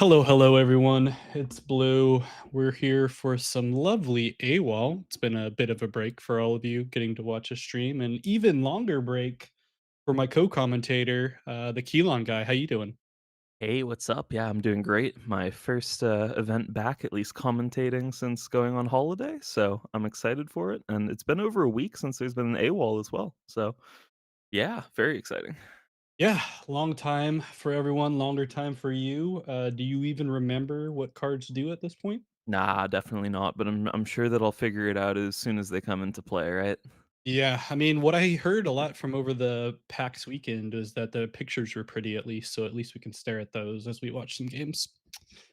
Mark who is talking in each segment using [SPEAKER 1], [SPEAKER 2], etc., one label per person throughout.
[SPEAKER 1] Hello, hello, everyone. It's Blue. We're here for some lovely AWOL. It's been a bit of a break for all of you getting to watch a stream, and even longer break for my co-commentator, the Keelon guy. How you doing?
[SPEAKER 2] Hey, what's up? Yeah, I'm doing great. My first event back, at least commentating since going on holiday, so I'm excited for it. And it's been over a week since there's been an AWOL as well. So yeah, very exciting.
[SPEAKER 1] Yeah, long time for everyone, longer time for you. Do you even remember what cards do at this point?
[SPEAKER 2] Nah, definitely not. But I'm sure that I'll figure it out as soon as they come into play, right?
[SPEAKER 1] Yeah, I mean, what I heard a lot from over the PAX weekend is that the pictures were pretty, at least. So at least we can stare at those as we watch some games.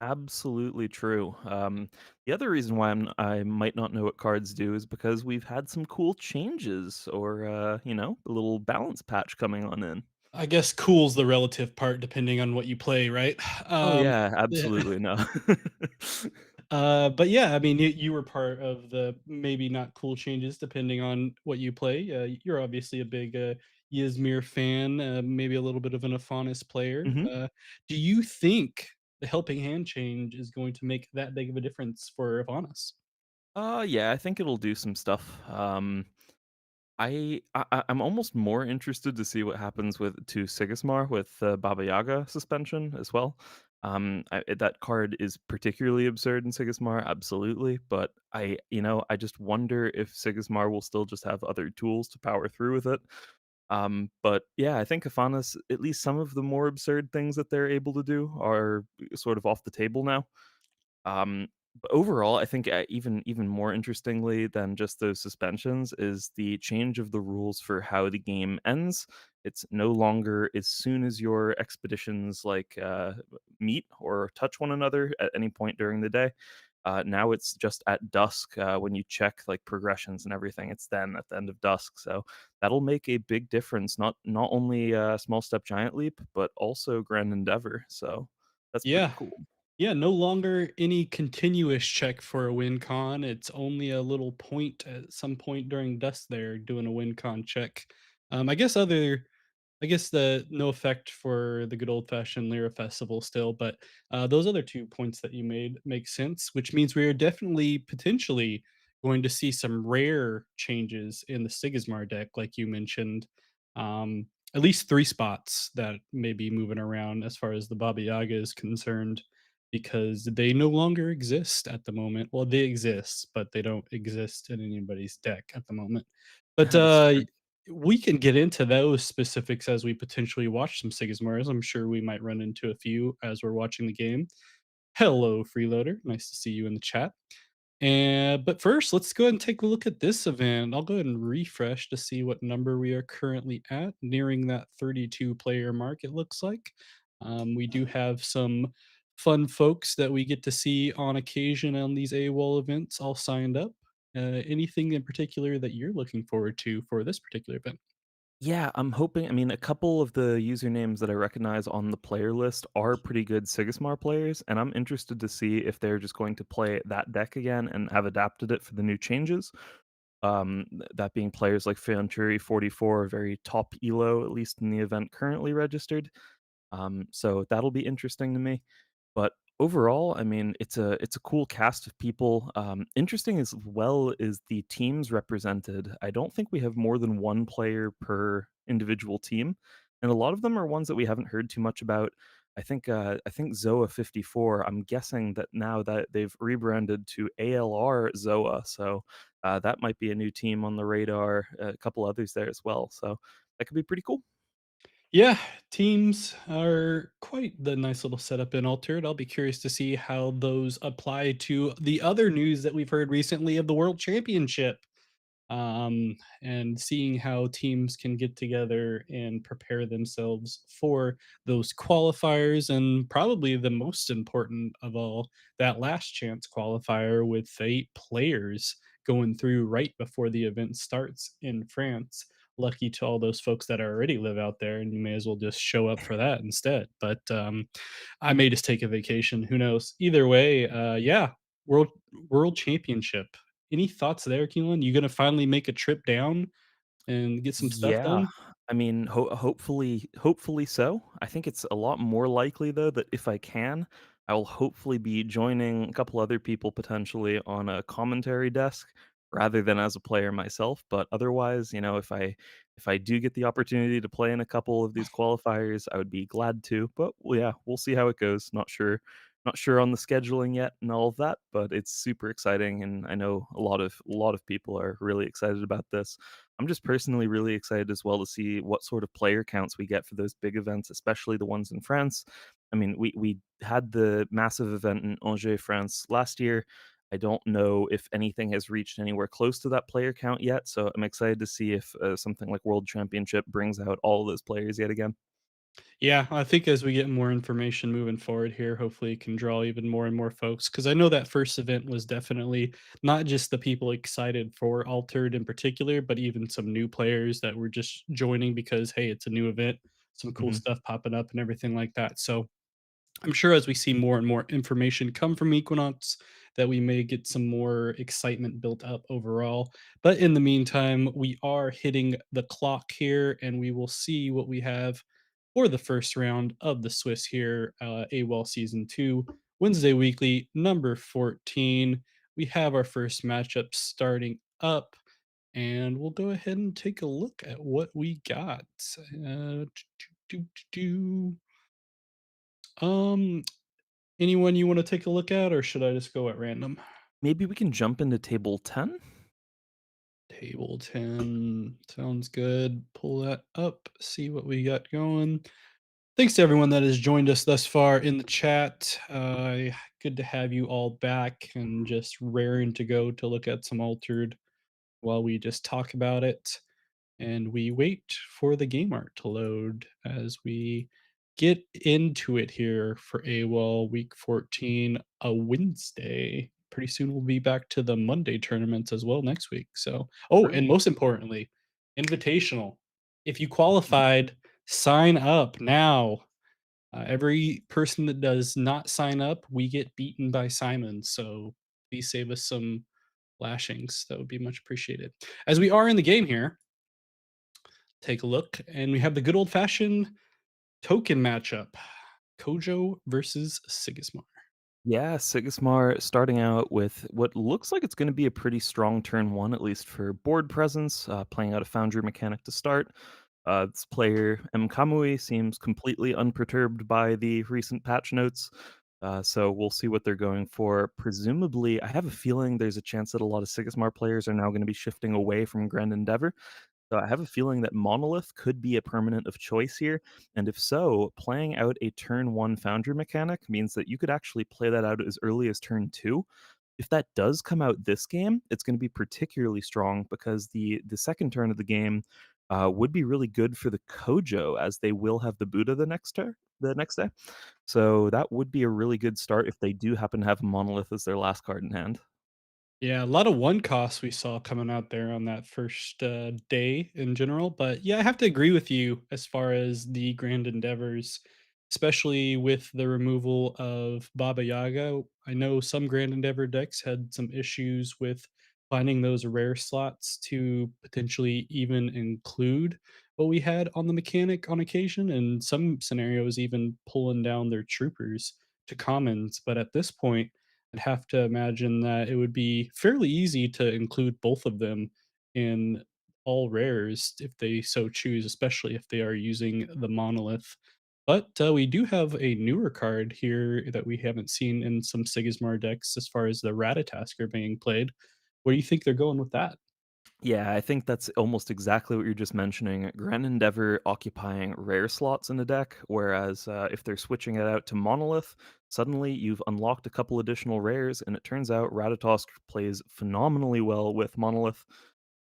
[SPEAKER 2] Absolutely true. The other reason why I might not know what cards do is because we've had some cool changes, or a little balance patch coming on in.
[SPEAKER 1] I guess cool's the relative part depending on what you play, right?
[SPEAKER 2] Oh yeah,
[SPEAKER 1] Yeah,
[SPEAKER 2] absolutely no.
[SPEAKER 1] but yeah, I mean, you were part of the maybe not cool changes depending on what you play. You're obviously a big Ysmir fan, maybe a little bit of an Afanis player.
[SPEAKER 2] hmm
[SPEAKER 1] Do you think the helping hand change is going to make that big of a difference for Afanis?
[SPEAKER 2] Yeah, I think it'll do some stuff. I'm almost more interested to see what happens to Sigismar with the Baba Yaga suspension as well. That card is particularly absurd in Sigismar, absolutely. But I just wonder if Sigismar will still just have other tools to power through with it. But yeah, I think Afanas, at least some of the more absurd things that they're able to do are sort of off the table now. But overall, I think even more interestingly than just those suspensions is the change of the rules for how the game ends. It's no longer as soon as your expeditions meet or touch one another at any point during the day. Now it's just at dusk when you check like progressions and everything. It's then at the end of dusk, so that'll make a big difference. Not only small step, giant leap, but also grand endeavor. So that's pretty
[SPEAKER 1] Yeah.
[SPEAKER 2] cool.
[SPEAKER 1] Yeah, no longer any continuous check for a win con. It's only a little point at some point during dusk there doing a win con check. I guess I guess the no effect for the good old fashioned Lyra Festival still, but those other 2 points that you made make sense, which means we are definitely potentially going to see some rare changes in the Sigismar deck, like you mentioned. At least 3 spots that may be moving around as far as the Baba Yaga is concerned, because they no longer exist at the moment. Well, they exist, but they don't exist in anybody's deck at the moment. But
[SPEAKER 2] That's true.
[SPEAKER 1] we can get into those specifics as we potentially watch some Sigismars. I'm sure we might run into a few as we're watching the game. Hello, Freeloader. Nice to see you in the chat. And but first, let's go ahead and take a look at this event. I'll go ahead and refresh to see what number we are currently at, nearing that 32 player mark, it looks like. We do have some fun folks that we get to see on occasion on these AWOL events all signed up. Anything in particular that you're looking forward to for this particular event?
[SPEAKER 2] Yeah, I'm hoping. I mean, a couple of the usernames that I recognize on the player list are pretty good Sigismar players, and I'm interested to see if they're just going to play that deck again and have adapted it for the new changes. That being players like Fanturi 44, very top elo, at least in the event currently registered. So that'll be interesting to me. But overall, I mean, it's a cool cast of people. Interesting as well is the teams represented. I don't think we have more than one player per individual team, and a lot of them are ones that we haven't heard too much about. I think Zoa 54. I'm guessing that now that they've rebranded to ALR Zoa, so that might be a new team on the radar. A couple others there as well, so that could be pretty cool.
[SPEAKER 1] Yeah, teams are quite the nice little setup in Altered. I'll be curious to see how those apply to the other news that we've heard recently of the World Championship. And seeing how teams can get together and prepare themselves for those qualifiers, and probably the most important of all, that last chance qualifier with 8 players going through right before the event starts in France. Lucky to all those folks that already live out there, and you may as well just show up for that instead. But I may just take a vacation. Who knows? Either way, yeah, world world championship. Any thoughts there, Keelan? You gonna finally make a trip down and get some stuff
[SPEAKER 2] Yeah,
[SPEAKER 1] done?
[SPEAKER 2] I mean, hopefully so. I think it's a lot more likely though that if I can, I will hopefully be joining a couple other people potentially on a commentary desk rather than as a player myself. But otherwise, if I do get the opportunity to play in a couple of these qualifiers, I would be glad to. But well, yeah, we'll see how it goes. Not sure on the scheduling yet and all of that, but it's super exciting, and I know a lot of people are really excited about this. I'm just personally really excited as well to see what sort of player counts we get for those big events, especially the ones in France. I mean, we had the massive event in Angers, France last year. I don't know if anything has reached anywhere close to that player count yet, so I'm excited to see if something like World Championship brings out all of those players yet again.
[SPEAKER 1] Yeah, I think as we get more information moving forward here, hopefully it can draw even more and more folks. Because I know that first event was definitely not just the people excited for Altered in particular, but even some new players that were just joining because, hey, it's a new event, some cool
[SPEAKER 2] Mhm.
[SPEAKER 1] stuff popping up and everything like that. So I'm sure as we see more and more information come from Equinox, that we may get some more excitement built up overall. But in the meantime, we are hitting the clock here, and we will see what we have for the first round of the Swiss here, AWOL Season 2, Wednesday Weekly, number 14. We have our first matchup starting up, and we'll go ahead and take a look at what we got. Uh, um, Anyone you wanna take a look at, or should I just go at random?
[SPEAKER 2] Maybe we can jump into table 10?
[SPEAKER 1] Table 10 sounds good. Pull that up, see what we got going. Thanks to everyone that has joined us thus far in the chat. Good to have you all back and just raring to go to look at some Altered while we just talk about it. And we wait for the game art to load as we get into it here for AWOL week 14, a Wednesday. Pretty soon we'll be back to the Monday tournaments as well next week. So, oh,
[SPEAKER 2] True.
[SPEAKER 1] and most importantly, invitational. If you
[SPEAKER 2] Mhm.
[SPEAKER 1] qualified, sign up now. Every person that does not sign up, we get beaten by Simon. So please save us some lashings. That would be much appreciated. As we are in the game here, take a look, and we have the good old fashioned token matchup: Kojo versus Sigismar.
[SPEAKER 2] Yeah, Sigismar starting out with what looks like it's going to be a pretty strong turn one, at least for board presence, playing out a Foundry mechanic to start. This player, M. Kamui, seems completely unperturbed by the recent patch notes. So we'll see what they're going for. Presumably, I have a feeling there's a chance that a lot of Sigismar players are now going to be shifting away from Grand Endeavor. So I have a feeling that Monolith could be a permanent of choice here, and if so, playing out a turn 1 Foundry mechanic means that you could actually play that out as early as turn 2. If that does come out this game, it's gonna be particularly strong because the second turn of the game, would be really good for the Kojo as they will have the Buddha the next day. So that would be a really good start if they do happen to have Monolith as their last card in hand.
[SPEAKER 1] Yeah, a lot of one costs we saw coming out there on that first day in general. But yeah, I have to agree with you as far as the Grand Endeavors, especially with the removal of Baba Yaga. I know some Grand Endeavor decks had some issues with finding those rare slots to potentially even include what we had on the mechanic on occasion, and some scenarios even pulling down their troopers to commons. But at this point, I'd have to imagine that it would be fairly easy to include both of them in all rares if they so choose, especially if they are using the monolith. But we do have a newer card here that we haven't seen in some Sigismar decks as far as the Ratatasker being played. Where do you think they're going with that?
[SPEAKER 2] Yeah, I think that's almost exactly what you're just mentioning. Grand Endeavor occupying rare slots in the deck, whereas if they're switching it out to Monolith, suddenly you've unlocked a couple additional rares, and it turns out Ratatosk plays phenomenally well with Monolith,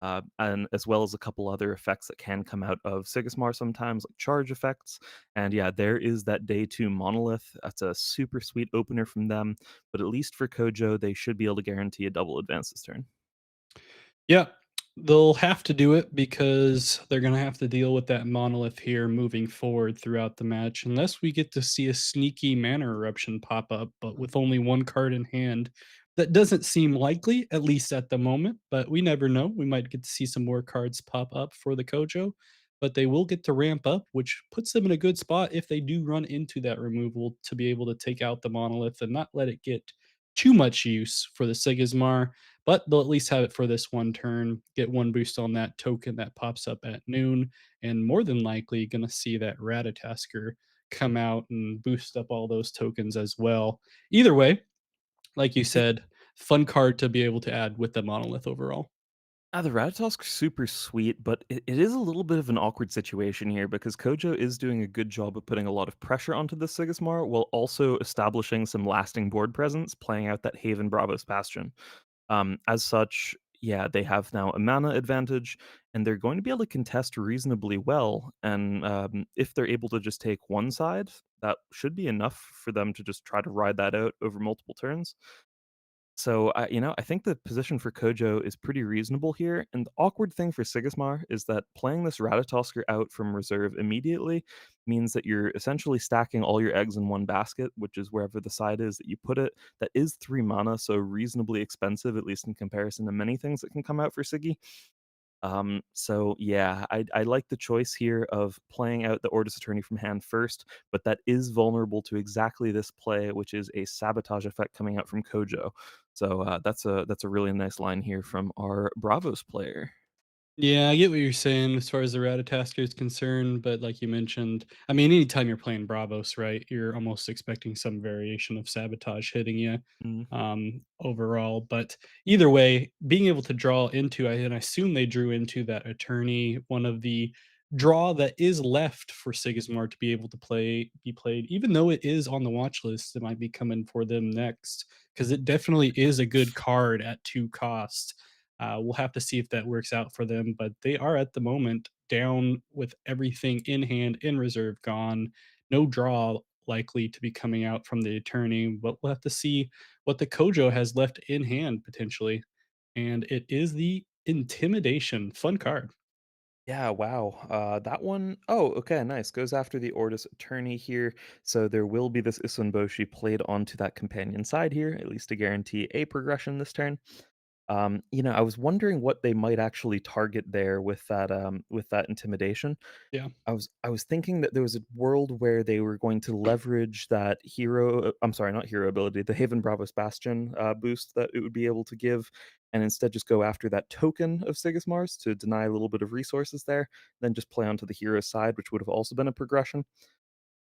[SPEAKER 2] and as well as a couple other effects that can come out of Sigismar sometimes, like charge effects. And yeah, there is that day two Monolith. That's a super sweet opener from them, but at least for Kojo, they should be able to guarantee a double advance this turn.
[SPEAKER 1] Yeah, they'll have to do it because they're gonna have to deal with that monolith here moving forward throughout the match, unless we get to see a sneaky mana eruption pop up, but with only one card in hand. That doesn't seem likely, at least at the moment, but we never know. We might get to see some more cards pop up for the Kojo. but they will get to ramp up, which puts them in a good spot if they do run into that removal to be able to take out the monolith and not let it get too much use for the Sigismar, but they'll at least have it for this one turn, get one boost on that token that pops up at noon, and more than likely gonna see that Ratatasker come out and boost up all those tokens as well. Either way, like you said, fun card to be able to add with the monolith overall.
[SPEAKER 2] The Ratatosk's super sweet, but it is a little bit of an awkward situation here because Kojo is doing a good job of putting a lot of pressure onto the Sigismar while also establishing some lasting board presence, playing out that Haven Bravos Bastion. As such, yeah, they have now a mana advantage, and they're going to be able to contest reasonably well. And if they're able to just take one side, that should be enough for them to just try to ride that out over multiple turns. So, I think the position for Kojo is pretty reasonable here, and the awkward thing for Sigismar is that playing this Ratatosker out from reserve immediately means that you're essentially stacking all your eggs in one basket, which is wherever the side is that you put it. That is 3 mana, so reasonably expensive, at least in comparison to many things that can come out for Siggy. So yeah, I like the choice here of playing out the Ordis Attorney from hand first, but that is vulnerable to exactly this play, which is a sabotage effect coming out from Kojo. So that's a really nice line here from our Bravos player.
[SPEAKER 1] Yeah, I get what you're saying as far as the Ratatasker is concerned, but like you mentioned, I mean, anytime you're playing Bravos, right, you're almost expecting some variation of sabotage hitting you
[SPEAKER 2] Mm,
[SPEAKER 1] overall. But either way, being able to draw into, and I assume they drew into that attorney, one of the draw that is left for Sigismar to be able to be played, even though it is on the watch list, it might be coming for them next because it definitely is a good card at 2 cost. We'll have to see if that works out for them, but they are at the moment down with everything in hand, in reserve gone. No draw likely to be coming out from the attorney, but we'll have to see what the Kojo has left in hand potentially. And it is the Intimidation. Fun card.
[SPEAKER 2] yeah, wow. That one, oh, okay, nice. Goes after the Ordis Attorney here. So there will be this Isunboshi played onto that companion side here, at least to guarantee a progression this turn. I was wondering what they might actually target there with that intimidation.
[SPEAKER 1] Yeah.
[SPEAKER 2] I was thinking that there was a world where they were going to leverage that hero I'm sorry, not hero ability, the Haven Bravos Bastion boost that it would be able to give, and instead just go after that token of Sigismar's to deny a little bit of resources there, then just play onto the hero side, which would have also been a progression.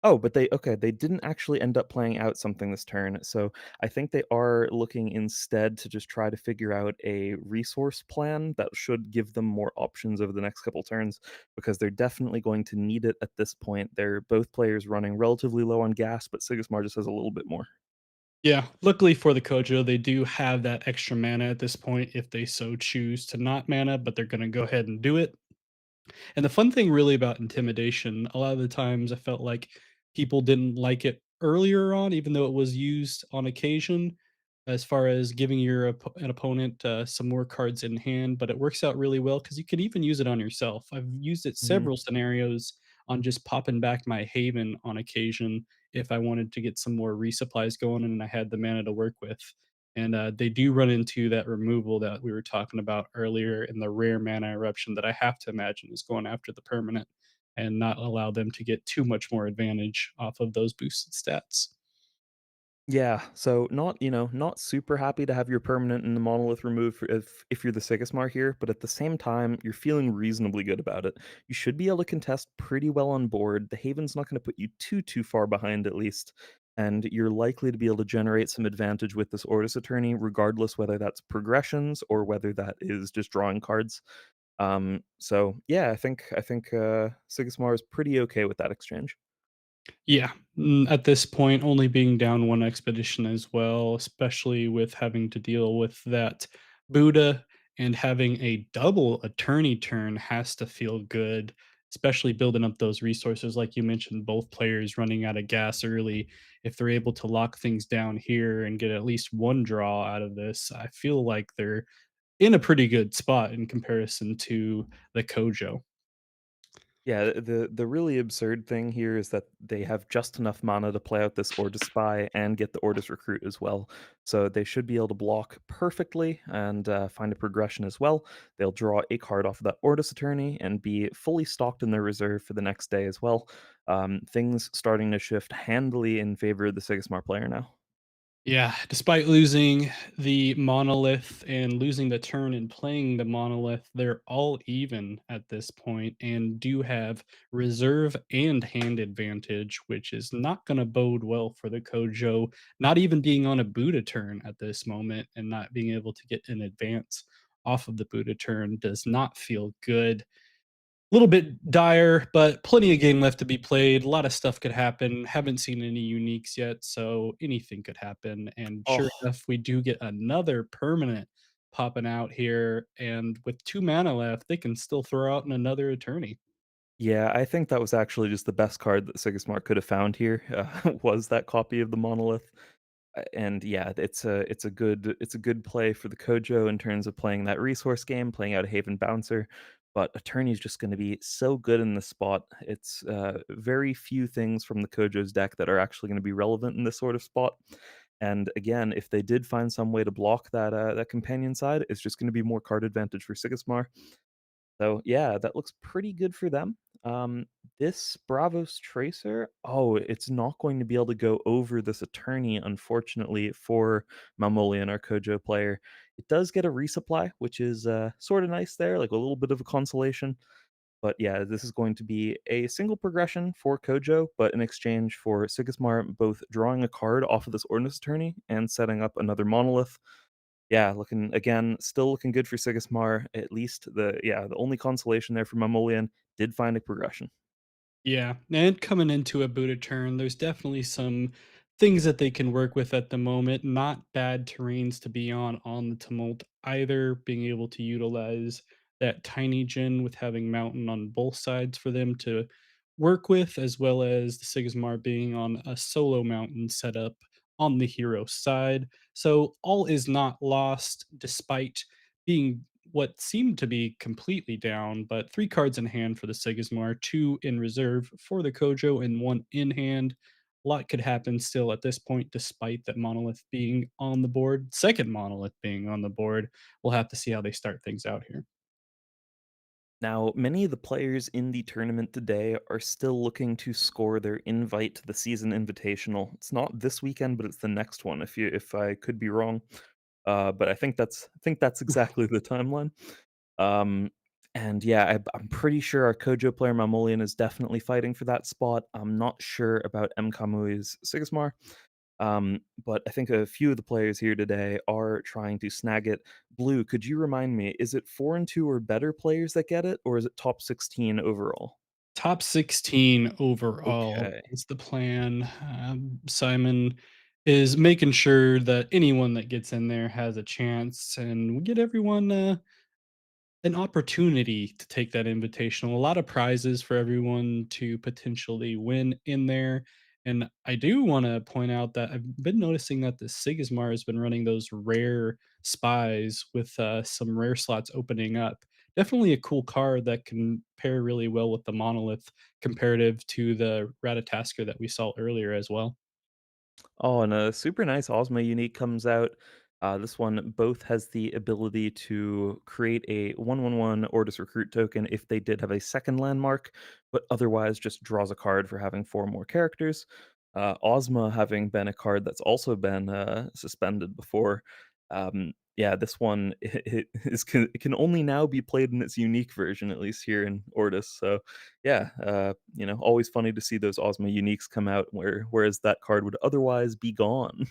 [SPEAKER 2] Oh, but they didn't actually end up playing out something this turn, so I think they are looking instead to just try to figure out a resource plan that should give them more options over the next couple turns, because they're definitely going to need it at this point. They're both players running relatively low on gas, but Sigismar just has a little bit more.
[SPEAKER 1] Yeah. Luckily for the Kojo, they do have that extra mana at this point if they so choose to not mana, but they're going to go ahead and do it. And the fun thing really about intimidation, a lot of the times I felt like people didn't like it earlier on, even though it was used on occasion, as far as giving an opponent some more cards in hand. But it works out really well because you can even use it on yourself. I've used it
[SPEAKER 2] Mhm.
[SPEAKER 1] several scenarios on just popping back my Haven on occasion if I wanted to get some more resupplies going and I had the mana to work with. And they do run into that removal that we were talking about earlier in the rare mana eruption that I have to imagine is going after the permanent and not allow them to get too much more advantage off of those boosted stats.
[SPEAKER 2] Yeah, so not super happy to have your permanent and the monolith removed if you're the Sigismar here, but at the same time, you're feeling reasonably good about it. You should be able to contest pretty well on board. The Haven's not going to put you too far behind at least, and you're likely to be able to generate some advantage with this Ordis Attorney, regardless whether that's progressions or whether that is just drawing cards. So yeah, I think Sigismar is pretty okay with that exchange.
[SPEAKER 1] Yeah, at this point, only being down one expedition as well, especially with having to deal with that Buddha and having a double attorney turn has to feel good, especially building up those resources. Like you mentioned, both players running out of gas early. If they're able to lock things down here and get at least one draw out of this, I feel like they're in a pretty good spot in comparison to the Kojo.
[SPEAKER 2] Yeah, the really absurd thing here is that they have just enough mana to play out this Order Spy and get the Orders Recruit as well. So they should be able to block perfectly and find a progression as well. They'll draw a card off of that Ordis Attorney and be fully stocked in their reserve for the next day as well. Things starting to shift handily in favor of the Sigismar player now.
[SPEAKER 1] Yeah, despite losing the monolith and losing the turn and playing the monolith, they're all even at this point and do have reserve and hand advantage, which is not going to bode well for the Kojo, not even being on a Buddha turn at this moment and not being able to get an advance off of the Buddha turn does not feel good. Little bit dire, but plenty of game left to be played. A lot of stuff could happen. Haven't seen any uniques yet, so anything could happen. And sure
[SPEAKER 2] Oh,
[SPEAKER 1] enough, we do get another permanent popping out here. And with 2 mana left, they can still throw out another attorney.
[SPEAKER 2] yeah, I think that was actually just the best card that Sigismar could have found here, was that copy of the Monolith. And yeah, it's a good play for the Kojo in terms of playing that resource game, playing out a Haven Bouncer. But Attorney's just going to be so good in this spot. It's very few things from the Kojo's deck that are actually going to be relevant in this sort of spot. And again, if they did find some way to block that companion side, it's just going to be more card advantage for Sigismar. So yeah, that looks pretty good for them. Um, this Bravos Tracer, oh, it's not going to be able to go over this attorney, unfortunately, for Malmolian, our Kojo player. It does get a resupply, which is sort of nice there, like a little bit of a consolation. But yeah, this is going to be a single progression for Kojo, but in exchange for Sigismar both drawing a card off of this Ordnance Attorney and setting up another monolith. Yeah, looking again, still looking good for Sigismar. At least the only consolation there for Mamolian did find a progression.
[SPEAKER 1] Yeah, and coming into a Buddha turn, there's definitely some things that they can work with at the moment. Not bad terrains to be on the tumult either. Being able to utilize that tiny gen with having mountain on both sides for them to work with, as well as the Sigismar being on a solo mountain setup on the hero side. So all is not lost, despite being what seemed to be completely down, but 3 cards in hand for the Sigismar, 2 in reserve for the Kojo, and 1 in hand. A lot could happen still at this point, despite that Monolith being on the board. Second Monolith being on the board. We'll have to see how they start things out here.
[SPEAKER 2] Now, many of the players in the tournament today are still looking to score their invite to the season invitational. It's not this weekend, but it's the next one. If I could be wrong, but I think that's exactly the timeline. Um, and yeah, I'm pretty sure our Kojo player Mamolian is definitely fighting for that spot. I'm not sure about M Kamui's Sigismar. But I think a few of the players here today are trying to snag it. Blue, could you remind me, is it 4 and 2 or better players that get it, or is it top 16 overall?
[SPEAKER 1] Top 16 overall
[SPEAKER 2] Okay.
[SPEAKER 1] is the plan. Simon is making sure that anyone that gets in there has a chance, and we get everyone an opportunity to take that invitational. A lot of prizes for everyone to potentially win in there. And I do want to point out that I've been noticing that the Sigismar has been running those rare spies with some rare slots opening up. Definitely a cool card that can pair really well with the monolith comparative to the Ratatasker that we saw earlier as well.
[SPEAKER 2] Oh, and a super nice Ozma unique comes out. This one both has the ability to create a 1/1/1 Ordis Recruit token if they did have a second landmark, but otherwise just draws a card for having 4 more characters. Ozma having been a card that's also been suspended before. Yeah, this one it can only now be played in its unique version, at least here in Ordis. So yeah, always funny to see those Ozma uniques come out whereas that card would otherwise be gone.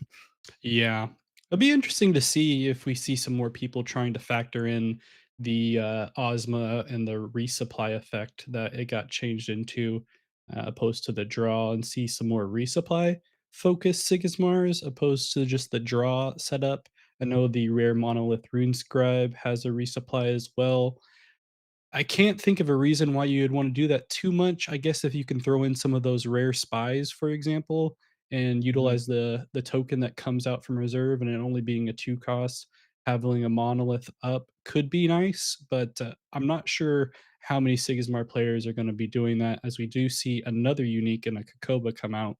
[SPEAKER 1] Yeah. It'll be interesting to see if we see some more people trying to factor in the Ozma and the resupply effect that it got changed into, opposed to the draw, and see some more resupply focused Sigismars opposed to just the draw setup. I know the rare monolith rune scribe has a resupply as well. I can't think of a reason why you'd wanna do that too much. I guess if you can throw in some of those rare spies, for example, and
[SPEAKER 2] Mhm.
[SPEAKER 1] utilize the token that comes out from reserve and it only being a 2 cost, having a monolith up could be nice, but I'm not sure how many Sigismar players are going to be doing that, as we do see another unique in a Kokoba come out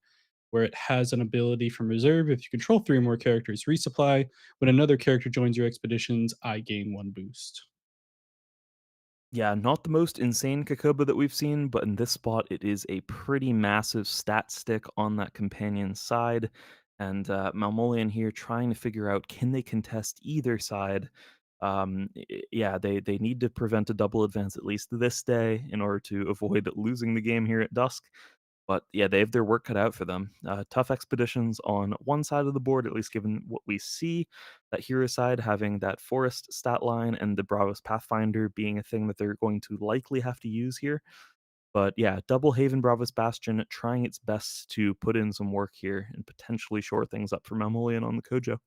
[SPEAKER 1] where it has an ability from reserve. If you control three or more characters, resupply. When another character joins your expeditions, I gain one boost.
[SPEAKER 2] Yeah, not the most insane Kakoba that we've seen, but in this spot, it is a pretty massive stat stick on that companion side. And Malmolian here trying to figure out, can they contest either side? Yeah, they need to prevent a double advance at least this day in order to avoid losing the game here at dusk. But yeah, they have their work cut out for them. Tough expeditions on one side of the board, at least given what we see. That hero side having that forest stat line and the Bravos Pathfinder being a thing that they're going to likely have to use here. But yeah, Double Haven Bravos Bastion trying its best to put in some work here and potentially shore things up for Mamolian on the Kojo.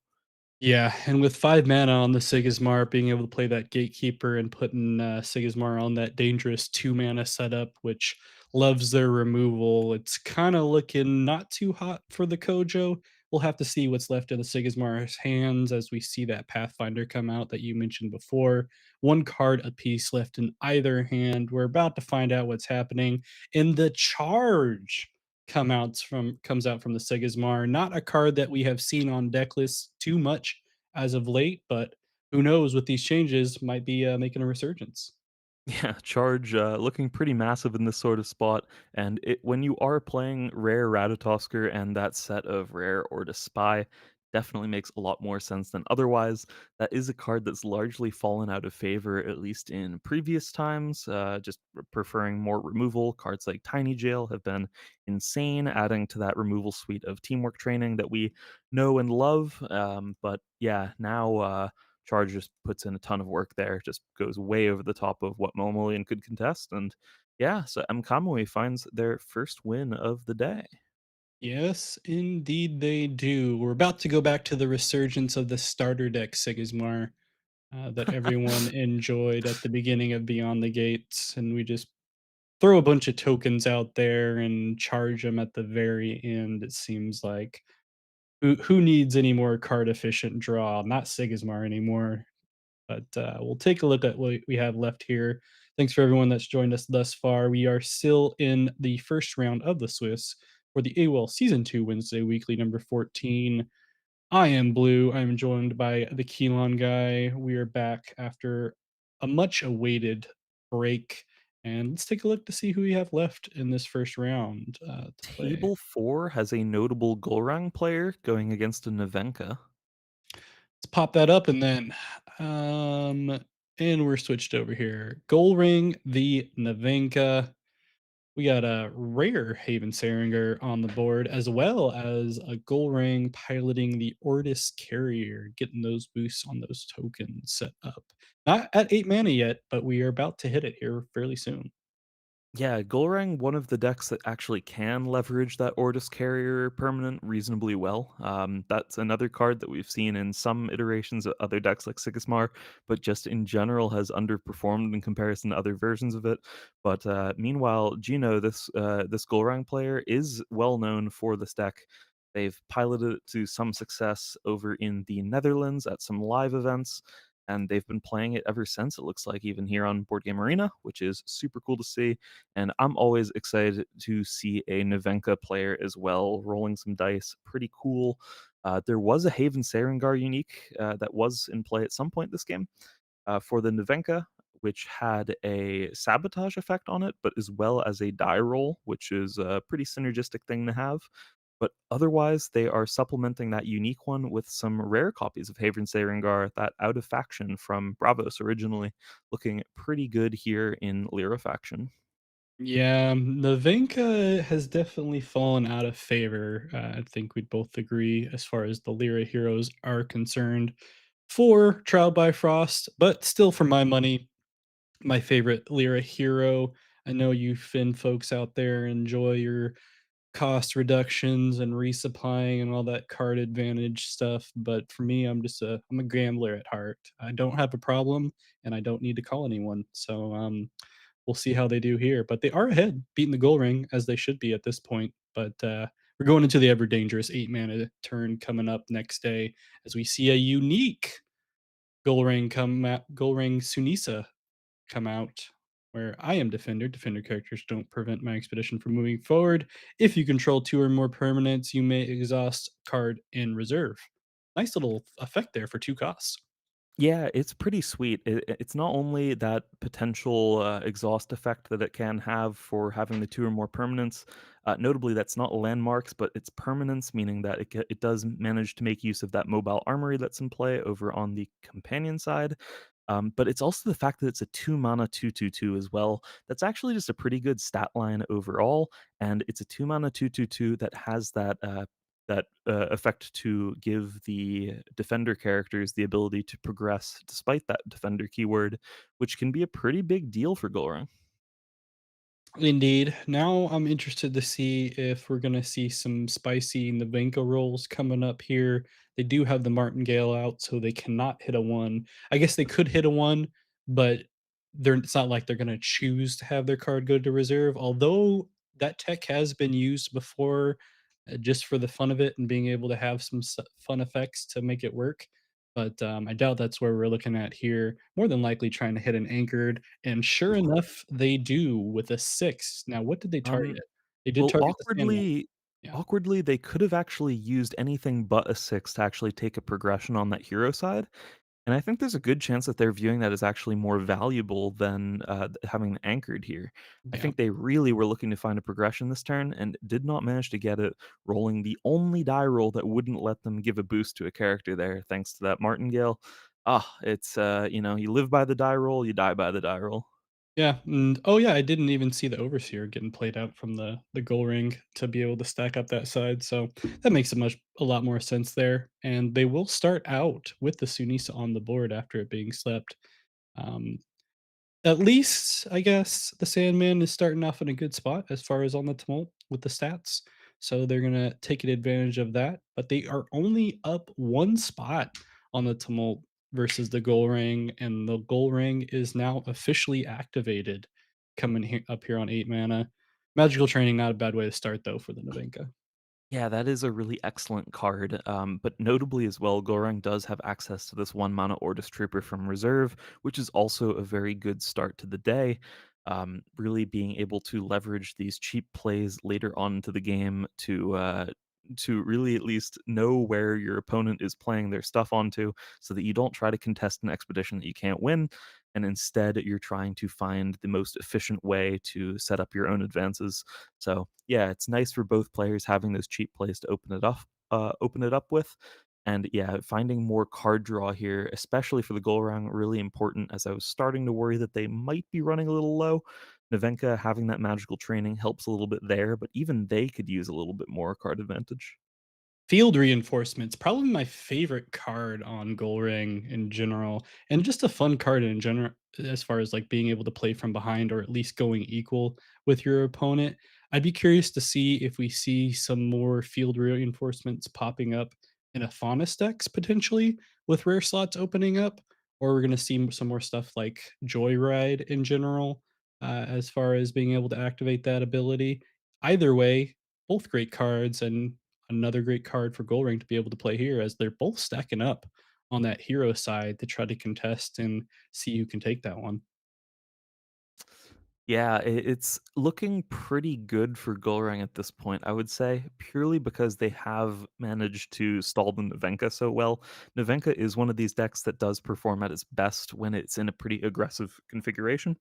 [SPEAKER 1] Yeah, and with 5 mana on the Sigismar, being able to play that Gatekeeper and putting, Sigismar on that dangerous 2 mana setup, which loves their removal, it's kinda looking not too hot for the Kojo. We'll have to see what's left in the Sigismar's hands as we see that Pathfinder come out that you mentioned before. 1 card apiece left in either hand. We're about to find out what's happening in the Charge comes out from the Sigismar. Not a card that we have seen on deck lists too much as of late, but who knows with these changes might be making a resurgence.
[SPEAKER 2] Yeah, charge looking pretty massive in this sort of spot, and when you are playing rare Ratatosker and that set of rare or to spy, definitely makes a lot more sense than otherwise. That is a card that's largely fallen out of favor, at least in previous times. Just preferring more removal. Cards like Tiny Jail have been insane, adding to that removal suite of teamwork training that we know and love. But yeah, now. Charge just puts in a ton of work there, just goes way over the top of what Momolian could contest. And yeah, so Kamui finds their first win of the day.
[SPEAKER 1] Yes, indeed they do. We're about to go back to the resurgence of the starter deck Sigismar that everyone enjoyed at the beginning of Beyond the Gates, and we just throw a bunch of tokens out there and charge them at the very end. It seems like who needs any more card efficient draw? Not Sigismar anymore. But we'll take a look at what we have left here. Thanks for everyone that's joined us thus far. We are still in the first round of the Swiss for the AWOL Season 2 Wednesday Weekly number 14. I am Blue. I'm joined by the Keelon guy. We are back after a much awaited break. And let's take a look to see who we have left in this first round to play.
[SPEAKER 2] Table 4 has a notable Golrang player going against a Navenka.
[SPEAKER 1] Let's pop that up and then and we're switched over here. Goal Ring the Navenka. We got a rare Haven Saringer on the board, as well as a Goal Ring piloting the Ortis Carrier, getting those boosts on those tokens set up. Not at 8 mana yet, but we are about to hit it here fairly soon.
[SPEAKER 2] Yeah, Golrang, one of the decks that actually can leverage that Ortis Carrier permanent reasonably well. That's another card that we've seen in some iterations of other decks like Sigismar, but just in general has underperformed in comparison to other versions of it. But meanwhile, Gino, this Golrang player, is well known for this deck. They've piloted it to some success over in the Netherlands at some live events, and they've been playing it ever since. It looks like even here on Board Game Arena, which is super cool to see. And I'm always excited to see a Navenka player as well, rolling some dice. Pretty cool. There was a Haven Sarengar unique that was in play at some point this game for the Navenka, which had a sabotage effect on it, but as well as a die roll, which is a pretty synergistic thing to have. But otherwise, they are supplementing that unique one with some rare copies of Haven Sarengar, that out of faction from Bravos originally, looking pretty good here in Lyra faction.
[SPEAKER 1] Yeah, Navenka has definitely fallen out of favor. I think we'd both agree as far as the Lyra heroes are concerned for Trial by Frost, but still, for my money, my favorite Lyra hero. I know you Finn folks out there enjoy your cost reductions and resupplying and all that card advantage stuff, but for me, I'm a gambler at heart. I don't have a problem, and I don't need to call anyone. So we'll see how they do here. But they are ahead, beating the goal ring as they should be at this point. But we're going into the ever dangerous 8 mana turn coming up next day as we see a unique. Gold Ring Sunisa come out, where I am defender. Defender characters don't prevent my expedition from moving forward. If you control 2 or more permanents, you may exhaust card in reserve. Nice little effect there for 2 costs.
[SPEAKER 2] Yeah, it's pretty sweet. It's not only that potential exhaust effect that it can have for having the two or more permanents. Notably, that's not landmarks, but it's permanence, meaning that it does manage to make use of that mobile armory that's in play over on the companion side. But it's also the fact that it's a 2 mana 2/2/2 as well. That's actually just a pretty good stat line overall, and it's a 2 mana 2/2/2 that has that effect to give the defender characters the ability to progress despite that defender keyword, which can be a pretty big deal for Golang.
[SPEAKER 1] Indeed. Now I'm interested to see if we're gonna see some spicy Navenka rolls coming up here. They do have the Martingale out, so they cannot hit a 1. I guess they could hit a 1, but it's not like they're gonna choose to have their card go to reserve, although that tech has been used before, just for the fun of it and being able to have some fun effects to make it work. But I doubt that's where we're looking at here. More than likely trying to hit an anchored, and sure enough, they do with a 6. Now, what did they target?
[SPEAKER 2] Um,
[SPEAKER 1] They did
[SPEAKER 2] well,
[SPEAKER 1] target the Sandman.
[SPEAKER 2] awkwardly
[SPEAKER 1] Yeah,
[SPEAKER 2] awkwardly, they could have actually used anything but a 6 to actually take a progression on that hero side. And I think there's a good chance that they're viewing that as actually more valuable than, having it anchored here. I
[SPEAKER 1] yeah.
[SPEAKER 2] think they really were looking to find a progression this turn and did not manage to get it, rolling the only die roll that wouldn't let them give a boost to a character there, thanks to that martingale. It's, you live by the die roll, you die by the die roll.
[SPEAKER 1] Yeah, and oh, yeah, I didn't even see the Overseer getting played out from the goal ring to be able to stack up that side, so that makes a lot more sense there, and they will start out with the Sunisa on the board after it being slept. Um, At least, I guess, the Sandman is starting off in a good spot as far as on the tumult with the stats, so they're gonna take advantage of that, but they are only up 1 spot on the tumult versus the goal ring, and the goal ring is now officially activated coming up here on 8 mana. Magical Training, not a bad way to start, though, for the Navenka.
[SPEAKER 2] Yeah, that is a really excellent card. But notably as well, Goreng does have access to this 1 mana Ordis Trooper from reserve, which is also a very good start to the day. Really being able to leverage these cheap plays later on into the game to really at least know where your opponent is playing their stuff onto, so that you don't try to contest an expedition that you can't win, and instead you're trying to find the most efficient way to set up your own advances. So yeah, it's nice for both players having those cheap plays to open it up with. And yeah, finding more card draw here, especially for the goal round, really important, as I was starting to worry that they might be running a little low. Navenka having that magical training helps a little bit there, but even they could use a little bit more card advantage.
[SPEAKER 1] Field Reinforcements, probably my favorite card on Goal Ring in general, and just a fun card in general as far as, like, being able to play from behind or at least going equal with your opponent. I'd be curious to see if we see some more Field Reinforcements popping up in a Faunus decks potentially with rare slots opening up, or we're gonna see some more stuff like Joyride in general, as far as being able to activate that ability. Either way, both great cards and another great card for Gold Ring to be able to play here as they're both stacking up on that hero side to try to contest and see who can take that one.
[SPEAKER 2] Yeah, it's looking pretty good for Golang at this point, I would say, purely because they have managed to stall the Navenka so well. Navenka is one of these decks that does perform at its best when it's in a pretty aggressive configuration.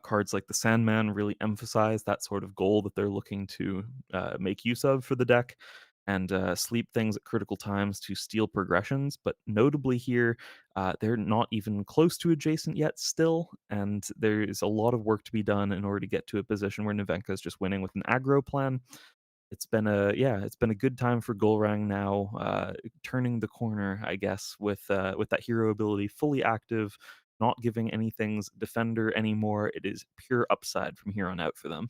[SPEAKER 2] Cards like the Sandman really emphasize that sort of goal that they're looking to make use of for the deck, and sleep things at critical times to steal progressions. But notably here, they're not even close to adjacent yet still, and there is a lot of work to be done in order to get to a position where Navenka is just winning with an aggro plan. It's been a good time for Golrang now, turning the corner, I guess, with that hero ability fully active, not giving anything's defender anymore. It is pure upside from here on out for them.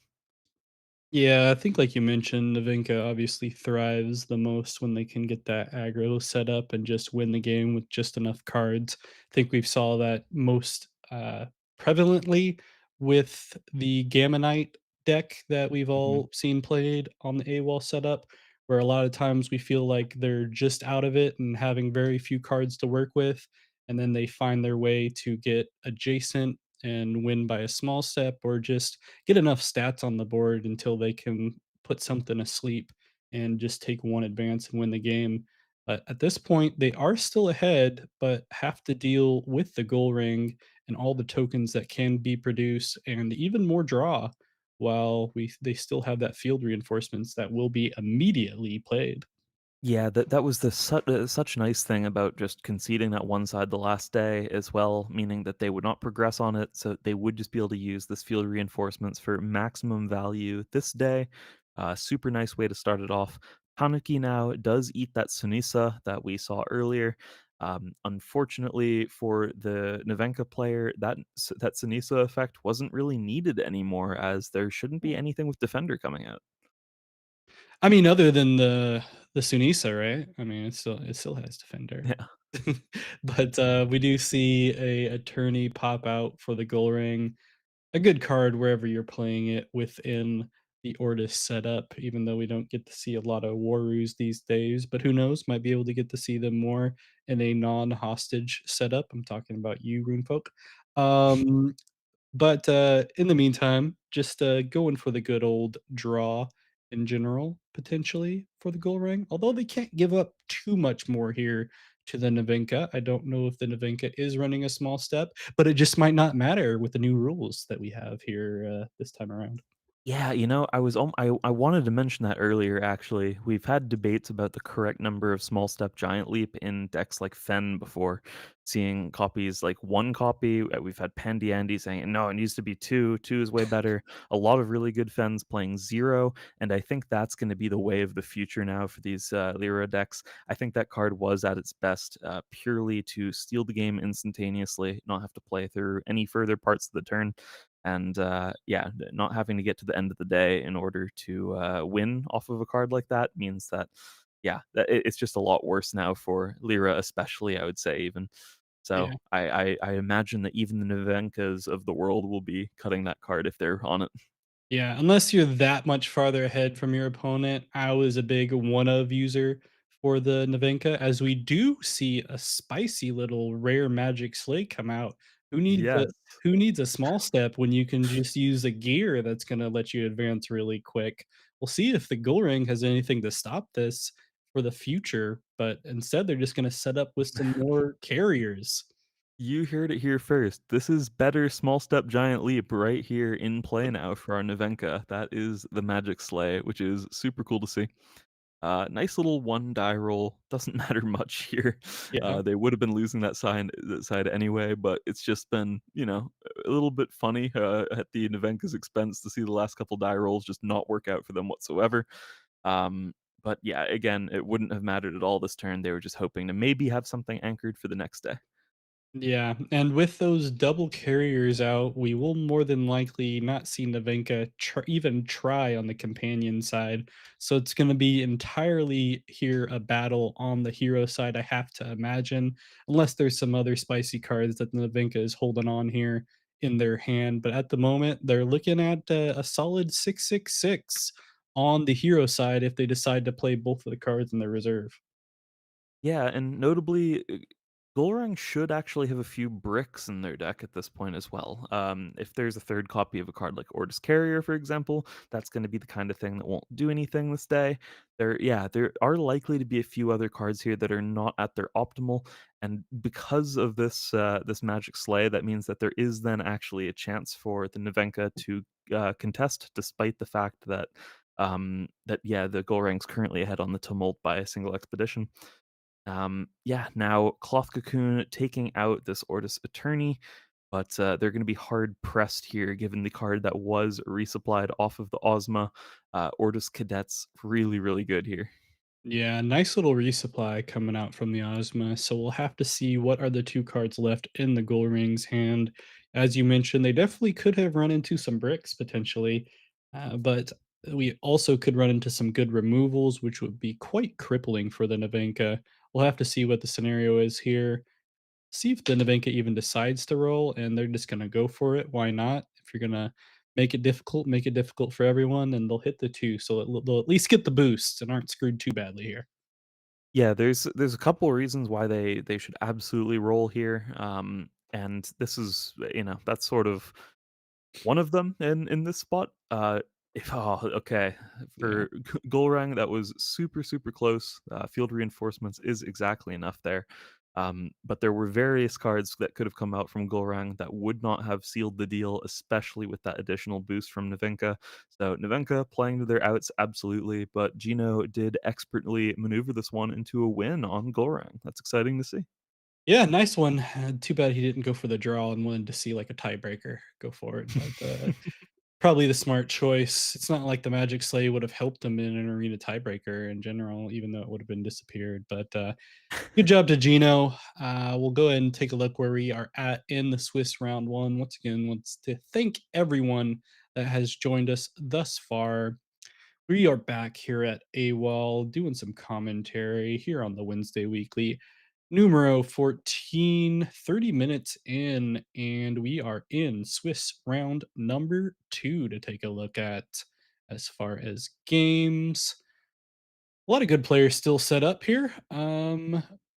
[SPEAKER 1] Yeah, I think like you mentioned, Navinka obviously thrives the most when they can get that aggro set up and just win the game with just enough cards. I think we've saw that most prevalently with the Gamma Knight deck that we've
[SPEAKER 2] Mhm.
[SPEAKER 1] all seen played on the AWOL setup, where a lot of times we feel like they're just out of it and having very few cards to work with. and then they find their way to get adjacent and win by a small step, or just get enough stats on the board until they can put something asleep and just take one advance and win the game. But at this point, they are still ahead, but have to deal with the goal ring and all the tokens that can be produced, and even more draw, while they still have that field reinforcements that will be immediately played.
[SPEAKER 2] Yeah, that was the such nice thing about just conceding that one side the last day as well, meaning that they would not progress on it, so they would just be able to use this field reinforcements for maximum value this day. Super nice way to start it off. Tanuki now does eat that Sunisa that we saw earlier. Unfortunately for the Nevenka player, that Sunisa effect wasn't really needed anymore, as there shouldn't be anything with Defender coming out.
[SPEAKER 1] I mean, other than the Sunisa, right? I mean, it still has Defender.
[SPEAKER 2] Yeah.
[SPEAKER 1] But, we do see a attorney pop out for the goal ring. A good card wherever you're playing it within the Ortis setup, even though we don't get to see a lot of Warus these days, but who knows? Might be able to get to see them more in a non-hostage setup. I'm talking about you, Runefolk. Um, but, in the meantime, just, going for the good old draw in general, potentially, for the goal ring, although they can't give up too much more here to the Navinka. I don't know if the Navinka is running a small step, but it just might not matter with the new rules that we have here, this time around.
[SPEAKER 2] Yeah, I was I wanted to mention that earlier actually. We've had debates about the correct number of small step giant leap in decks like Fen before, seeing copies like one copy. We've had Pandy Andy saying no, it needs to be two. Two is way better. A lot of really good Fens playing zero, and I think that's going to be the way of the future now for these Lyra decks. I think that card was at its best purely to steal the game instantaneously, not have to play through any further parts of the turn. And yeah, not having to get to the end of the day in order to win off of a card like that means that, yeah, it's just a lot worse now for Lyra, especially, I would say, even.
[SPEAKER 1] Yeah.
[SPEAKER 2] So I imagine that even the Nevenkas of the world will be cutting that card if they're on it.
[SPEAKER 1] Yeah, unless you're that much farther ahead from your opponent. I was a big one of user for the Navenka, as we do see a spicy little rare magic slate come out. Who needs a
[SPEAKER 2] Yes.
[SPEAKER 1] who needs a small step when you can just use a gear that's gonna let you advance really quick? We'll see if the Gold Ring has anything to stop this for the future, but instead they're just gonna set up with some more carriers.
[SPEAKER 2] You heard it here first. This is better small step giant leap right here in play now for our Nevenka. That is the Magic Slay, which is super cool to see. Nice little one die roll. Doesn't matter much here.
[SPEAKER 1] Yeah.
[SPEAKER 2] They would have been losing that side anyway, but it's just been, a little bit funny at the Nevenka's expense to see the last couple die rolls just not work out for them whatsoever. Um, but yeah, again, it wouldn't have mattered at all this turn. They were just hoping to maybe have something anchored for the next day.
[SPEAKER 1] Yeah, and with those double carriers out, we will more than likely not see Navenka even try on the companion side. So it's going to be entirely here a battle on the hero side, I have to imagine, unless there's some other spicy cards that Navenka is holding on here in their hand. But at the moment, they're looking at a solid 666 on the hero side if they decide to play both of the cards in their reserve.
[SPEAKER 2] Yeah, and notably, Golrang should actually have a few bricks in their deck at this point as well. If there's a third copy of a card like Ortis Carrier, for example, that's going to be the kind of thing that won't do anything this day. There are likely to be a few other cards here that are not at their optimal, and because of this Magic Slay, that means that there is then actually a chance for the Nevenka to contest, despite the fact that yeah, the Golrang's currently ahead on the Tumult by a single expedition. Yeah, now Cloth Cocoon taking out this Ortis Attorney, but they're going to be hard pressed here given the card that was resupplied off of the Ozma. Ortis Cadets really, really good here.
[SPEAKER 1] Yeah, nice little resupply coming out from the Ozma. So we'll have to see what are the two cards left in the Gold Ring's hand. As you mentioned, they definitely could have run into some bricks potentially, but we also could run into some good removals, which would be quite crippling for the Navenka. We'll have to see what the scenario is here. See if the Navenka even decides to roll, and they're just gonna go for it. Why not? If you're gonna make it difficult for everyone, and they'll hit the two, so they'll at least get the boosts and aren't screwed too badly here.
[SPEAKER 2] Yeah, there's a couple reasons why they should absolutely roll here, and this is, that's sort of one of them in this spot. If okay,
[SPEAKER 1] Yeah.
[SPEAKER 2] for Golrang, that was super, super close. Field reinforcements is exactly enough there. But there were various cards that could have come out from Golrang that would not have sealed the deal, especially with that additional boost from Navenka. So Navenka playing to their outs, absolutely, but Gino did expertly maneuver this one into a win on Golrang. That's exciting to see.
[SPEAKER 1] Yeah, nice one. Too bad he didn't go for the draw and wanted to see, like, a tiebreaker go forward, but, probably the smart choice. It's not like the Magic Slay would have helped him in an arena tiebreaker in general, even though it would have been disappeared, but, good job to Gino. We'll go ahead and take a look where we are at in the Swiss round one. Once again, wants to thank everyone that has joined us thus far. We are back here at AWOL doing some commentary here on the Wednesday Weekly. Numero 14, 30 minutes in, and we are in Swiss round number two to take a look at as far as games. A lot of good players still set up here.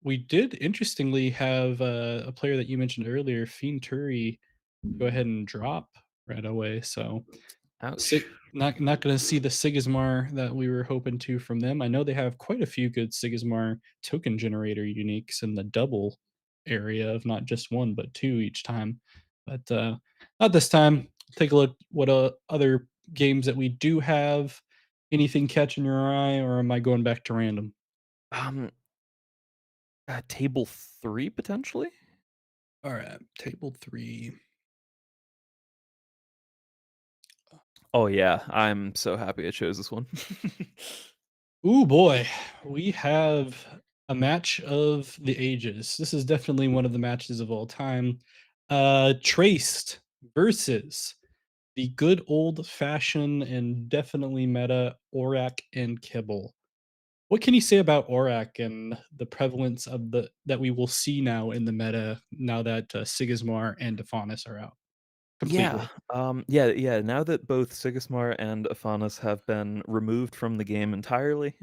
[SPEAKER 1] We did interestingly have a player that you mentioned earlier, Fiend Turi, go ahead and drop right away. So
[SPEAKER 2] Ouch.
[SPEAKER 1] not gonna see the Sigismar that we were hoping to from them. I know they have quite a few good Sigismar token generator uniques in the double area of not just one but two each time. But not this time. Take a look what other games that we do have. Anything catching your eye, or am I going back to random?
[SPEAKER 2] Um, Table 3 potentially?
[SPEAKER 1] All right, table three.
[SPEAKER 2] Oh, yeah, I'm so happy I chose this one.
[SPEAKER 1] Ooh boy, we have a match of the ages. This is definitely one of the matches of all time. Traced versus the good old fashioned and definitely meta Orak and Kibble. What can you say about Orak and the prevalence of the that we will see now in the meta now that Sigismar and Defanis are out
[SPEAKER 2] Yeah,
[SPEAKER 1] completely?
[SPEAKER 2] yeah, now that both Sigismar and Afanas have been removed from the game entirely,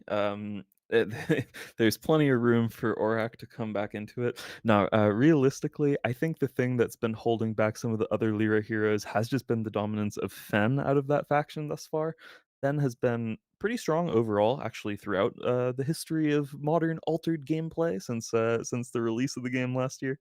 [SPEAKER 2] there's plenty of room for Aurak to come back into it. Now, realistically, I think the thing that's been holding back some of the other Lyra heroes has just been the dominance of Fen out of that faction thus far. Fen has been pretty strong overall, actually, throughout the history of modern altered gameplay since the release of the game last year.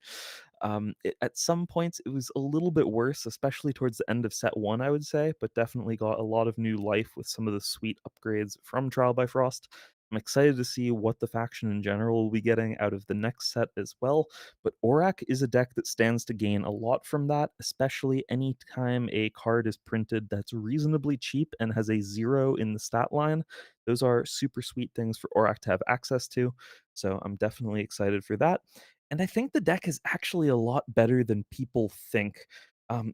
[SPEAKER 2] At some points, it was a little bit worse, especially towards the end of set one, I would say, but definitely got a lot of new life with some of the sweet upgrades from Trial by Frost. I'm excited to see what the faction in general will be getting out of the next set as well. But Aurak is a deck that stands to gain a lot from that, especially anytime a card is printed that's reasonably cheap and has a zero in the stat line. Those are super sweet things for Aurak to have access to. So I'm definitely excited for that. And I think the deck is actually a lot better than people think.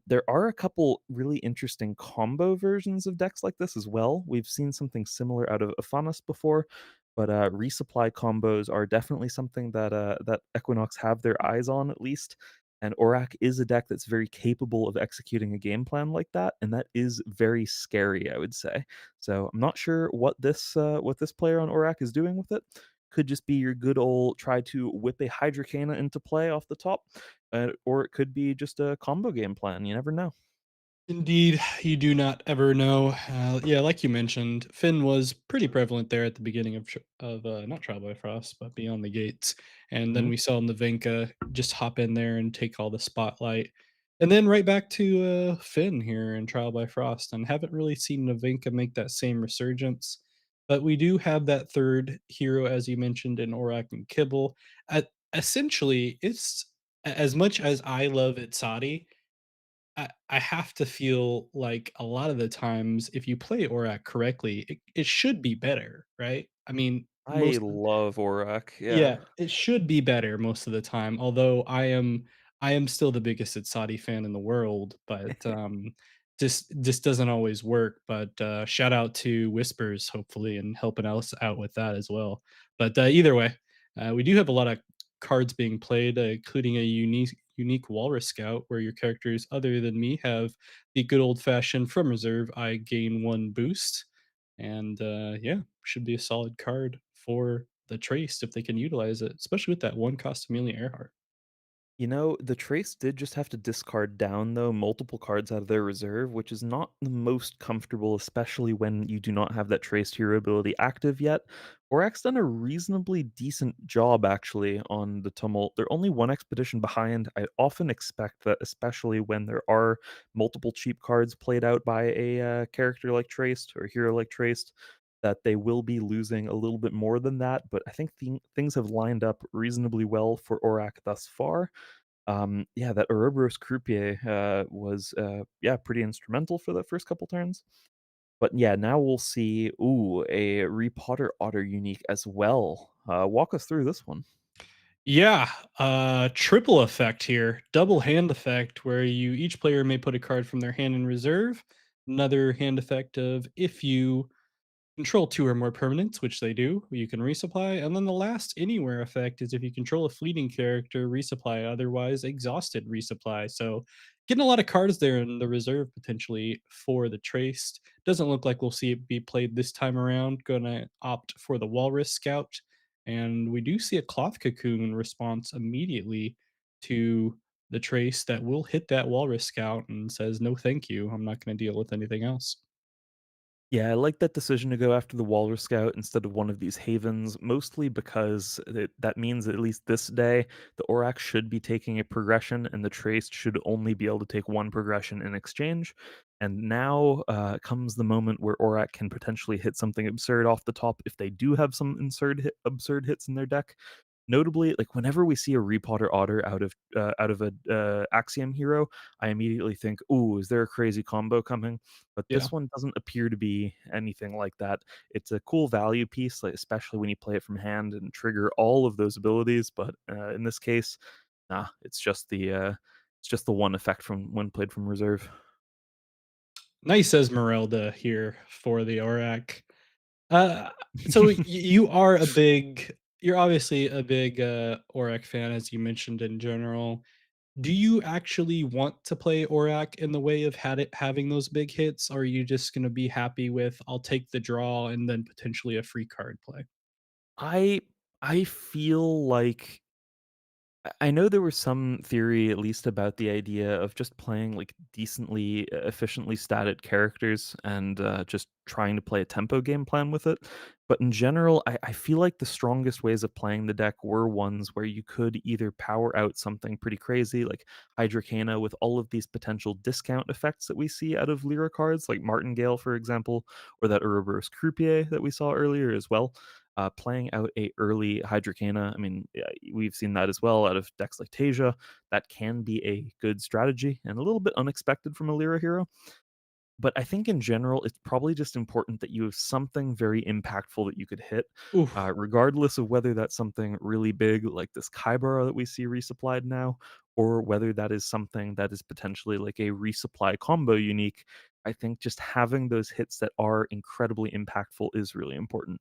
[SPEAKER 2] There are a couple really interesting combo versions of decks like this as well. We've seen something similar out of Aphanas before, but resupply combos are definitely something that Equinox have their eyes on at least. And Aurak is a deck that's very capable of executing a game plan like that, and that is very scary, I would say. So I'm not sure what this player on Aurak is doing with it. Could just be your good old try to whip a Hydrocana into play off the top, or it could be just a combo game plan. You never know.
[SPEAKER 1] Indeed, you do not ever know. Yeah, like you mentioned, Finn was pretty prevalent there at the beginning of not Trial by Frost, but Beyond the Gates, and then
[SPEAKER 2] Mhm.
[SPEAKER 1] we saw Navenka just hop in there and take all the spotlight, and then right back to Finn here in Trial by Frost, and haven't really seen Navenka make that same resurgence. But we do have that third hero, as you mentioned, in Orak and Kibble. Essentially, it's as much as I love Itzadi, I have to feel like a lot of the times, if you play Aurak correctly, it should be better, right? I mean,
[SPEAKER 2] I love Aurak. Yeah.
[SPEAKER 1] yeah, it should be better most of the time, although I am still the biggest Saudi fan in the world, but, just doesn't always work, but, shout out to Whispers, hopefully, and helping us out with that as well. But, either way, we do have a lot of cards being played, including a unique Walrus Scout, where your characters other than me have the good old fashioned from reserve, I gain 1 boost, and, yeah, should be a solid card for the Traced if they can utilize it, especially with that one cost Amelia Earhart.
[SPEAKER 2] You know, the Trace did just have to discard down, though, multiple cards out of their reserve, which is not the most comfortable, especially when you do not have that Traced hero ability active yet. Orak's done a reasonably decent job, actually, on the Tumult. They're only one expedition behind. I often expect that, especially when there are multiple cheap cards played out by a character like Traced or hero like Traced, that they will be losing a little bit more than that. But I think things have lined up reasonably well for Orak thus far. Yeah, that Ouroboros Croupier was yeah, pretty instrumental for the first couple turns. But yeah, now we'll see. Ooh, a Repotter Otter unique as well. Walk us through this one.
[SPEAKER 1] Yeah, triple effect here, double hand effect where you each player may put a card from their hand in reserve. Another hand effect of if you control 2 or more permanents, which they do, you can resupply, and then the last anywhere effect is if you control a fleeting character, resupply, otherwise exhausted, resupply. So getting a lot of cards there in the reserve potentially for the Traced. Doesn't look like we'll see it be played this time around. Gonna opt for the Walrus Scout, and we do see a Cloth Cocoon response immediately to the Trace that will hit that Walrus Scout and says, "No, thank you. I'm not gonna deal with anything else."
[SPEAKER 2] Yeah, I like that decision to go after the Walrus Scout instead of one of these havens, mostly because that means at least this day, the Aurak should be taking a progression and the Traced should only be able to take one progression in exchange. And now comes the moment where Aurak can potentially hit something absurd off the top if they do have some absurd hits in their deck. Notably, like whenever we see a Repotter Otter out of a Axiom hero, I immediately think, "Ooh, is there a crazy combo coming?" But
[SPEAKER 1] Yeah.
[SPEAKER 2] this one doesn't appear to be anything like that. It's a cool value piece, like, especially when you play it from hand and trigger all of those abilities. But in this case, nah, it's just the one effect from when played from reserve.
[SPEAKER 1] Nice Esmeralda here for the Aurak. Uh, so you are a big you're obviously a big, Aurak fan, as you mentioned in general. Do you actually want to play Aurak in the way of had it having those big hits, or are you just gonna be happy with, "I'll take the draw and then potentially a free card play"?
[SPEAKER 2] I I feel like I know there was some theory, at least, about the idea of just playing like decently, efficiently statted characters and just trying to play a tempo game plan with it. But in general, I feel like the strongest ways of playing the deck were ones where you could either power out something pretty crazy, like Hydrocana, with all of these potential discount effects that we see out of Lyra cards, like Martingale, for example, or that Ouroboros Croupier that we saw earlier as well. Playing out a early Hydrocana, I mean, yeah, we've seen that as well out of decks like Tasia. That can be a good strategy and a little bit unexpected from a Lyra hero. But I think in general, it's probably just important that you have something very impactful that you could hit,
[SPEAKER 1] Oof.
[SPEAKER 2] regardless of whether that's something really big like this Kybara that we see resupplied now, or whether that is something that is potentially like a resupply combo unique. I think just having those hits that are incredibly impactful is really important.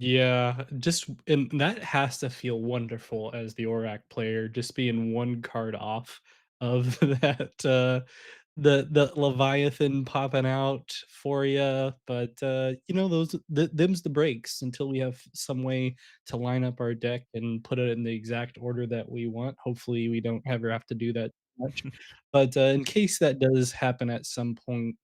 [SPEAKER 1] Yeah, just and that has to feel wonderful as the Aurak player, just being 1 card off of that, the Leviathan popping out for you. But, you know, them's the breaks until we have some way to line up our deck and put it in the exact order that we want. Hopefully, we don't ever have to do that much. But, in case that does happen at some point,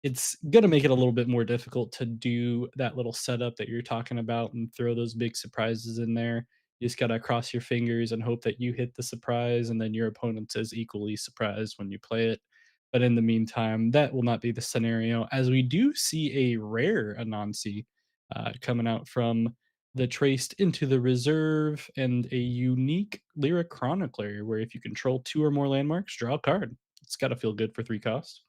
[SPEAKER 1] it's gonna make it a little bit more difficult to do that little setup that you're talking about and throw those big surprises in there. You just gotta cross your fingers and hope that you hit the surprise and then your opponent is equally surprised when you play it. But in the meantime, that will not be the scenario, as we do see a rare Anansi, coming out from the Traced into the Reserve and a unique Lyric Chronicler, where if you control 2 or more landmarks, draw a card. It's gotta feel good for 3 costs.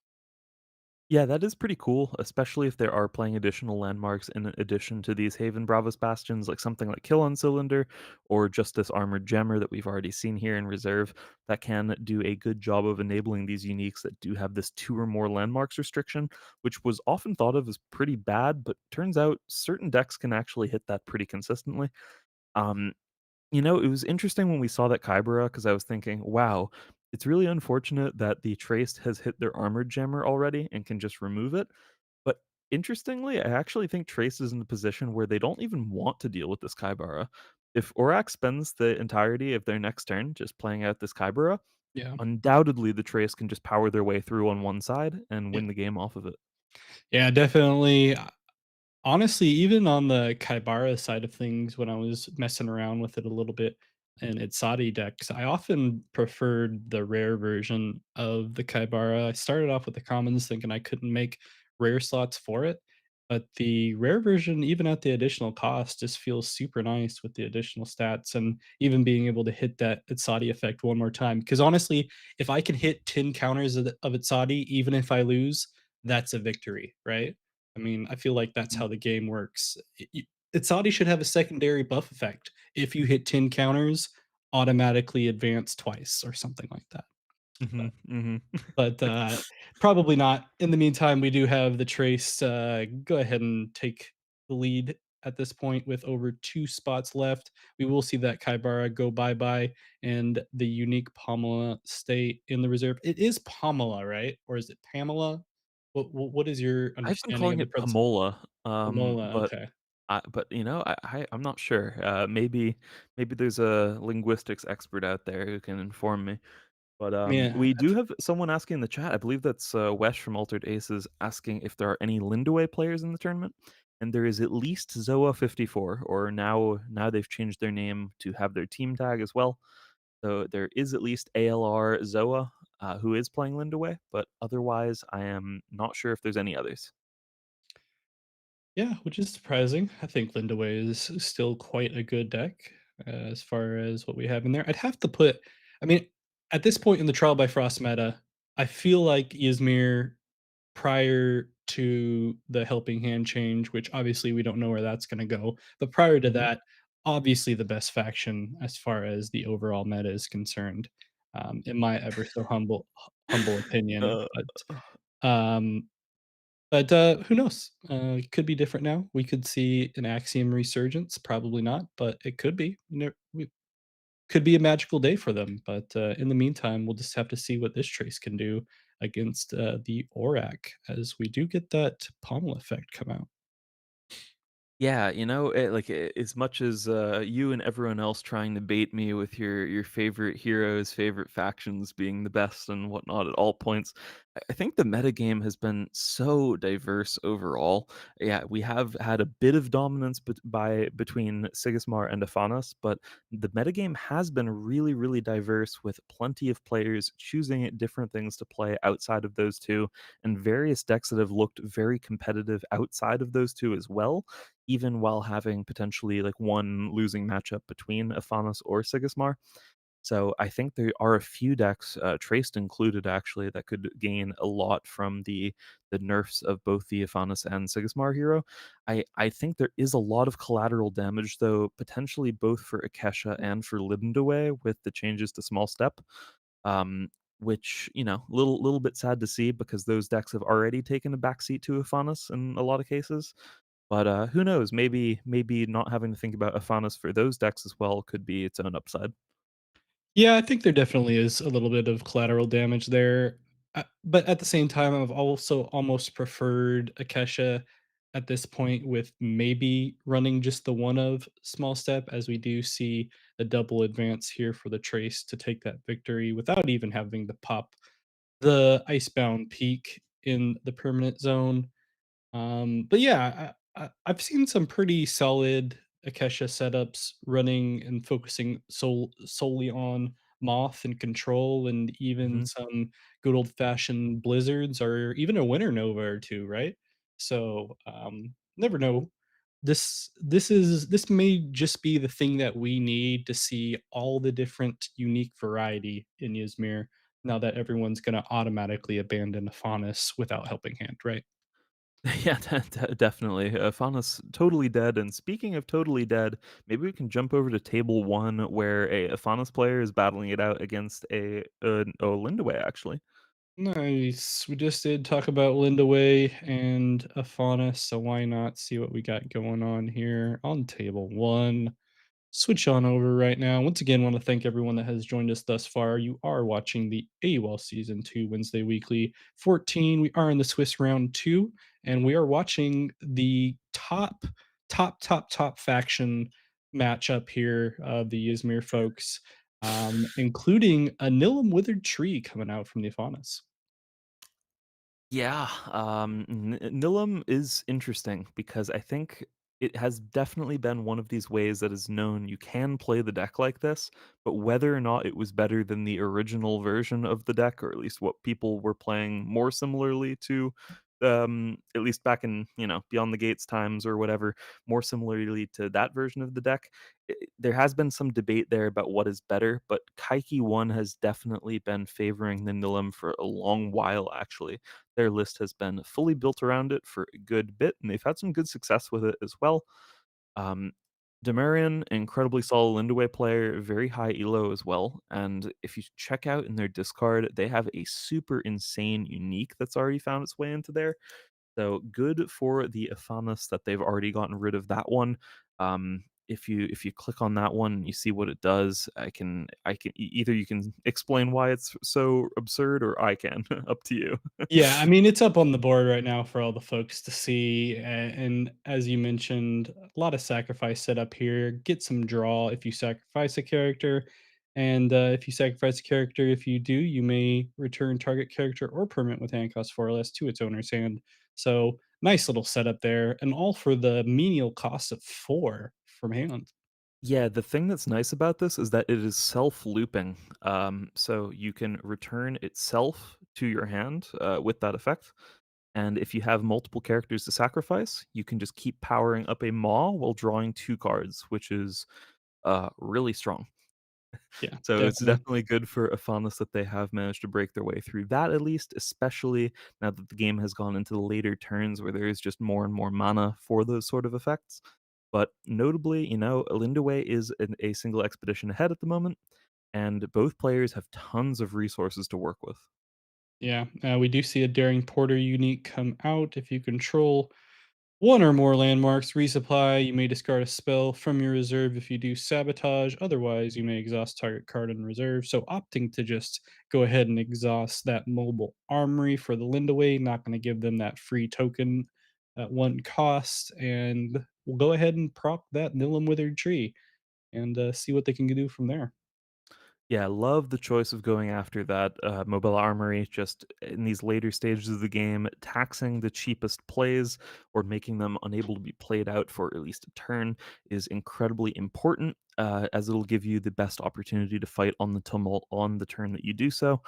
[SPEAKER 2] Yeah, that is pretty cool, especially if there are playing additional landmarks in addition to these Haven Bravos bastions, like something like Kill on Cylinder or just this Armored Gemmer that we've already seen here in reserve that can do a good job of enabling these uniques that do have this two or more landmarks restriction, which was often thought of as pretty bad, but turns out certain decks can actually hit that pretty consistently. Um, it was interesting when we saw that Kybera because I was thinking, wow, it's really unfortunate that the Traced has hit their Armored Gemmer already and can just remove it. But Interestingly, I actually think Trace is in the position where they don't even want to deal with this Kaibara. If Aurochs spends the entirety of their next turn just playing out this Kaibara,
[SPEAKER 1] Yeah.
[SPEAKER 2] undoubtedly the Trace can just power their way through on one side and
[SPEAKER 1] Yeah.
[SPEAKER 2] win the game off of it.
[SPEAKER 1] Yeah, definitely. Honestly, even on the Kaibara side of things, when I was messing around with it a little bit in its Saudi decks, I often preferred the rare version of the Kaibara. I started off with the commons thinking I couldn't make rare slots for it, but the rare version, even at the additional cost, just feels super nice with the additional stats and even being able to hit that Itzadi effect one more time. Because honestly, if I can hit 10 counters of Itzadi, even if I lose, that's a victory, right? I mean, I feel like that's how the game works. Itzadi should have a secondary buff effect. If you hit 10 counters, automatically advance twice or something like that.
[SPEAKER 2] Mhm,
[SPEAKER 1] But
[SPEAKER 2] mhm.
[SPEAKER 1] but probably not. In the meantime, we do have the Trace, go ahead and take the lead at this point with over 2 spots left. We will see that Kaibara go bye-bye and the unique Pamela stay in the reserve. It is Pamela, right? Or is it Pamela? What is your
[SPEAKER 2] I've been
[SPEAKER 1] understanding
[SPEAKER 2] calling
[SPEAKER 1] of the
[SPEAKER 2] it
[SPEAKER 1] pronunciation?
[SPEAKER 2] Pamola,
[SPEAKER 1] Pamola, okay.
[SPEAKER 2] but, I'm not sure. Maybe there's a linguistics expert out there who can inform me. But,
[SPEAKER 1] Yeah,
[SPEAKER 2] we do have someone asking in the chat, I believe that's, Wesh from Altered Aces asking if there are any Lindaway players in the tournament, and there is at least Zoa54, or now they've changed their name to have their team tag as well. So there is at least ALR Zoa, who is playing Lindaway, but otherwise, I am not sure if there's any others.
[SPEAKER 1] yeah, which is surprising. I think Lindaway is still quite a good deck, as far as what we have in there. I'd have to put I mean, at this point in the Trial by Frost meta, I feel like Ysmir prior to the Helping Hand change, which obviously we don't know where that's gonna go, but prior to
[SPEAKER 2] Mhm.
[SPEAKER 1] that, obviously the best faction as far as the overall meta is concerned, in my ever so humble opinion,
[SPEAKER 2] Uh,
[SPEAKER 1] um who knows? It could be different now. We could see an Axiom resurgence, probably not, but it could be. We could be a magical day for them, but, in the meantime, we'll just have to see what this trace can do against, the Auroch as we do get that pommel effect come out.
[SPEAKER 2] Yeah, as much as you and everyone else trying to bait me with your favorite heroes, favorite factions being the best and whatnot at all points, I think the metagame has been so diverse overall. Yeah, we have had a bit of dominance between Sigismar and Afanas, but the metagame has been really, really diverse with plenty of players choosing different things to play outside of those two, and various decks that have looked very competitive outside of those two as well, even while having potentially like one losing matchup between Afanas or Sigismar. So I think there are a few decks, Traced included, actually, that could gain a lot from the nerfs of both the Afanas and Sigismar hero. I think there is a lot of collateral damage, though, potentially both for Akesha and for Lindaway with the changes to Small Step. Which, little bit sad to see because those decks have already taken a backseat to Afanas in a lot of cases. But, who knows? Maybe not having to think about Afanas for those decks as well could be its own upside.
[SPEAKER 1] Yeah, I think there definitely is a little bit of collateral damage there, but at the same time, I've also almost preferred Akesha at this point with maybe running just the one of small step, as we do see a double advance here for the Trace to take that victory without even having to pop the Icebound Peak in the permanent zone. But yeah, I've seen some pretty solid Akesha setups running and focusing solely on Moth and Control, and even
[SPEAKER 2] Mhm.
[SPEAKER 1] some good old fashioned Blizzards, or even a Winter Nova or two, right? So never know. This may just be the thing that we need to see all the different unique variety in Ysmir. Now that everyone's going to automatically abandon Faunus without helping hand, right?
[SPEAKER 2] Yeah, definitely. Fauna's totally dead, and speaking of totally dead, maybe we can jump over to table 1 where a Faunus player is battling it out against a Lindaway, actually.
[SPEAKER 1] Nice. We just did talk about Linda Way and Afana, so why not see what we got going on here on table one? switch on over right now. Once again, want to thank everyone that has joined us thus far. You are watching the AWOL Season 2 Wednesday Weekly 14. We are in the Swiss round 2, and we are watching the top faction matchup here of the Izmir folks, including a Nilum Withered Tree coming out from the Faunus.
[SPEAKER 2] Yeah, Nilum is interesting because I think it has definitely been one of these ways that is known you can play the deck like this, but whether or not it was better than the original version of the deck, or at least what people were playing more similarly to, at least back in Beyond the Gates times or whatever, more similarly to that version of the deck. There has been some debate there about what is better, but Kaiki One has definitely been favoring the Nilum for a long while, actually. Their list has been fully built around it for a good bit, and they've had some good success with it as well. Um, Demarion, incredibly solid Lindaway player, very high elo as well. And if you check out in their discard, they have a super insane unique that's already found its way into there. So good for the Ephanis that they've already gotten rid of that one. If you click on that one, you see what it does. Either you can explain why it's so absurd, or I can. Up to you.
[SPEAKER 1] Yeah, I mean, it's up on the board right now for all the folks to see. And as you mentioned, a lot of sacrifice set up here. Get some draw if you sacrifice a character. And if you sacrifice a character, if you do, you may return target character or permanent with hand cost 4 or less to its owner's hand. So nice little setup there. And all for the menial cost of 4 from hand.
[SPEAKER 2] Yeah, the thing that's nice about this is that it is self-looping. So you can return itself to your hand with that effect. And if you have multiple characters to sacrifice, you can just keep powering up a Maw while drawing 2 cards, which is really strong.
[SPEAKER 1] Yeah,
[SPEAKER 2] So it's
[SPEAKER 1] definitely.
[SPEAKER 2] definitely good for Ephanis that they have managed to break their way through that, at least, especially now that the game has gone into the later turns where there is just more and more mana for those sort of effects. But notably, Lindaway is a single expedition ahead at the moment, and both players have tons of resources to work with.
[SPEAKER 1] Yeah, we do see a Daring Porter unique come out. If you control one or more landmarks, resupply. You may discard a spell from your reserve if you do sabotage. Otherwise, you may exhaust target card in reserve. So, opting to just go ahead and exhaust that mobile armory for the Lindaway, not going to give them that free token at one cost. And we'll go ahead and prop that Nilum Withered Tree and see what they can do from there.
[SPEAKER 2] Yeah, I love the choice of going after that mobile armory just in these later stages of the game, taxing the cheapest plays or making them unable to be played out for at least a turn is incredibly important, as it'll give you the best opportunity to fight on the tumult on the turn that you do so.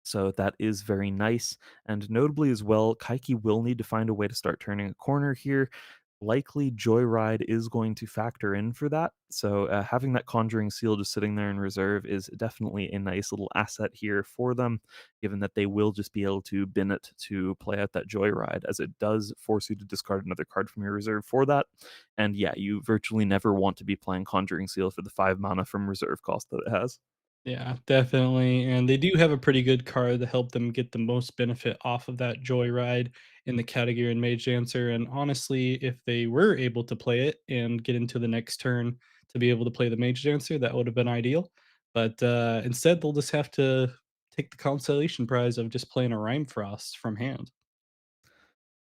[SPEAKER 2] So that is very nice. And notably as well, Kaiki will need to find a way to start turning a corner here. Likely Joyride is going to factor in for that. So having that Conjuring Seal just sitting there in reserve is definitely a nice little asset here for them, given that they will just be able to bin it to play out that Joyride, as it does force you to discard another card from your reserve for that. And yeah, you virtually never want to be playing Conjuring Seal for the 5 mana from reserve cost that it has.
[SPEAKER 1] Yeah, definitely. And they do have a pretty good card to help them get the most benefit off of that joyride in the category and Mage Dancer. And honestly, if they were able to play it and get into the next turn to be able to play the Mage Dancer, that would have been ideal. But instead, they'll just have to take the consolation prize of just playing a Rhyme Frost from hand.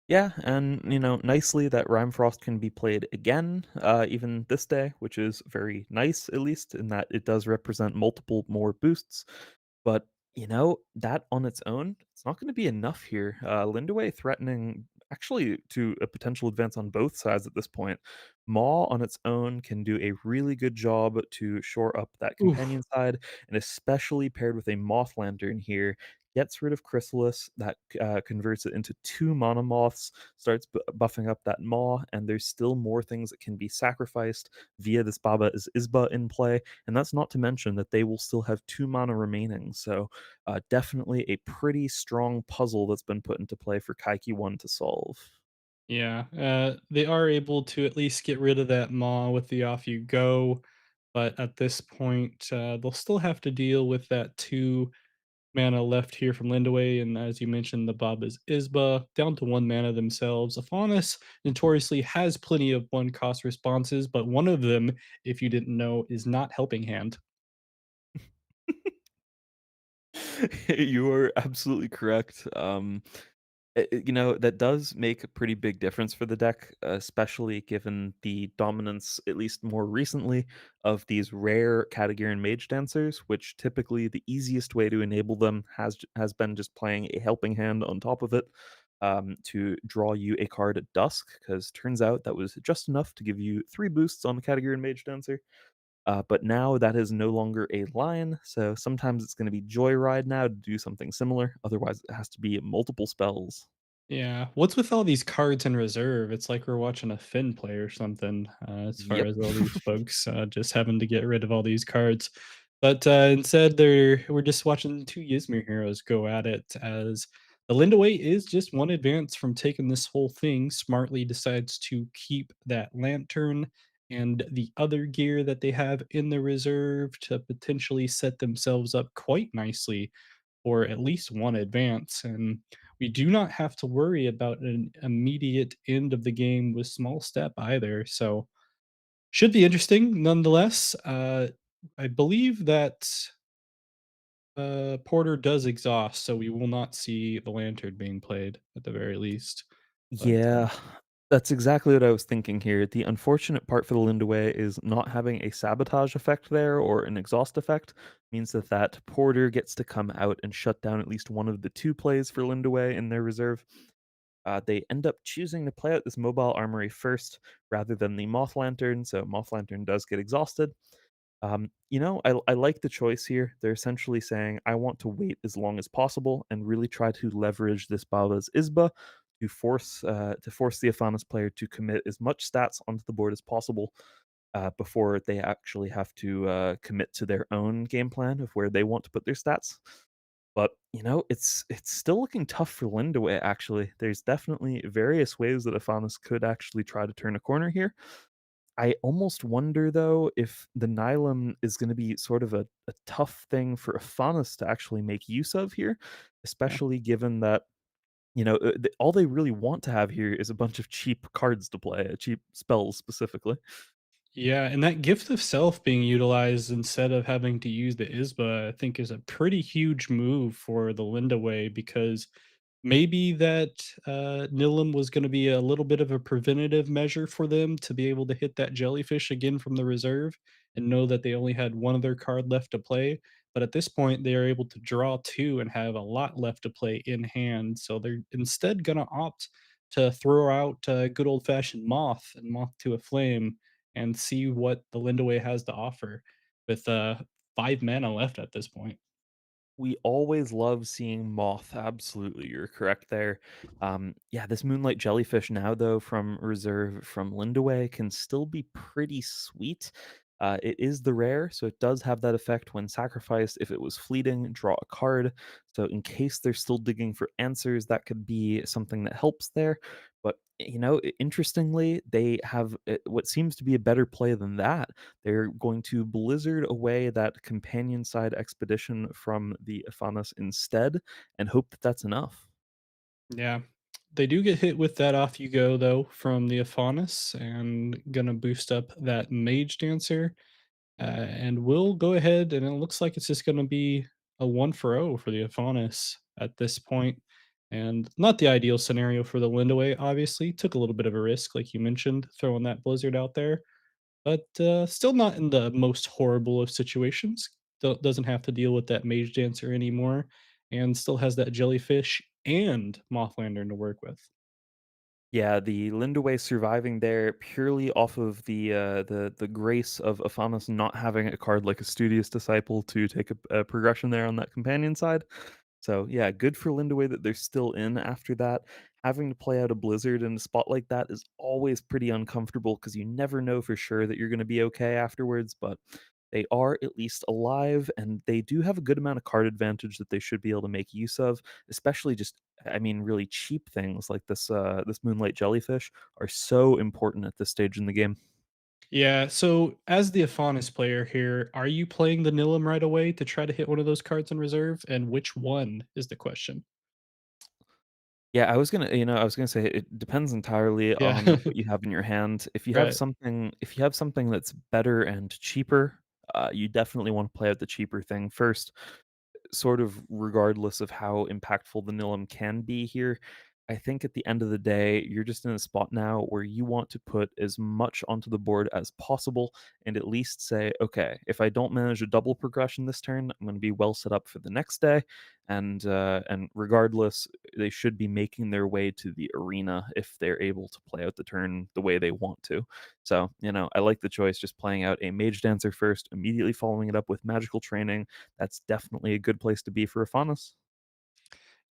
[SPEAKER 2] Yeah, and nicely that Rhyme Frost can be played again, even this day, which is very nice, at least in that it does represent multiple more boosts. But, that on its own, it's not going to be enough here. Lindaway threatening actually to a potential advance on both sides at this point. Maw on its own can do a really good job to shore up that
[SPEAKER 1] Oof.
[SPEAKER 2] companion side, and especially paired with a Moth Lantern here, gets rid of Chrysalis, that converts it into 2 mana moths, starts buffing up that Maw, and there's still more things that can be sacrificed via this Baba is Isba in play, and that's not to mention that they will still have 2 mana remaining. So definitely a pretty strong puzzle that's been put into play for Kaiki 1 to solve.
[SPEAKER 1] Yeah, they are able to at least get rid of that maw with the off you go, but at this point, they'll still have to deal with that 2 mana left here from Lindaway, and as you mentioned, the Bob is Isba, down to 1 mana themselves. Afanis notoriously has plenty of 1 cost responses, but one of them, if you didn't know, is not Helping Hand.
[SPEAKER 2] You are absolutely correct. That does make a pretty big difference for the deck, especially given the dominance, at least more recently, of these rare Katagiri Mage Dancers, which typically the easiest way to enable them has been just playing a helping hand on top of it, to draw you a card at dusk, because turns out that was just enough to give you 3 boosts on the Katagiri Mage Dancer. But now that is no longer a line, so sometimes it's going to be Joyride now to do something similar. Otherwise, it has to be multiple spells.
[SPEAKER 1] Yeah. What's with all these cards in reserve? It's like we're watching a Finn play or something, as far
[SPEAKER 2] Yep.
[SPEAKER 1] as all these folks just having to get rid of all these cards. But instead, we're just watching two Ysmir heroes go at it as the Lindaway is just one advance from taking this whole thing. Smartly decides to keep that lantern and the other gear that they have in the reserve to potentially set themselves up quite nicely or at least one advance. And we do not have to worry about an immediate end of the game with small step either. So should be interesting nonetheless. I believe that Porter does exhaust, so we will not see the lantern being played at the very least. But
[SPEAKER 2] Yeah, that's exactly what I was thinking here. The unfortunate part for the Lindaway is not having a sabotage effect there or an exhaust effect means that Porter gets to come out and shut down at least one of the 2 plays for Lindaway in their reserve. They end up choosing to play out this mobile armory first rather than the Moth Lantern, so Moth Lantern does get exhausted. I like the choice here. They're essentially saying, I want to wait as long as possible and really try to leverage this Baba's Isba to force the Afanas player to commit as much stats onto the board as possible before they actually have to commit to their own game plan of where they want to put their stats. But it's still looking tough for Lindaway. Actually, there's definitely various ways that Afanas could actually try to turn a corner here. I almost wonder though if the Nylum is going to be sort of a tough thing for Afanas to actually make use of here,
[SPEAKER 1] yeah.
[SPEAKER 2] especially given that all they really want to have here is a bunch of cheap cards to play, cheap spells specifically.
[SPEAKER 1] Yeah, and that gift of self being utilized instead of having to use the ISBA, I think is a pretty huge move for the Linda way because maybe that Nilum was going to be a little bit of a preventative measure for them to be able to hit that jellyfish again from the reserve and know that they only had one other card left to play. But at this point, they are able to draw two and have a lot left to play in hand. So they're instead going to opt to throw out good old fashioned Moth and Moth to a Flame and see what the Lindaway has to offer with 5 mana left at this point.
[SPEAKER 2] We always love seeing moth. Absolutely, you're correct there. Yeah, this moonlight jellyfish now, though, from reserve from Lindaway, can still be pretty sweet. It is the rare, so it does have that effect when sacrificed. If it was fleeting, draw a card. So, in case they're still digging for answers, that could be something that helps there. But interestingly, they have what seems to be a better play than that. They're going to blizzard away that companion side expedition from the Afanas instead and hope that that's enough.
[SPEAKER 1] Yeah. They do get hit with that off you go though from the Afanis and gonna boost up that Mage Dancer. And we'll go ahead and it looks like it's just gonna be a 1 for 0 for the Afanis at this point. And not the ideal scenario for the Lindaway, obviously. Took a little bit of a risk, like you mentioned, throwing that Blizzard out there. But still not in the most horrible of situations. Doesn't have to deal with that Mage Dancer anymore and still has that Jellyfish and Moth Lantern to work with.
[SPEAKER 2] Yeah, the Lindaway surviving there purely off of the grace of Afanas not having a card like a Studious Disciple to take a progression there on that companion side. So yeah, good for Lindaway that they're still in after that. Having to play out a blizzard in a spot like that is always pretty uncomfortable because you never know for sure that you're going to be okay afterwards. But they are at least alive, and they do have a good amount of card advantage that they should be able to make use of. Especially just, I mean, really cheap things like this Moonlight Jellyfish are so important at this stage in the game.
[SPEAKER 1] Yeah, so as the Afonis player here, are you playing the Nilum right away to try to hit one of those cards in reserve? And which one is the question?
[SPEAKER 2] Yeah, I was gonna say it depends entirely
[SPEAKER 1] Yeah.
[SPEAKER 2] on what you have in your hand.
[SPEAKER 1] Right.
[SPEAKER 2] If you have something that's better and cheaper, you definitely want to play out the cheaper thing first, sort of regardless of how impactful the Nilum can be here. I think at the end of the day, you're just in a spot now where you want to put as much onto the board as possible and at least say, okay, if I don't manage a double progression this turn, I'm going to be well set up for the next day. And regardless, they should be making their way to the arena if they're able to play out the turn the way they want to. So, I like the choice just playing out a Mage Dancer first, immediately following it up with Magical Training. That's definitely a good place to be for a Faunus.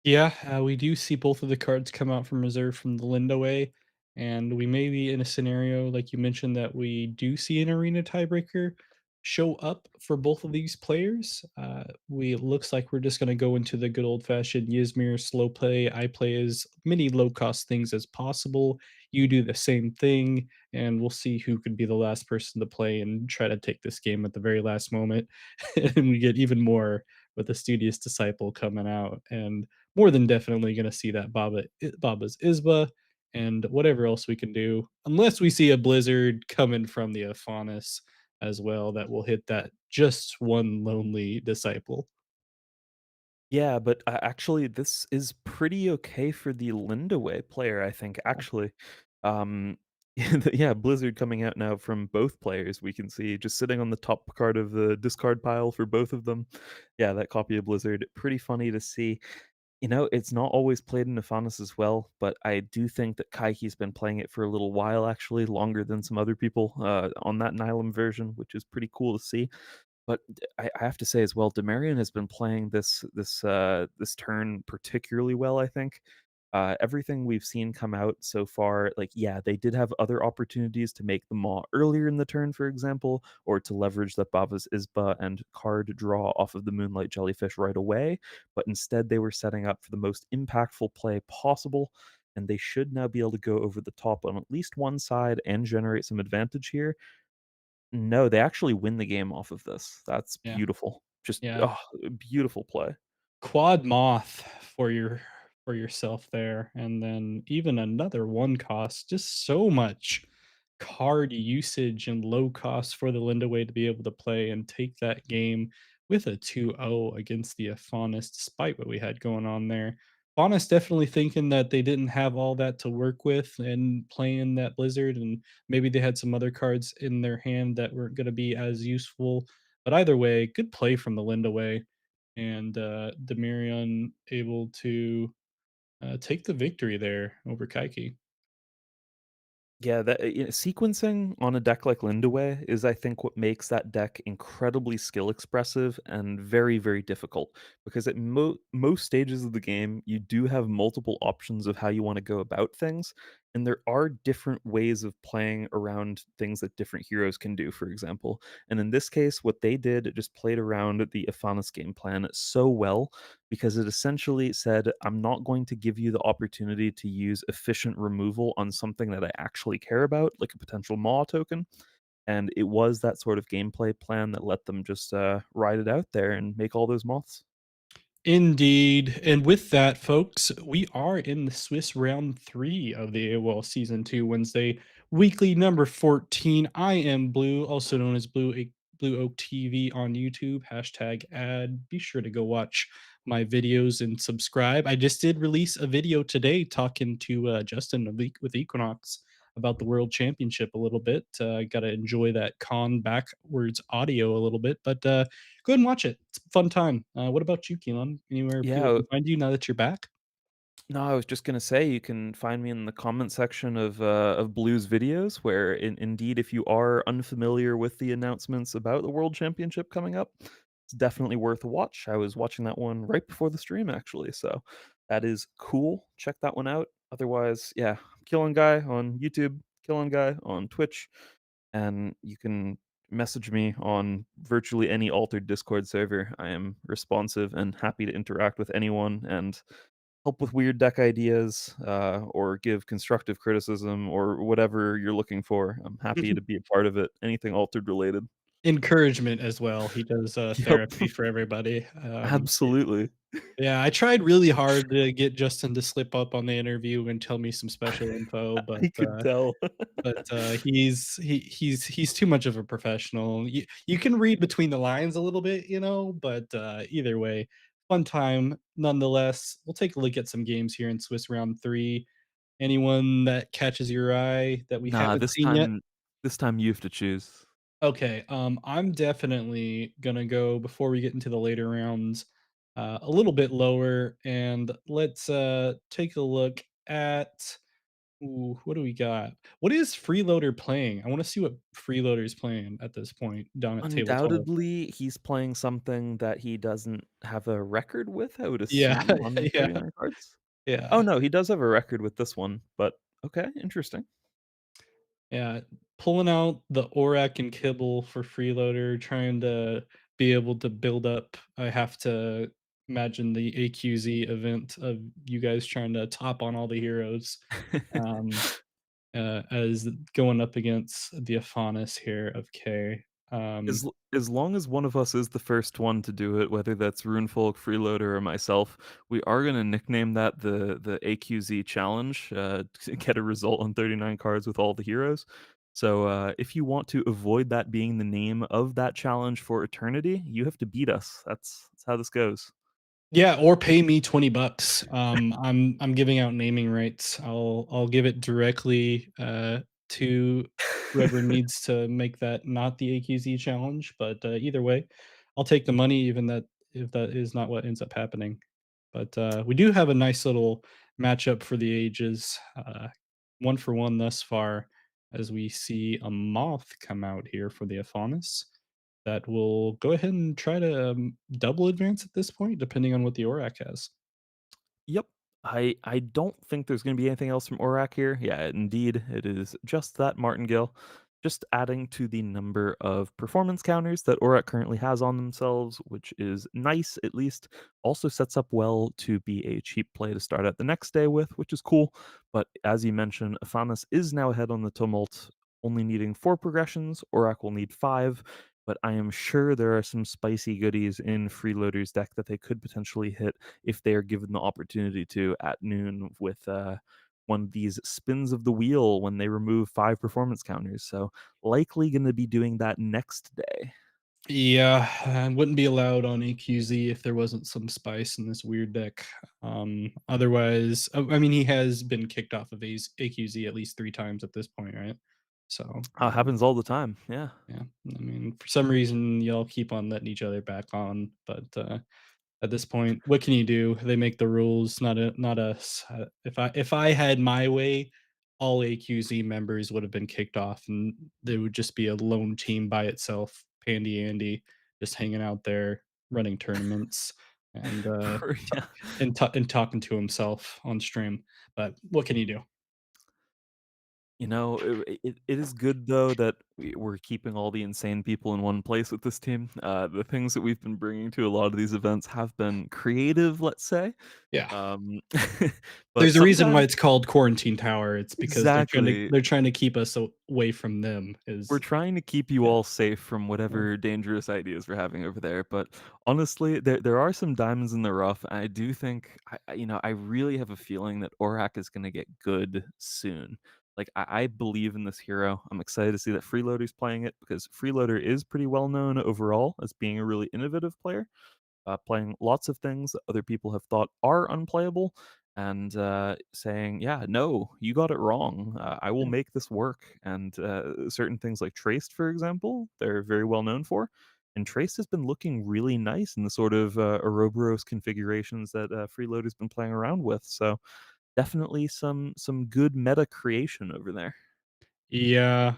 [SPEAKER 1] Yeah, we do see both of the cards come out from reserve from the Linda way, and we may be in a scenario like you mentioned that we do see an arena tiebreaker show up for both of these players. We it looks like we're just going to go into the good old fashioned Ysmir slow play. I play as many low cost things as possible. You do the same thing, and we'll see who could be the last person to play and try to take this game at the very last moment. And we get even more with the studious disciple coming out and more than definitely gonna see that Baba's Isba and whatever else we can do, unless we see a blizzard coming from the Afanis as well that will hit that just one lonely disciple.
[SPEAKER 2] Yeah, but actually, this is pretty okay for the Lindaway player, I think. Actually, um, yeah, Blizzard coming out now from both players. We can see just sitting on the top card of the discard pile for both of them. Yeah, that copy of Blizzard, pretty funny to see. It's not always played in Nephanis as well, but I do think that Kaiki's been playing it for a little while, actually, longer than some other people on that Nihilum version, which is pretty cool to see. But I have to say as well, Demarion has been playing this turn particularly well, I think. Everything we've seen come out so far, like, yeah, they did have other opportunities to make the Maw earlier in the turn, for example, or to leverage the Bava's Isba and card draw off of the Moonlight Jellyfish right away, but instead they were setting up for the most impactful play possible, and they should now be able to go over the top on at least one side and generate some advantage here. No, they actually win the game off of this. That's
[SPEAKER 1] Yeah,
[SPEAKER 2] beautiful. Just,
[SPEAKER 1] yeah.
[SPEAKER 2] beautiful play.
[SPEAKER 1] Quad Moth for yourself there, and then even another one cost, just so much card usage and low cost for the Linda way to be able to play and take that game with a 2-0 against the Faunus, despite what we had going on there. Faunus definitely thinking that they didn't have all that to work with and playing that Blizzard, and maybe they had some other cards in their hand that weren't going to be as useful. But either way, good play from the Linda way and Demirion able to take the victory there over Kaiki.
[SPEAKER 2] Yeah, sequencing on a deck like Lindaway is, I think, what makes that deck incredibly skill expressive and very, very difficult. Because at most stages of the game, you do have multiple options of how you want to go about things, and there are different ways of playing around things that different heroes can do, for example. And in this case, what they did, it just played around the Iphanis game plan so well because it essentially said, I'm not going to give you the opportunity to use efficient removal on something that I actually care about, like a potential Maw token. And it was that sort of gameplay plan that let them just ride it out there and make all those moths.
[SPEAKER 1] Indeed. And with that, folks, we are in the Swiss round three of the AWOL season two Wednesday weekly number 14. I am Blue, also known as Blue Oak TV on YouTube. Hashtag ad. Be sure to go watch my videos and subscribe. I just did release a video today talking to Justin with Equinox about the World Championship a little bit. Got to enjoy that con backwards audio a little bit, but go ahead and watch it. It's a fun time. What about you, Keelan? Anywhere people
[SPEAKER 2] Yeah,
[SPEAKER 1] can find you now that you're back?
[SPEAKER 2] no, I was just gonna say you can find me in the comment section of Blue's videos, where indeed, if you are unfamiliar with the announcements about the World Championship coming up, it's definitely worth a watch. I was watching that one right before the stream, actually, so that is cool. Check that one out. Otherwise, yeah, Killing Guy on YouTube, Killing Guy on Twitch, and you can message me on virtually any altered Discord server. I am responsive and happy to interact with anyone, and help with weird deck ideas, or give constructive criticism or whatever you're looking for. I'm happy to be a part of it. Anything altered related.
[SPEAKER 1] Encouragement as well. He does,
[SPEAKER 2] Yep,
[SPEAKER 1] therapy for everybody.
[SPEAKER 2] absolutely.
[SPEAKER 1] Yeah, I tried really hard to get Justin to slip up on the interview and tell me some special info,
[SPEAKER 2] I could tell.
[SPEAKER 1] he's too much of a professional. You can read between the lines a little bit, but, either way, fun time nonetheless. We'll take a look at some games here in Swiss round 3. Anyone that catches your eye that we
[SPEAKER 2] Nah,
[SPEAKER 1] haven't seen yet?
[SPEAKER 2] this time you have to choose.
[SPEAKER 1] Okay, I'm definitely gonna go before we get into the later rounds, a little bit lower, and let's, take a look at ooh, what do we got? What is Freeloader playing? I wanna see what Freeloader is playing at this point down at table 12.
[SPEAKER 2] Undoubtedly, he's playing something that he doesn't have a record with, I would
[SPEAKER 1] Yeah,
[SPEAKER 2] assume, on
[SPEAKER 1] yeah,
[SPEAKER 2] 39 cards? Oh,
[SPEAKER 1] yeah,
[SPEAKER 2] no, he does have a record with this one, but okay, interesting.
[SPEAKER 1] yeah. Pulling out the Orac and Kibble for Freeloader, trying to be able to build up. I have to imagine the AQZ event of you guys trying to top on all the heroes. Um, as going up against the Afanis here of K. Um,
[SPEAKER 2] As long as one of us is the first one to do it, whether that's Runefolk, Freeloader, or myself, we are gonna nickname that the AQZ challenge, to get a result on 39 cards with all the heroes. So, if you want to avoid that being the name of that challenge for eternity, you have to beat us. That's how this goes.
[SPEAKER 1] yeah, or pay me 20 bucks. I'm giving out naming rights. I'll give it directly to whoever needs to make that not the AQZ challenge. But either way, I'll take the money, even that if that is not what ends up happening. But we do have a nice little matchup for the ages, 1 for 1 thus far, as we see a moth come out here for the Afanis that will go ahead and try to double advance at this point, depending on what the Orac has.
[SPEAKER 2] Yep. I don't think there's gonna be anything else from Orac here. Yeah, indeed, it is just that martingale, just adding to the number of performance counters that Orac currently has on themselves, which is nice, at least. Also sets up well to be a cheap play to start out the next day with, which is cool. But as you mentioned, Afanis is now ahead on the Tumult, only needing 4 progressions. Orac will need 5, but I am sure there are some spicy goodies in Freeloader's deck that they could potentially hit if they are given the opportunity to at noon with one of these spins of the wheel when they remove 5 performance counters. So likely going to be doing that next day.
[SPEAKER 1] Yeah, wouldn't be allowed on AQZ if there wasn't some spice in this weird deck. Otherwise, I mean, he has been kicked off of AQZ at least 3 times at this point, right? So,
[SPEAKER 2] Happens all the time. Yeah.
[SPEAKER 1] yeah, I mean, for some reason, y'all keep on letting each other back on, but at this point, what can you do? They make the rules, not us. If I had my way, all AQZ members would have been kicked off, and there would just be a lone team by itself, Pandy Andy, just hanging out there, running tournaments, and
[SPEAKER 2] Yeah.
[SPEAKER 1] and talking to himself on stream. But what can you do?
[SPEAKER 2] You know, it is good though that we're keeping all the insane people in one place with this team. The things that we've been bringing to a lot of these events have been creative, let's say.
[SPEAKER 1] Yeah.
[SPEAKER 2] Um, but
[SPEAKER 1] There's a reason why
[SPEAKER 2] sometimes
[SPEAKER 1] it's called Quarantine Tower. It's because
[SPEAKER 2] exactly.
[SPEAKER 1] they're trying to keep us away from them
[SPEAKER 2] We're
[SPEAKER 1] is
[SPEAKER 2] trying to keep you
[SPEAKER 1] yeah,
[SPEAKER 2] all safe from
[SPEAKER 1] yeah.
[SPEAKER 2] whatever dangerous ideas we're having over there, but honestly, there are some diamonds in the rough. I do think I really have a feeling that Orac is gonna get good soon. Like, I believe in this hero. I'm excited to see that Freeloader's playing it because Freeloader is pretty well known overall as being a really innovative player, playing lots of things that other people have thought are unplayable and saying, yeah, no, you got it wrong. I will make this work. And certain things like Traced, for example, they're very well known for. And Traced has been looking really nice in the sort of Ouroboros configurations that Freeloader's been playing around with. So definitely some good meta creation over there.
[SPEAKER 1] Yeah,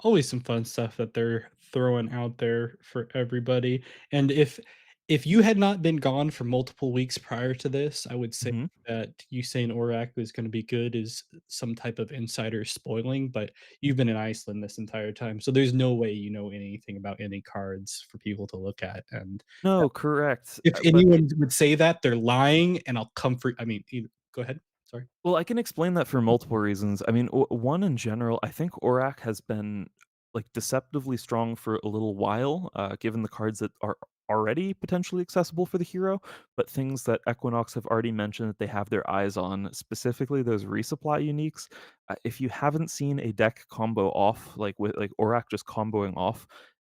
[SPEAKER 1] always some fun stuff that they're throwing out there for everybody. And If you had not been gone for multiple weeks prior to this, I would say
[SPEAKER 2] Mhm.
[SPEAKER 1] that you saying Orac was gonna be good is some type of insider spoiling, but you've been in Iceland this entire time, so there's no way you know anything about any cards for people to look at, and
[SPEAKER 2] No, correct,
[SPEAKER 1] if
[SPEAKER 2] but it
[SPEAKER 1] anyone would say that, they're lying, and I'll comfort I mean, go ahead, sorry.
[SPEAKER 2] well, I can explain that for multiple reasons. I mean, one in general, I think Orac has been like deceptively strong for a little while, given the cards that are already potentially accessible for the hero, but things that Equinox have already mentioned that they have their eyes on, specifically those resupply uniques. If you haven't seen a deck combo off, like with like Orac just comboing off,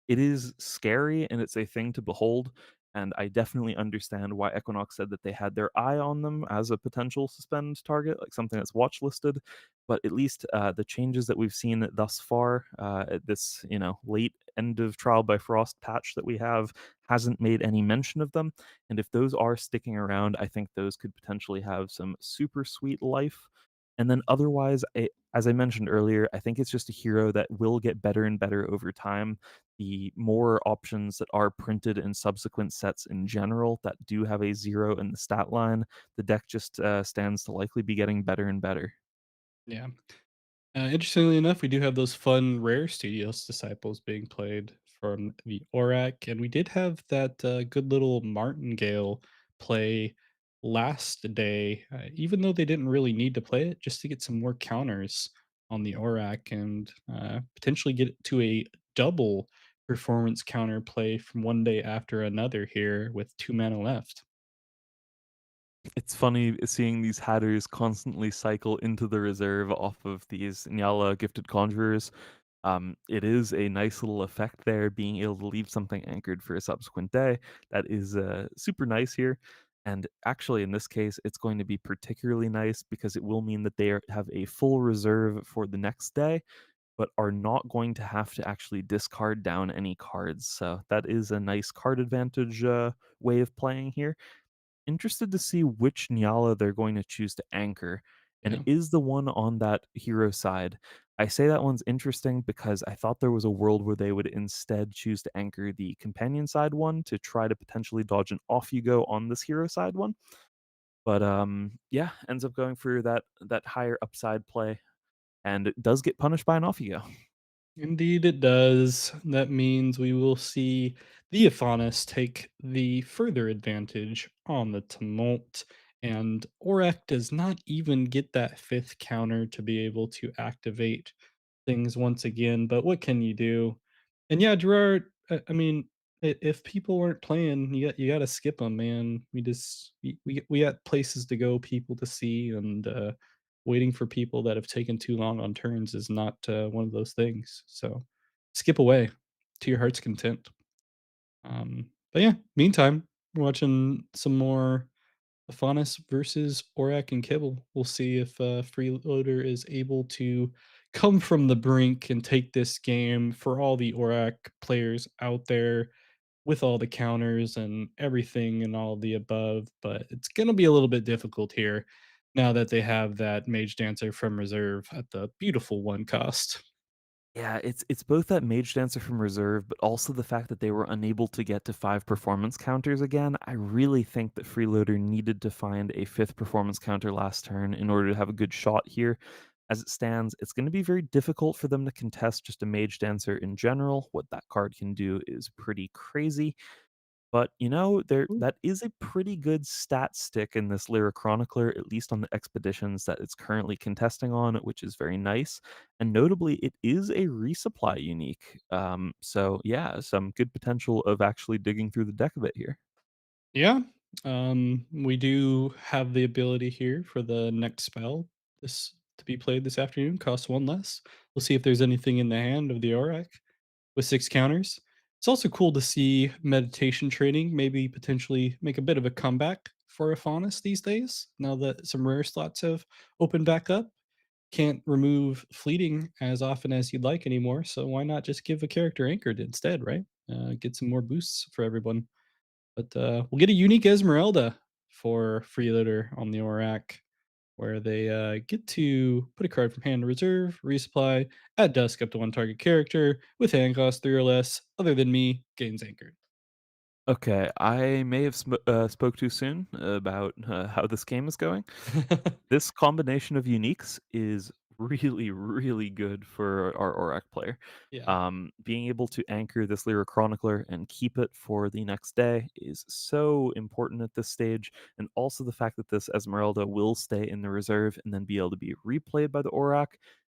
[SPEAKER 2] it is scary and it's a thing to behold. And I definitely understand why Equinox said that they had their eye on them as a potential suspend target, like something that's watch listed. But at least the changes that we've seen thus far at this, late end of Trial by Frost patch that we have hasn't made any mention of them. And if those are sticking around, I think those could potentially have some super sweet life. And then otherwise, as I mentioned earlier, I think it's just a hero that will get better and better over time. The more options that are printed in subsequent sets in general that do have a 0 in the stat line, the deck just, stands to likely be getting better and better.
[SPEAKER 1] Yeah. Interestingly enough, we do have those fun rare studios disciples being played from the Orac, and we did have that good little martingale play last day, even though they didn't really need to play it, just to get some more counters on the Orac and potentially get it to a double performance counter play from one day after another here with 2 mana left.
[SPEAKER 2] It's funny seeing these Hatters constantly cycle into the reserve off of these Nyala Gifted Conjurers. It is a nice little effect there, being able to leave something anchored for a subsequent day. That is super nice here. And actually, in this case, it's going to be particularly nice because it will mean that have a full reserve for the next day, but are not going to have to actually discard down any cards. So that is a nice card advantage way of playing here. Interested to see which Nyala they're going to choose to anchor, and
[SPEAKER 1] Yeah.
[SPEAKER 2] is the one on that hero side. I say that one's interesting because I thought there was a world where they would instead choose to anchor the companion side one to try to potentially dodge an off you go on this hero side one. But yeah, ends up going for that higher upside play, and it does get punished by an off you go.
[SPEAKER 1] Indeed, it does. That means we will see the Ephanis take the further advantage on the Tumult, and Aurak does not even get that fifth counter to be able to activate things once again. But what can you do? And yeah, Gerard. I mean, if people weren't playing, you got to skip them, man. We got places to go, people to see, and waiting for people that have taken too long on turns is not one of those things. So skip away to your heart's content. But yeah, meantime, we're watching some more Afanis versus Aurak and Kibble. We'll see if Freeloader is able to come from the brink and take this game for all the Aurak players out there with all the counters and everything and all the above. But it's going to be a little bit difficult here now that they have that Mage Dancer from reserve at the beautiful one cost.
[SPEAKER 2] Yeah, it's both that Mage Dancer from reserve, but also the fact that they were unable to get to 5 performance counters again. I really think that Freeloader needed to find a 5th performance counter last turn in order to have a good shot here. As it stands, it's going to be very difficult for them to contest just a Mage Dancer in general. What that card can do is pretty crazy. But, there that is a pretty good stat stick in this Lyra Chronicler, at least on the expeditions that it's currently contesting on, which is very nice. And notably, it is a resupply unique. So yeah, some good potential of actually digging through the deck a bit here.
[SPEAKER 1] Yeah, we do have the ability here for the next spell this to be played this afternoon. Costs one less. We'll see if there's anything in the hand of the Aurak with 6 counters. It's also cool to see meditation training maybe potentially make a bit of a comeback for Afanis these days, now that some rare slots have opened back up. Can't remove fleeting as often as you'd like anymore, so why not just give a character anchored instead, right? Get some more boosts for everyone. But we'll get a unique Esmeralda for Freeloader on the Aurak where they get to put a card from hand to reserve, resupply, at dusk up to one target character with hand cost 3 or less, other than me, gains anchored.
[SPEAKER 2] Okay, I may have spoke too soon about how this game is going. This combination of uniques is really, really good for our Aurak player.
[SPEAKER 1] Yeah.
[SPEAKER 2] Being able to anchor this Lyra Chronicler and keep it for the next day is so important at this stage. And also the fact that this Esmeralda will stay in the reserve and then be able to be replayed by the Aurak.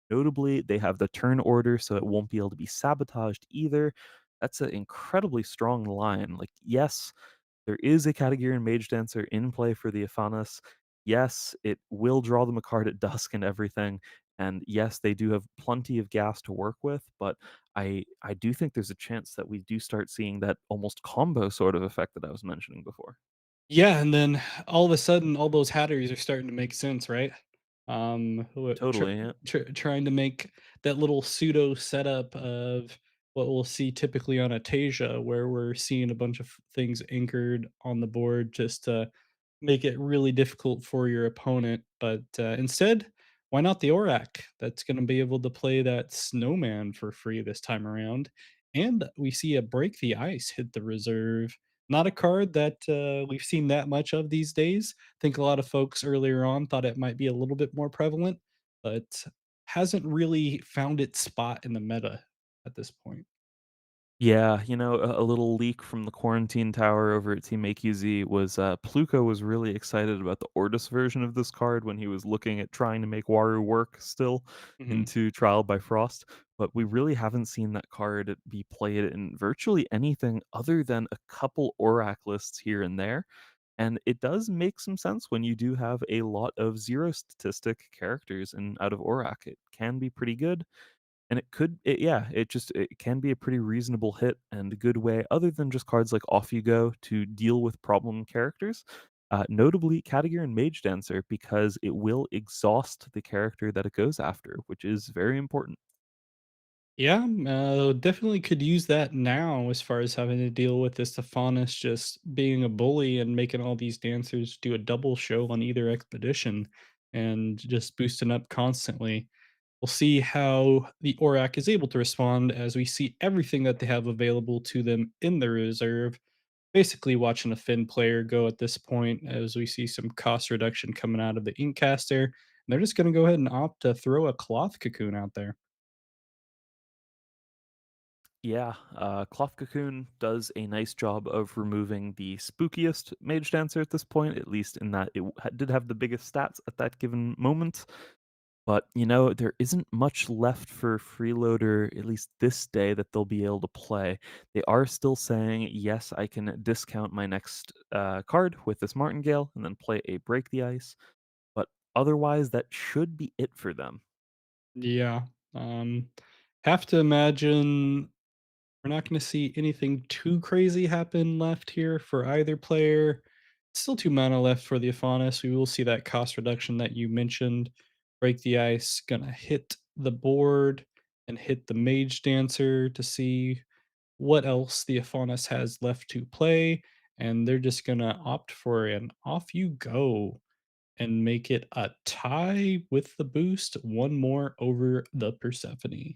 [SPEAKER 2] Notably, they have the turn order, so it won't be able to be sabotaged either. That's an incredibly strong line. Like, yes, there is a Katagirian Mage Dancer in play for the Iphanis. Yes, it will draw them a card at dusk and everything. And yes, they do have plenty of gas to work with, but I do think there's a chance that we do start seeing that almost combo sort of effect that I was mentioning before.
[SPEAKER 1] Yeah, and then all of a sudden, all those hatteries are starting to make sense, right?
[SPEAKER 2] Totally. Yeah.
[SPEAKER 1] Trying to make that little pseudo setup of what we'll see typically on a Tasia, where we're seeing a bunch of things anchored on the board just to make it really difficult for your opponent. But instead, why not the Aurak? That's going to be able to play that Snowman for free this time around. And we see a Break the Ice hit the reserve. Not a card that we've seen that much of these days. I think a lot of folks earlier on thought it might be a little bit more prevalent, but hasn't really found its spot in the meta at this point.
[SPEAKER 2] Yeah, a little leak from the quarantine tower over at Team AQZ was Pluko was really excited about the Ortus version of this card when he was looking at trying to make Waru work still
[SPEAKER 1] Mhm.
[SPEAKER 2] into Trial by Frost. But we really haven't seen that card be played in virtually anything other than a couple Aurak lists here and there. And it does make some sense when you do have a lot of zero statistic characters in out of Aurak. It can be pretty good and it can be a pretty reasonable hit and a good way, other than just cards like Off You Go, to deal with problem characters. Notably, Katagir and Mage Dancer, because it will exhaust the character that it goes after, which is very important.
[SPEAKER 1] Yeah, definitely could use that now as far as having to deal with this Stephanus just being a bully and making all these dancers do a double show on either expedition and just boosting up constantly. We'll see how the Aurak is able to respond as we see everything that they have available to them in the reserve. Basically, watching a Finn player go at this point as we see some cost reduction coming out of the Inkcaster. And they're just going to go ahead and opt to throw a Cloth Cocoon out there.
[SPEAKER 2] Yeah, Cloth Cocoon does a nice job of removing the spookiest Mage Dancer at this point, at least in that did have the biggest stats at that given moment. But, there isn't much left for Freeloader, at least this day, that they'll be able to play. They are still saying, yes, I can discount my next card with this Martingale and then play a Break the Ice. But otherwise, that should be it for them.
[SPEAKER 1] Yeah. Um, have to imagine we're not going to see anything too crazy happen left here for either player. Still 2 mana left for the Aphanis. We will see that cost reduction that you mentioned. Break the Ice, gonna hit the board and hit the Mage Dancer to see what else the Aphanis has left to play. And they're just gonna opt for an Off You Go and make it a tie with the boost, one more over the Persephone.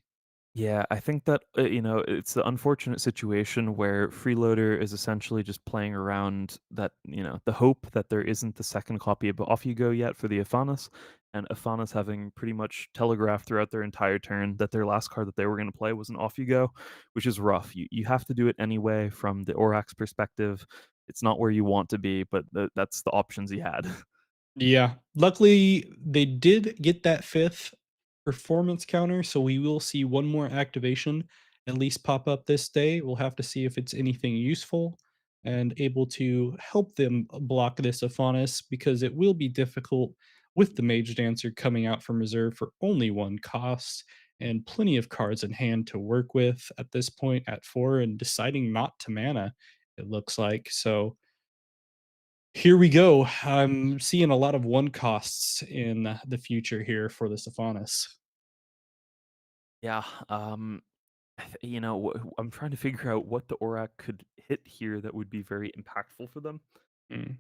[SPEAKER 2] Yeah, I think that, it's the unfortunate situation where Freeloader is essentially just playing around that, the hope that there isn't the second copy of Off You Go yet for the Aphanis, and Aphanis having pretty much telegraphed throughout their entire turn that their last card that they were going to play was an Off You Go, which is rough. You have to do it anyway from the Aurak's perspective. It's not where you want to be, but that's the options he had.
[SPEAKER 1] Yeah. Luckily, they did get that 5th performance counter, so we will see one more activation at least pop up this day. We'll have to see if it's anything useful and able to help them block this Aphanis because it will be difficult with the Mage Dancer coming out from reserve for only 1 cost and plenty of cards in hand to work with at this point at 4 and deciding not to mana, it looks like. So here we go. I'm seeing a lot of one costs in the future here for the Siphonis.
[SPEAKER 2] Yeah, I'm trying to figure out what the Aurak could hit here that would be very impactful for them.
[SPEAKER 1] Mm.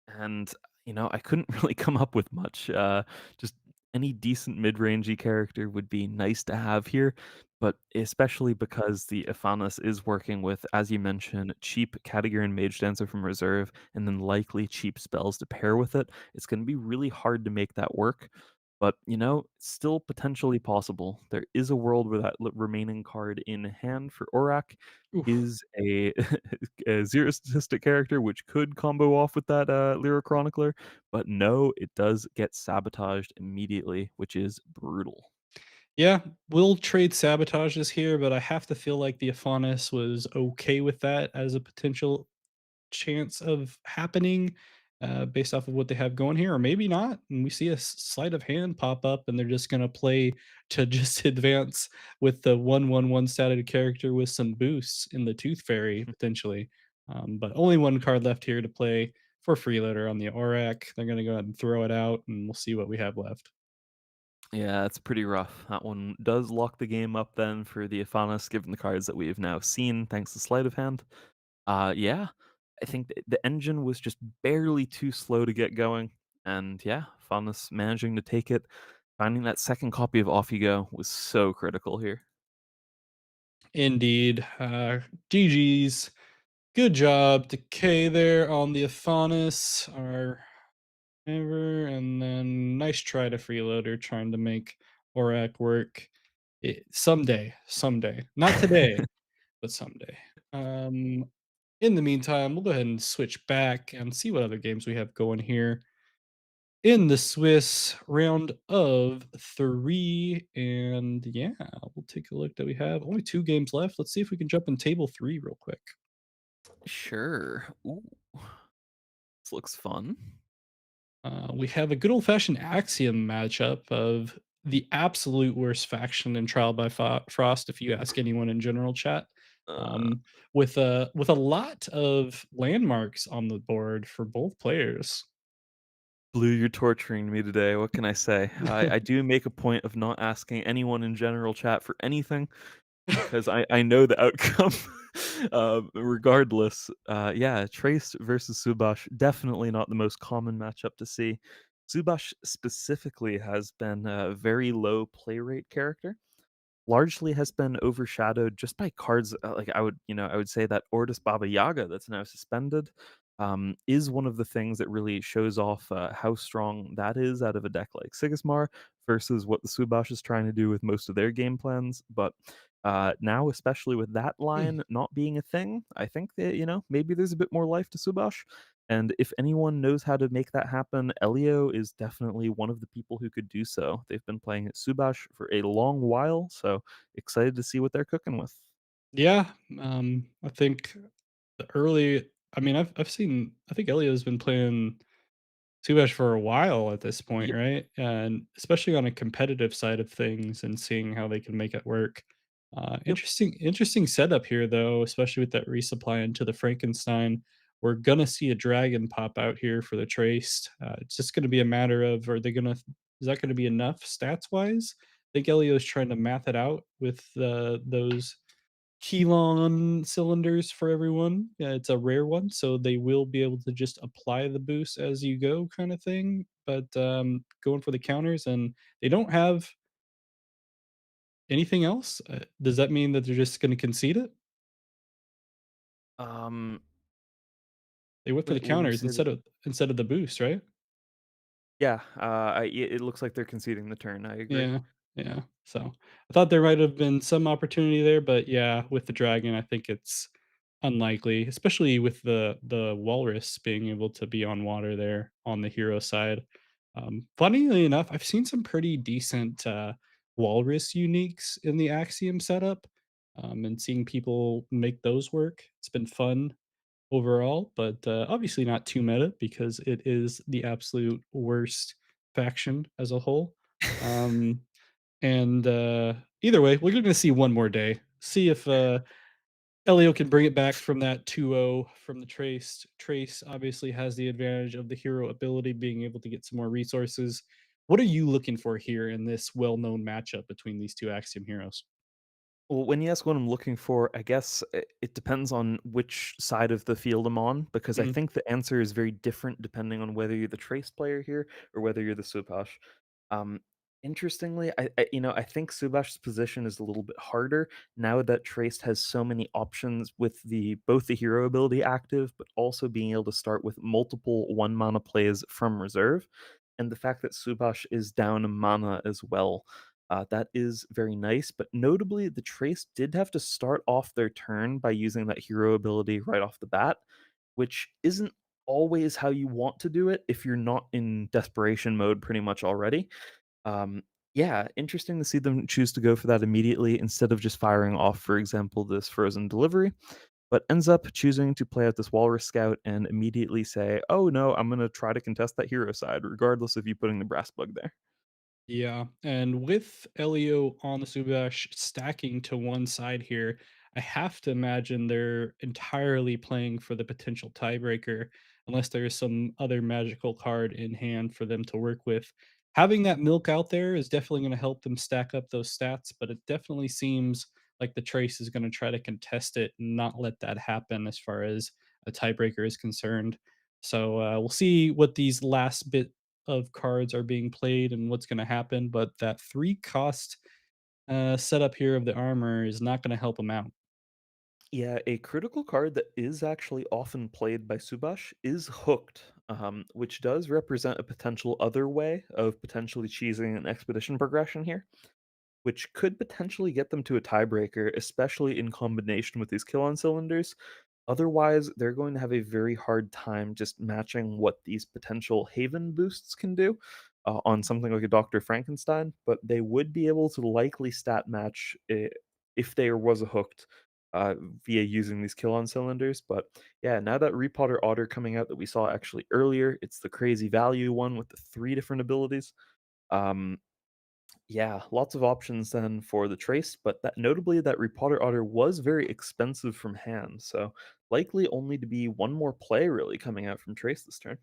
[SPEAKER 2] And, I couldn't really come up with much. Just any decent mid-rangey character would be nice to have here, but especially because the Iphanis is working with, as you mentioned, cheap Category and Mage Dancer from reserve, and then likely cheap spells to pair with it. It's going to be really hard to make that work, but still potentially possible. There is a world where that remaining card in hand for Aurak
[SPEAKER 1] Oof.
[SPEAKER 2] is a, a zero statistic character, which could combo off with that Lyra Chronicler, but no, it does get sabotaged immediately, which is brutal.
[SPEAKER 1] Yeah, we'll trade sabotages here, but I have to feel like the Aphanis was okay with that as a potential chance of happening, based off of what they have going here, or maybe not. And we see a sleight of hand pop up, and they're just going to play to just advance with the 1/1/1 statted character with some boosts in the Tooth Fairy potentially. But only one card left here to play for freeloader on the Aurak. They're going to go ahead and throw it out, and we'll see what we have left.
[SPEAKER 2] Yeah, it's pretty rough. That one does lock the game up then for the Iphanis, given the cards that we have now seen, thanks to Sleight of Hand. Yeah, I think the engine was just barely too slow to get going, and yeah, Iphanis managing to take it, finding that second copy of Off You Go was so critical here.
[SPEAKER 1] Indeed. GG's. Good job, Decay there on the Aphanis. Our ever, and then nice try to freeloader trying to make Aurak work. Someday. Not today, but someday. Um, in the meantime, we'll go ahead and switch back and see what other games we have going here in the Swiss round of 3. And yeah, we'll take a look that we have only 2 games left. Let's see if we can jump in table 3 real quick.
[SPEAKER 2] Sure. Ooh, this looks fun.
[SPEAKER 1] We have a good old fashioned Axiom matchup of the absolute worst faction in Trial by Frost, if you ask anyone in general chat,
[SPEAKER 2] Uh,
[SPEAKER 1] um, with a lot of landmarks on the board for both players.
[SPEAKER 2] Blue, you're torturing me today. What can I say? I do make a point of not asking anyone in general chat for anything because I know the outcome. Regardless, yeah, Trace versus Subash, definitely not the most common matchup to see. Subash specifically has been a very low play rate character, largely has been overshadowed just by cards, like, I would say that Ortis Baba Yaga that's now suspended, is one of the things that really shows off, how strong that is out of a deck like Sigismar versus what the Subash is trying to do with most of their game plans, but, now, especially with that line not being a thing, I think that, maybe there's a bit more life to Subash, and if anyone knows how to make that happen, Elio is definitely one of the people who could do so. They've been playing at Subash for a long while, so excited to see what they're cooking with.
[SPEAKER 1] Yeah, I think the early. I mean, I've seen. I think Elio's been playing Subash for a while at this point,
[SPEAKER 2] Yep,
[SPEAKER 1] right? And especially on a competitive side of things and seeing how they can make it work.
[SPEAKER 2] yep.
[SPEAKER 1] Interesting setup here, though, especially with that resupply into the Frankenstein. We're gonna see a dragon pop out here for the traced. It's just gonna be a matter of are they gonna is that gonna be enough stats wise? I think Elio's trying to math it out with those Keylon cylinders for everyone. Yeah, it's a rare one, so they will be able to just apply the boost as you go kind of thing, but, going for the counters, and they don't have anything else? Does that mean that they're just gonna concede it?
[SPEAKER 2] Um,
[SPEAKER 1] They went for the
[SPEAKER 2] when you
[SPEAKER 1] counters
[SPEAKER 2] say that,
[SPEAKER 1] instead of the boost, right?
[SPEAKER 2] yeah, it looks like they're conceding the turn. I agree.
[SPEAKER 1] Yeah, yeah. So, I thought there might have been some opportunity there, but yeah, with the dragon, I think it's unlikely, especially with the walrus being able to be on water there on the hero side. Funnily enough, I've seen some pretty decent, walrus uniques in the Axiom setup, and seeing people make those work. It's been fun overall, but, obviously not too meta because it is the absolute worst faction as a whole. Um, and, either way, we're gonna see one more day. See if, Elio can bring it back from that 2-0 from the Trace. Trace obviously has the advantage of the hero ability being able to get some more resources. What are you looking for here in this well-known matchup between these 2 Axiom heroes?
[SPEAKER 2] Well, when you ask what I'm looking for, I guess it depends on which side of the field I'm on, because I
[SPEAKER 1] Mhm.
[SPEAKER 2] think the answer is very different depending on whether you're the Trace player here or whether you're the Supash. Interestingly, I think Subash's position is a little bit harder now that Traced has so many options with the both the hero ability active, but also being able to start with multiple one mana plays from reserve, and the fact that Subash is down a mana as well. That is very nice, but notably, the Trace did have to start off their turn by using that hero ability right off the bat, which isn't always how you want to do it if you're not in desperation mode pretty much already. um, yeah, interesting to see them choose to go for that immediately instead of just firing off, for example, this frozen delivery, but ends up choosing to play out this Walrus Scout and immediately say, oh no, I'm going to try to contest that hero side, regardless of you putting the brass bug there.
[SPEAKER 1] Yeah, and with Elio on the Subash stacking to one side here, I have to imagine they're entirely playing for the potential tiebreaker, unless there is some other magical card in hand for them to work with. Having that milk out there is definitely going to help them stack up those stats, but it definitely seems like the Trace is going to try to contest it and not let that happen as far as a tiebreaker is concerned. So we'll see what these last bit of cards are being played and what's going to happen. But that 3 cost setup here of the armor is not going to help him out.
[SPEAKER 2] Yeah, a critical card that is actually often played by Subash is Hooked, which does represent a potential other way of potentially cheesing an expedition progression here, which could potentially get them to a tiebreaker, especially in combination with these kill on cylinders. Otherwise, they're going to have a very hard time just matching what these potential Haven boosts can do on something like a Dr. Frankenstein, but they would be able to likely stat match if there was a hooked via using these kill on cylinders. But yeah, now that Repotter Otter coming out that we saw actually earlier, it's the crazy value one with the 3 different abilities. Um, yeah, lots of options then for the trace, but that notably that Repotter Otter was very expensive from hand, so likely only to be one more play really coming out from Trace this turn.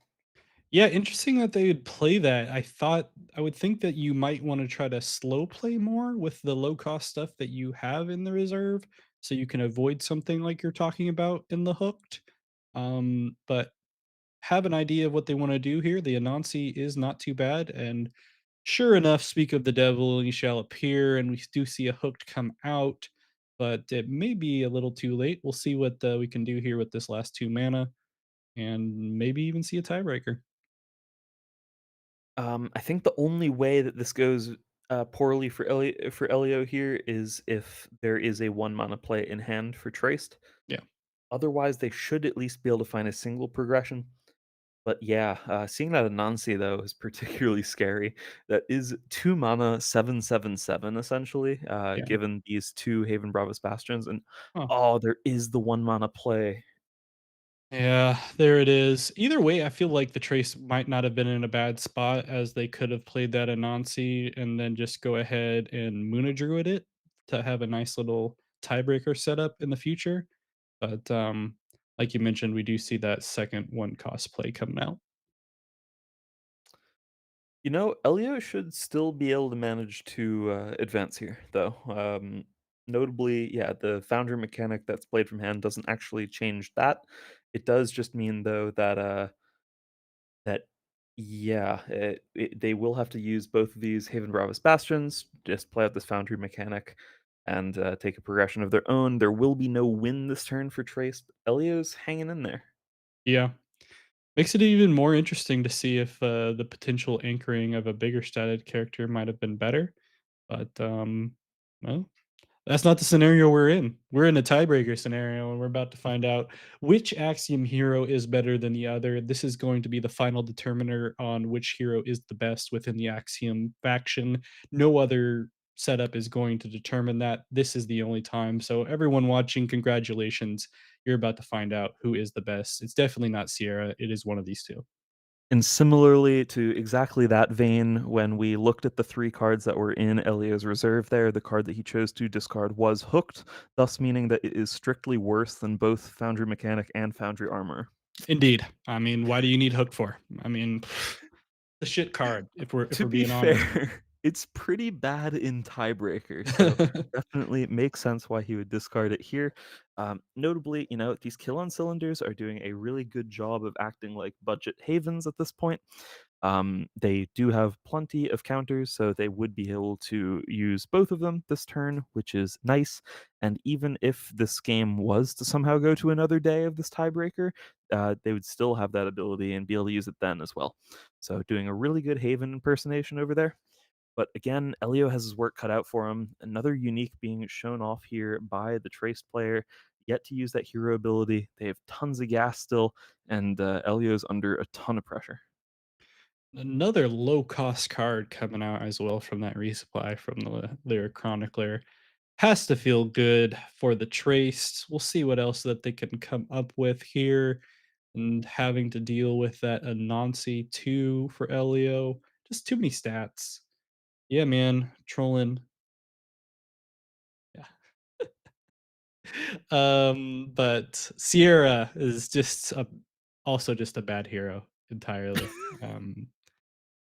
[SPEAKER 1] Yeah, interesting that they would play that. I would think that you might want to try to slow play more with the low cost stuff that you have in the reserve so you can avoid something like you're talking about in the hooked. But have an idea of what they want to do here. The Anansi is not too bad, and sure enough, speak of the devil, he shall appear, and we do see a hooked come out, but it may be a little too late. We'll see what we can do here with this last 2 mana, and maybe even see a tiebreaker.
[SPEAKER 2] I think the only way that this goes poorly for Elio here is if there is a 1 mana play in hand for Traced.
[SPEAKER 1] Yeah,
[SPEAKER 2] Otherwise, they should at least be able to find a single progression. But yeah, seeing that Anansi though is particularly scary. That is 2 mana, 7/7/7 essentially,
[SPEAKER 1] yeah.
[SPEAKER 2] given these two Haven Bravos Bastions, and
[SPEAKER 1] Huh.
[SPEAKER 2] oh, there is the 1 mana play.
[SPEAKER 1] Yeah, there it is. Either way, I feel like the Trace might not have been in a bad spot as they could have played that Anansi and then just go ahead and Muna Druid it to have a nice little tiebreaker setup in the future. But like you mentioned, we do see that second 1 cost play coming out.
[SPEAKER 2] Elio should still be able to manage to advance here, though. Notably, yeah, the Foundry mechanic that's played from hand doesn't actually change that. It does just mean though that yeah, they will have to use both of these Haven Bravos Bastions, just play out this Foundry mechanic, and take a progression of their own. There will be no win this turn for Trace, but Elio's hanging in there.
[SPEAKER 1] Yeah. Makes it even more interesting to see if the potential anchoring of a bigger statted character might have been better. But well, that's not the scenario we're in. We're in a tiebreaker scenario, and we're about to find out which Axiom hero is better than the other. This is going to be the final determiner on which hero is the best within the Axiom faction. No other setup is going to determine that. This is the only time. So, everyone watching, congratulations. You're about to find out who is the best. It's definitely not Sierra, it is one of these two.
[SPEAKER 2] And similarly to exactly that vein, when we looked at the 3 cards that were in Elio's reserve there, the card that he chose to discard was hooked, thus meaning that it is strictly worse than both Foundry Mechanic and Foundry Armor.
[SPEAKER 1] Indeed. I mean, why do you need Hook for? I mean, the shit card, if
[SPEAKER 2] To
[SPEAKER 1] we're
[SPEAKER 2] be
[SPEAKER 1] being honest.
[SPEAKER 2] fair, it's pretty bad in Tiebreaker, so definitely it makes sense why he would discard it here. Notably, these kill on cylinders are doing a really good job of acting like budget havens at this point. They do have plenty of counters, so they would be able to use both of them this turn, which is nice. And even if this game was to somehow go to another day of this tiebreaker, they would still have that ability and be able to use it then as well. So doing a really good Haven impersonation over there. But again, Elio has his work cut out for him. Another unique being shown off here by the Traced player, yet to use that hero ability. They have tons of gas still, and Elio's under a ton of pressure.
[SPEAKER 1] Another low cost card coming out as well from that resupply from the Lyric Chronicler. Has to feel good for the Traced. We'll see what else that they can come up with here, and having to deal with that Anansi 2 for Elio. Just too many stats. Yeah, man, trolling. Yeah. But Sierra is just a also just a bad hero entirely. Um,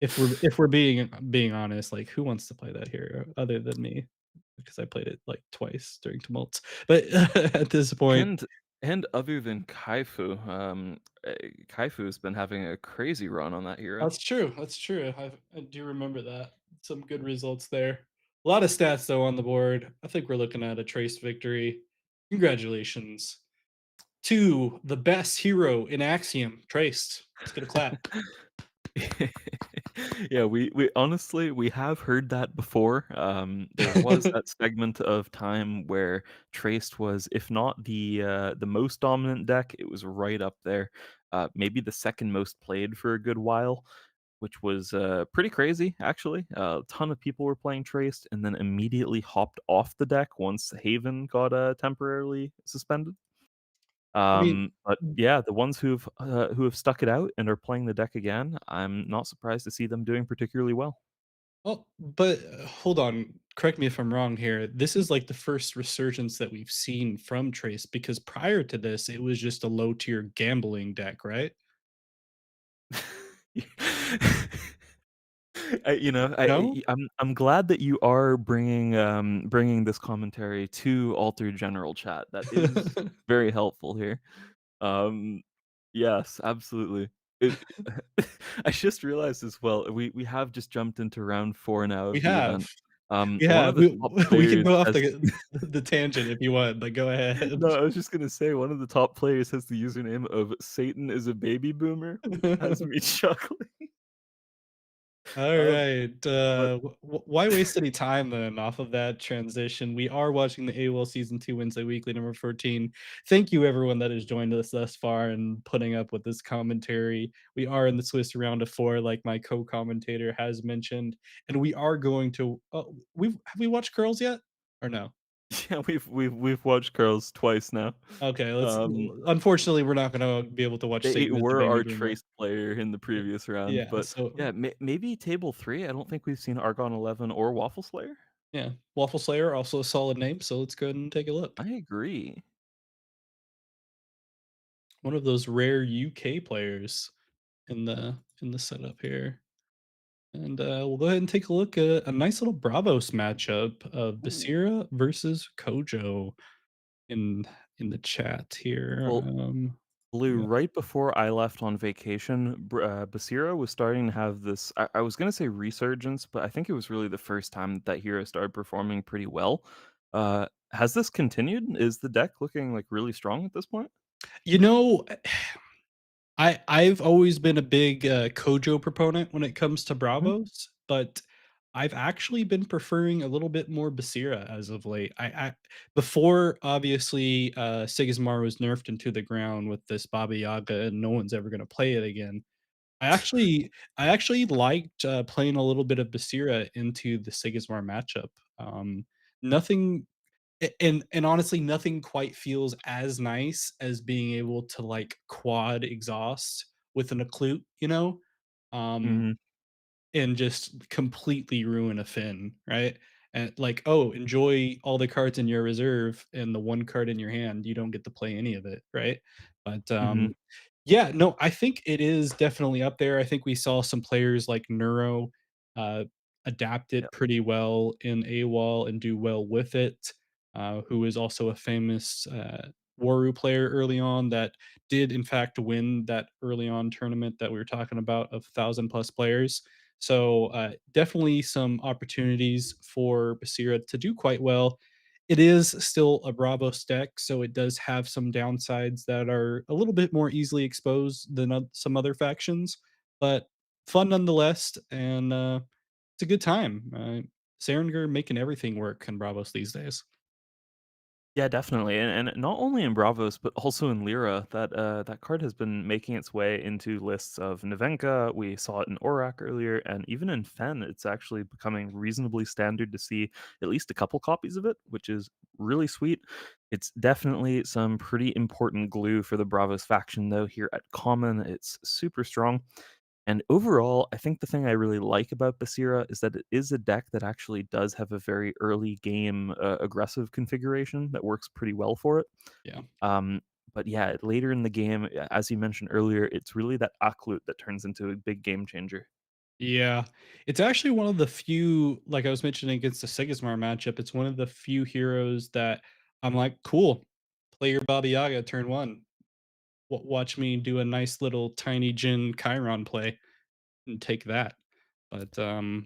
[SPEAKER 1] if we're being honest, like, who wants to play that hero other than me? Because I played it, like, twice during tumults. But at this point,
[SPEAKER 2] And and other than Kaifu, Kaifu's been having a crazy run on that hero.
[SPEAKER 1] that's true. I do remember that. Some good results there. A lot of stats, though, on the board. I think we're looking at a Trace victory. Congratulations to the best hero in Axiom, Traced. Let's get a clap.
[SPEAKER 2] Yeah, we honestly, we have heard that before. There was that segment of time where Traced was, if not the most dominant deck, it was right up there. Maybe the second most played for a good while, which was pretty crazy actually. A ton of people were playing Traced, and then immediately hopped off the deck once Haven got temporarily suspended.
[SPEAKER 1] I mean,
[SPEAKER 2] But yeah, the ones who have stuck it out and are playing the deck again, I'm not surprised to see them doing particularly well.
[SPEAKER 1] well, but hold on. Correct me if I'm wrong here. This is like the first resurgence that we've seen from Trace because prior to this, it was just a low tier gambling deck, right? No?
[SPEAKER 2] I'm glad that you are bringing this commentary to Altered General Chat. That is very helpful here. Um, yes, absolutely. It I just realized as well, we have just jumped into round 4 now
[SPEAKER 1] We
[SPEAKER 2] of the
[SPEAKER 1] have.
[SPEAKER 2] event.
[SPEAKER 1] We
[SPEAKER 2] One
[SPEAKER 1] have.
[SPEAKER 2] of the top
[SPEAKER 1] We can
[SPEAKER 2] players
[SPEAKER 1] go off
[SPEAKER 2] has
[SPEAKER 1] the tangent if you want, but go ahead.
[SPEAKER 2] no, I was just gonna say one of the top players has the username of Satan is a baby boomer. Has me chuckling. Um,
[SPEAKER 1] Alright,
[SPEAKER 2] but
[SPEAKER 1] why waste any time then off of that transition? We are watching the AWOL Season 2 Wednesday Weekly number 14. Thank you everyone that has joined us thus far and putting up with this commentary. We are in the Swiss round of 4, like my co-commentator has mentioned, and we are going to have we watched Curls yet? Or no?
[SPEAKER 2] yeah, we've watched Curls twice now.
[SPEAKER 1] Okay, let's
[SPEAKER 2] Um,
[SPEAKER 1] unfortunately, we're not gonna be able to watch
[SPEAKER 2] they
[SPEAKER 1] Satan as the
[SPEAKER 2] were
[SPEAKER 1] Baby
[SPEAKER 2] our
[SPEAKER 1] Boomer.
[SPEAKER 2] trace player in the
[SPEAKER 1] Y
[SPEAKER 2] previous round,
[SPEAKER 1] yeah,
[SPEAKER 2] but
[SPEAKER 1] so
[SPEAKER 2] yeah, maybe table 3, I don't think we've seen Argon 11 or Waffle Slayer?
[SPEAKER 1] yeah, Waffle Slayer, also a solid name, so let's go ahead and take a look.
[SPEAKER 2] I agree.
[SPEAKER 1] One of those rare UK players in the setup here. And we'll go ahead and take a look at a nice little Bravos matchup of
[SPEAKER 2] Ooh.
[SPEAKER 1] Basira versus Kojo in in the chat here.
[SPEAKER 2] Well, Blue,
[SPEAKER 1] Yeah.
[SPEAKER 2] right before I left on vacation, Basira was starting to have this. I was going to say resurgence, but I think it was really the first time that that hero started performing pretty well. Has this continued? Is the deck looking like really strong at this point?
[SPEAKER 1] You know, I've always been a big, Kojo proponent when it comes to
[SPEAKER 2] Mhm.
[SPEAKER 1] Bravos, but I've actually been preferring a little bit more Basira as of late. I before, obviously, Sigismar was nerfed into the ground with this Baba Yaga, and no one's ever gonna play it again. I actually liked, playing a little bit of Basira into the Sigismar matchup. Nothing and honestly, nothing quite feels as nice as being able to, like, quad exhaust with an occlute, you know? Um,
[SPEAKER 2] Mhm.
[SPEAKER 1] and just completely ruin a Finn, right? And like, oh, enjoy all the cards in your reserve and the one card in your hand, you don't get to play any of it, right? But
[SPEAKER 2] Mhm.
[SPEAKER 1] yeah, no, I think it is definitely up there. I think we saw some players like Neuro uh, adapt
[SPEAKER 2] Yeah.
[SPEAKER 1] it pretty well in AWOL and do well with it. Who is also a famous Waru player early on that did in fact win that early on tournament that we were talking about of 1,000 plus players. So definitely some opportunities for Basira to do quite well. It is still a Bravos deck, so it does have some downsides that are a little bit more easily exposed than some other factions, but fun nonetheless. And it's a good time. Saringer making everything work in Bravos these days.
[SPEAKER 2] Yeah, definitely, and not only in Bravos, but also in Lyra. That card has been making its way into lists of Nevenka. We saw it in Aurak earlier, and even in Fen, it's actually becoming reasonably standard to see at least a couple copies of it, which is really sweet. It's definitely some pretty important glue for the Bravos faction, though. Here at Common, it's super strong. And overall, I think the thing I really like about Basira is that it is a deck that actually does have a very early game aggressive configuration that works pretty well for it.
[SPEAKER 1] Yeah.
[SPEAKER 2] Um, but yeah, later in the game, as you mentioned earlier, it's really that Aklut that turns into a big game changer.
[SPEAKER 1] Yeah. It's actually one of the few, like I was mentioning against the Sigismar matchup, it's one of the few heroes that I'm like, cool, play your Baba Yaga turn one. Watch me do a nice little tiny Jin Chiron play and take that. But not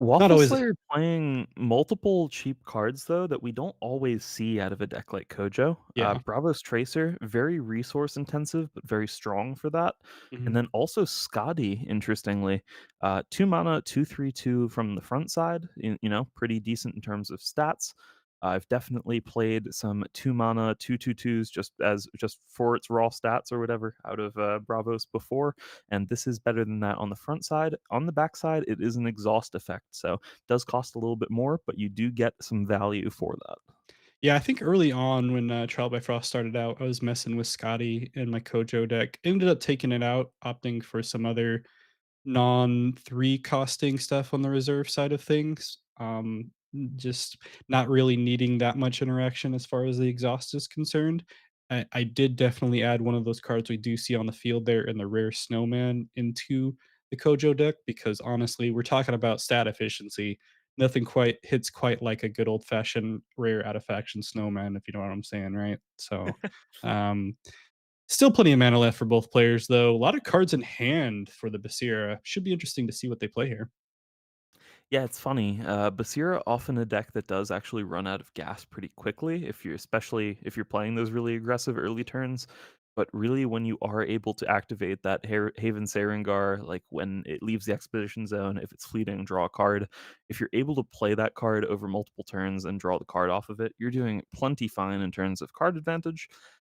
[SPEAKER 2] Waffle
[SPEAKER 1] always.
[SPEAKER 2] Slayer playing multiple cheap cards though that we don't always see out of a deck like Kojo.
[SPEAKER 1] Yeah.
[SPEAKER 2] Bravos Tracer, very resource intensive, but very strong for that. And
[SPEAKER 1] Mhm.
[SPEAKER 2] then also Skadi, interestingly, 2 mana, 2/3/2 from the front side. Pretty decent in terms of stats. I've definitely played some 2 mana, 2/2/2s just for its raw stats or whatever out of Bravos before, and this is better than that on the front side. On the back side, it is an exhaust effect, so it does cost a little bit more, but you do get some value for that.
[SPEAKER 1] Yeah, I think early on when Trial by Frost started out, I was messing with Scotty in my Kojo deck. Ended up taking it out, opting for some other non-3 costing stuff on the reserve side of things. Just not really needing that much interaction as far as the exhaust is concerned. I did definitely add one of those cards we do see on the field there in the rare snowman into the Kojo deck because honestly, we're talking about stat efficiency. Nothing quite hits quite like a good old fashioned rare out of faction snowman, if you know what I'm saying, right? So um still plenty of mana left for both players, though. A lot of cards in hand for the Basira. Should be interesting to see what they play here.
[SPEAKER 2] Yeah, it's funny. Basira often a deck that does actually run out of gas pretty quickly especially if you're playing those really aggressive early turns. But really, when you are able to activate that Haven Sarengar, like when it leaves the expedition zone, if it's fleeting, draw a card. If you're able to play that card over multiple turns and draw the card off of it, you're doing plenty fine in terms of card advantage.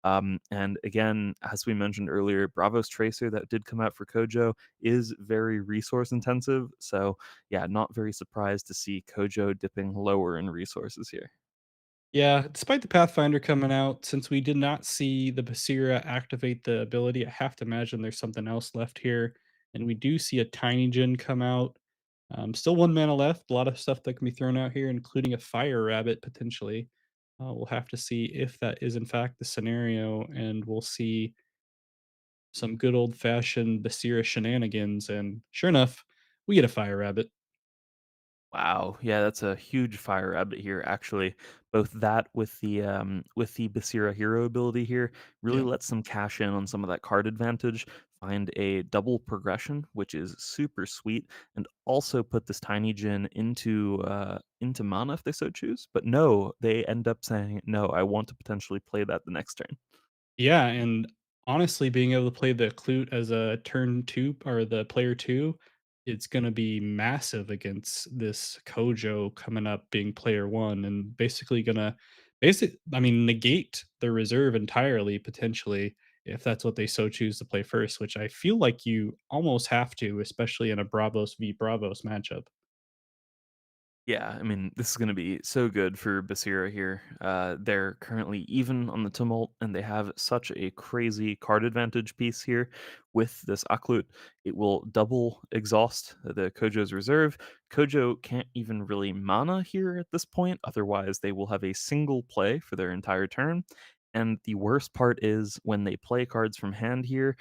[SPEAKER 2] And again, as we mentioned earlier, Bravos Tracer that did come out for Kojo is very resource intensive. So yeah, not very surprised to see Kojo dipping lower in resources here.
[SPEAKER 1] Yeah, despite the Pathfinder coming out, since we did not see the Basira activate the ability, I have to imagine there's something else left here. And we do see a Tiny Jin come out. Still one mana left. A lot of stuff that can be thrown out here, including a Fire Rabbit potentially. We'll have to see if that is in fact the scenario, and we'll see some good old fashioned Basira shenanigans. And sure enough, we get a Fire Rabbit.
[SPEAKER 2] Wow, yeah, that's a huge fire rabbit here. Actually, both that with the Basira hero ability here really
[SPEAKER 1] Yeah.
[SPEAKER 2] lets them cash in on some of that card advantage, find a double progression, which is super sweet, and also put this tiny Jin into mana if they so choose. But no, they end up saying no. I want to potentially play that the next turn.
[SPEAKER 1] Yeah, and honestly, being able to play the Clute as a turn 2 or the player 2, it's gonna be massive against this Kojo coming up being player 1 and basically gonna negate the reserve entirely potentially if that's what they so choose to play first, which I feel like you almost have to, especially in a Bravos v Bravos matchup.
[SPEAKER 2] Yeah, I mean, this is going to be so good for Basira here. They're currently even on the tumult, and they have such a crazy card advantage piece here with this Aklut. It will double exhaust the Kojo's reserve. Kojo can't even really mana here at this point, otherwise, they will have a single play for their entire turn. And the worst part is when they play cards from hand here,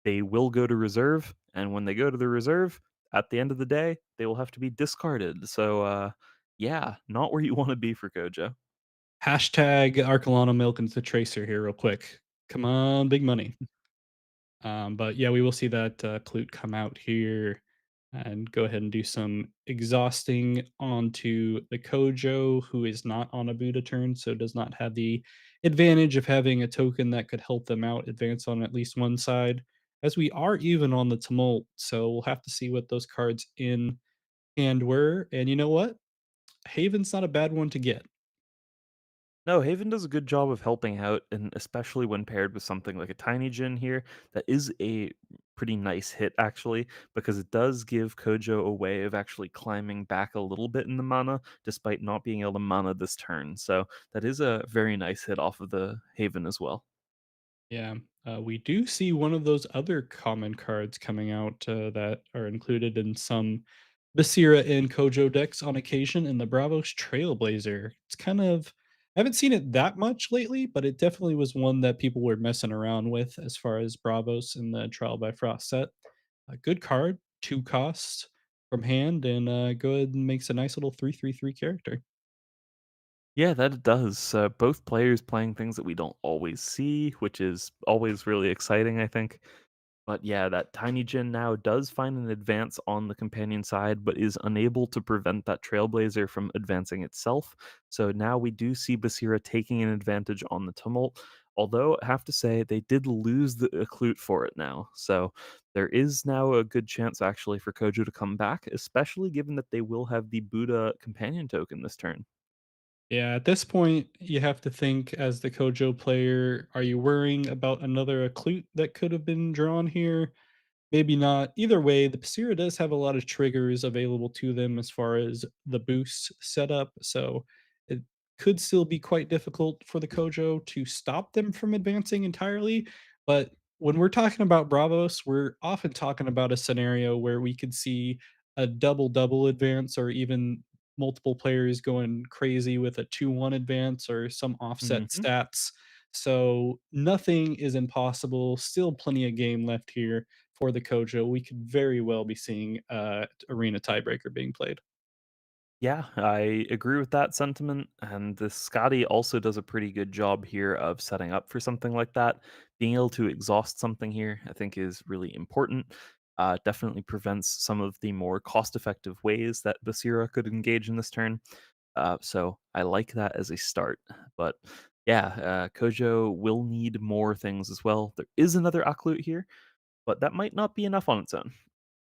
[SPEAKER 2] they will go to reserve, and when they go to the reserve, at the end of the day, they will have to be discarded. So, yeah, not where you want to be for Gojo.
[SPEAKER 1] Hashtag Arcolano Milk into Tracer here real quick. Come on, big money. But yeah, we will see that Clute come out here and go ahead and do some exhausting onto the Kojo, who is not on a Buddha turn, so does not have the advantage of having a token that could help them out advance on at least one side. As we are even on the Tumult, so we'll have to see what those cards in hand were. And you know what? Haven's not a bad one to get.
[SPEAKER 2] No, Haven does a good job of helping out, and especially when paired with something like a Tiny Jin here, that is a pretty nice hit actually, because it does give Kojo a way of actually climbing back a little bit in the mana, despite not being able to mana this turn. So that is a very nice hit off of the Haven as well.
[SPEAKER 1] Yeah, we do see one of those other common cards coming out that are included in some Basira and Kojo decks on occasion in the Bravos Trailblazer. It's kind of, I haven't seen it that much lately, but it definitely was one that people were messing around with as far as Bravos in the Trial by Frost set. A good card, two costs from hand, and go ahead and makes a nice little 3/3/3 character.
[SPEAKER 2] Yeah, that it does. Both players playing things that we don't always see, which is always really exciting, I think. But yeah, that Tiny Jin now does find an advance on the companion side, but is unable to prevent that Trailblazer from advancing itself. So now we do see Basira taking an advantage on the Tumult. Although I have to say they did lose the Occlute for it now. So there is now a good chance actually for Kojo to come back, especially given that they will have the Buddha companion token this turn.
[SPEAKER 1] Yeah, at this point, you have to think as the Kojo player, are you worrying about another Occlute that could have been drawn here? Maybe not. Either way, the Pasira does have a lot of triggers available to them as far as the boost setup, so it could still be quite difficult for the Kojo to stop them from advancing entirely. But when we're talking about Bravos, we're often talking about a scenario where we could see a double double advance or even multiple players going crazy with a 2-1 advance or some offset
[SPEAKER 2] Mhm.
[SPEAKER 1] stats. So nothing is impossible. Still plenty of game left here for the Kojo. We could very well be seeing arena tiebreaker being played.
[SPEAKER 2] Yeah, I agree with that sentiment. And the Scotty also does a pretty good job here of setting up for something like that. Being able to exhaust something here, I think, is really important. Definitely prevents some of the more cost effective ways that Basira could engage in this turn. So I like that as a start. But yeah, Kojo will need more things as well. There is another Aklut here, but that might not be enough on its own.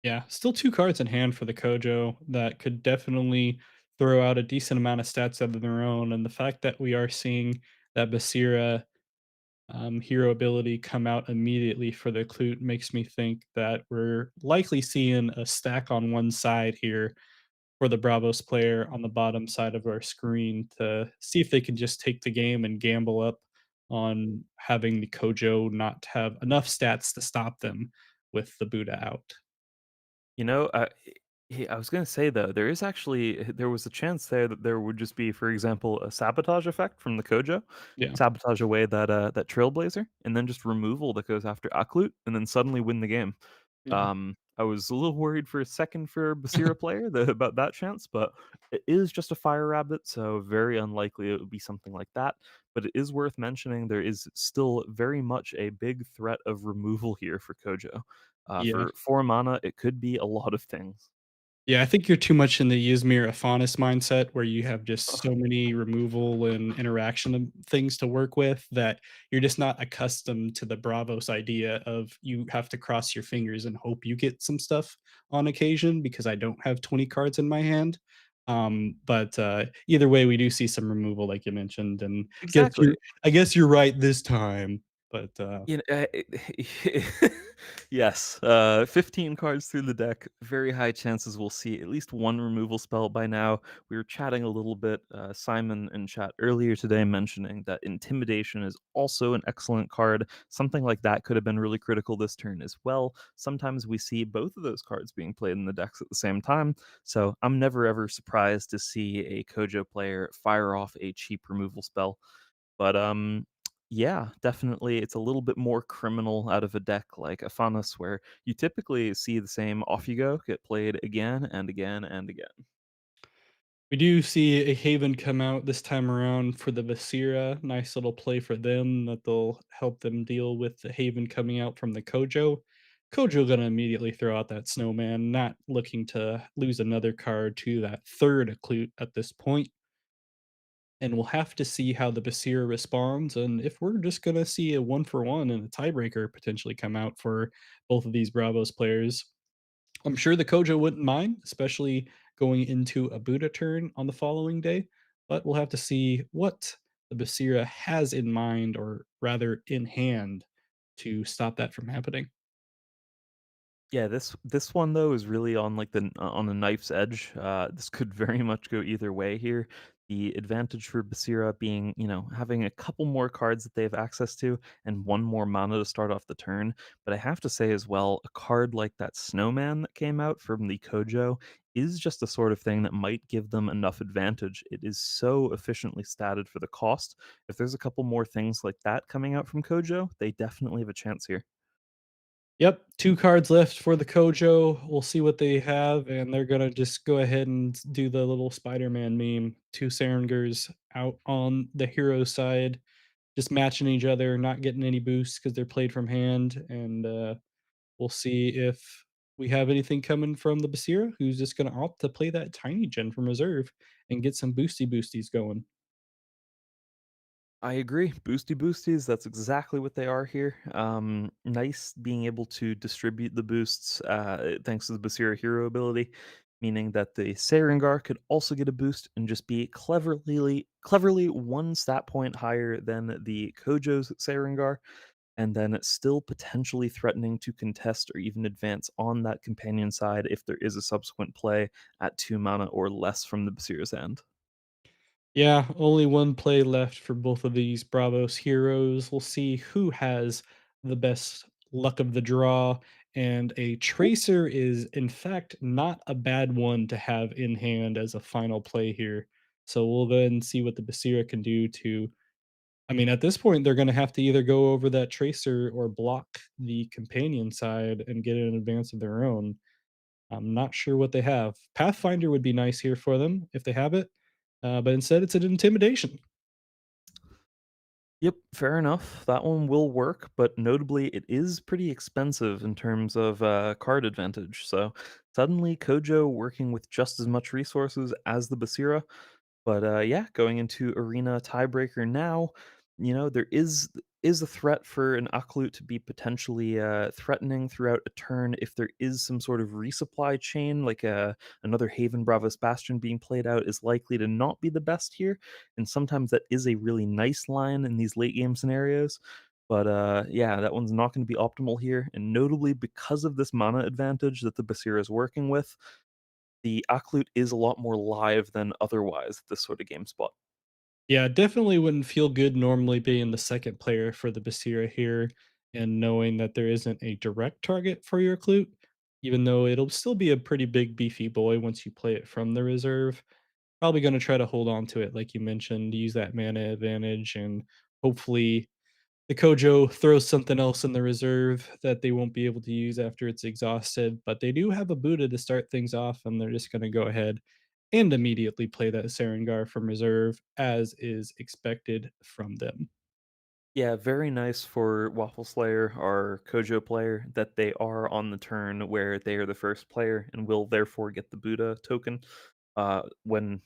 [SPEAKER 1] Yeah, still two cards in hand for the Kojo that could definitely throw out a decent amount of stats of their own. And the fact that we are seeing that Basira hero ability come out immediately for the Clute makes me think that we're likely seeing a stack on one side here for the Bravos player on the bottom side of our screen to see if they can just take the game and gamble up on having the Kojo not have enough stats to stop them with the Buddha out.
[SPEAKER 2] You know, I was gonna say though, there is actually there was a chance there that there would just be, for example, a sabotage effect from the Kojo,
[SPEAKER 1] Yeah,
[SPEAKER 2] sabotage away that Trailblazer, and then just removal that goes after Aklut, and then suddenly win the game.
[SPEAKER 1] yeah.
[SPEAKER 2] I was a little worried for a second for Basira player about that chance, but it is just a fire rabbit, so very unlikely it would be something like that. But it is worth mentioning there is still very much a big threat of removal here for Kojo.
[SPEAKER 1] Yeah.
[SPEAKER 2] For 4 mana, it could be a lot of things.
[SPEAKER 1] Yeah, I think you're too much in the Ysmir Afanis mindset where you have just so many removal and interaction of things to work with that you're just not accustomed to the Bravos idea of you have to cross your fingers and hope you get some stuff on occasion because I don't have 20 cards in my hand. But either way, we do see some removal, like you mentioned, and
[SPEAKER 2] Exactly.
[SPEAKER 1] I guess you're right this time. But
[SPEAKER 2] You know, yes, 15 cards through the deck. Very high chances we'll see at least one removal spell by now. We were chatting a little bit, Simon in chat earlier today mentioning that Intimidation is also an excellent card. Something like that could have been really critical this turn as well. Sometimes we see both of those cards being played in the decks at the same time. So I'm never ever surprised to see a Kojo player fire off a cheap removal spell. But yeah, definitely it's a little bit more criminal out of a deck like Afanas where you typically see the same off you go get played again and again and again.
[SPEAKER 1] We do see a Haven come out this time around for the Vasira. Nice little play for them that they'll help them deal with the Haven coming out from the Kojo. Kojo gonna immediately throw out that Snowman, not looking to lose another card to that third Occlute at this point. And we'll have to see how the Basira responds, and if we're just gonna see a one for one and a tiebreaker potentially come out for both of these Bravos players. I'm sure the Kojo wouldn't mind, especially going into a Buddha turn on the following day, but we'll have to see what the Basira has in mind, or rather in hand, to stop that from happening.
[SPEAKER 2] Yeah, this one though is really on like on the knife's edge. This could very much go either way here. The advantage for Basira being, having a couple more cards that they have access to and one more mana to start off the turn. But I have to say as well, a card like that Snowman that came out from the Kojo is just the sort of thing that might give them enough advantage. It is so efficiently statted for the cost. If there's a couple more things like that coming out from Kojo, they definitely have a chance here.
[SPEAKER 1] Yep, 2 cards left for the Kojo. We'll see what they have, and they're gonna just go ahead and do the little Spider-Man meme. 2 Sarangers out on the hero side, just matching each other, not getting any boosts because 'cause they're played from hand, and, we'll see if we have anything coming from the Basira, who's just gonna opt to play that Tiny Gen from reserve and get some boosties going.
[SPEAKER 2] I agree. Boosty boosties, that's exactly what they are here. Nice being able to distribute the boosts thanks to the Basira hero ability, meaning that the Sarengar could also get a boost and just be cleverly one stat point higher than the Kojo's Sarengar, and then still potentially threatening to contest or even advance on that companion side if there is a subsequent play at 2 mana or less from the Basira's end.
[SPEAKER 1] Yeah, only one play left for both of these Bravos heroes. We'll see who has the best luck of the draw, and a Tracer is, in fact, not a bad one to have in hand as a final play here. So we'll then see what the Basira can do to. I mean, at this point, they're gonna have to either go over that Tracer or block the companion side and get an advance of their own. I'm not sure what they have. Pathfinder would be nice here for them if they have it, but instead it's an intimidation.
[SPEAKER 2] Yep, fair enough. That one will work, but notably, it is pretty expensive in terms of card advantage. So suddenly, Kojo working with just as much resources as the Basira, but yeah, going into arena tiebreaker now, there is a threat for an Aklut to be potentially threatening throughout a turn if there is some sort of resupply chain, like another Haven Bravos Bastion being played out is likely to not be the best here, and sometimes that is a really nice line in these late game scenarios. But yeah, that one's not going to be optimal here, and notably because of this mana advantage that the Basira is working with, the Aklut is a lot more live than otherwise at this sort of game spot.
[SPEAKER 1] Yeah, definitely wouldn't feel good normally being the second player for the Basira here and knowing that there isn't a direct target for your Clute, even though it'll still be a pretty big beefy boy once you play it from the reserve. Probably going to try to hold on to it, like you mentioned, use that mana advantage, and hopefully the Kojo throws something else in the reserve that they won't be able to use after it's exhausted. But they do have a Buddha to start things off, and they're just going to go ahead and immediately play that Sarengar from reserve, as is expected from them.
[SPEAKER 2] Yeah, very nice for Waffle Slayer, our Kojo player, that they are on the turn where they are the first player and will therefore get the Buddha token when,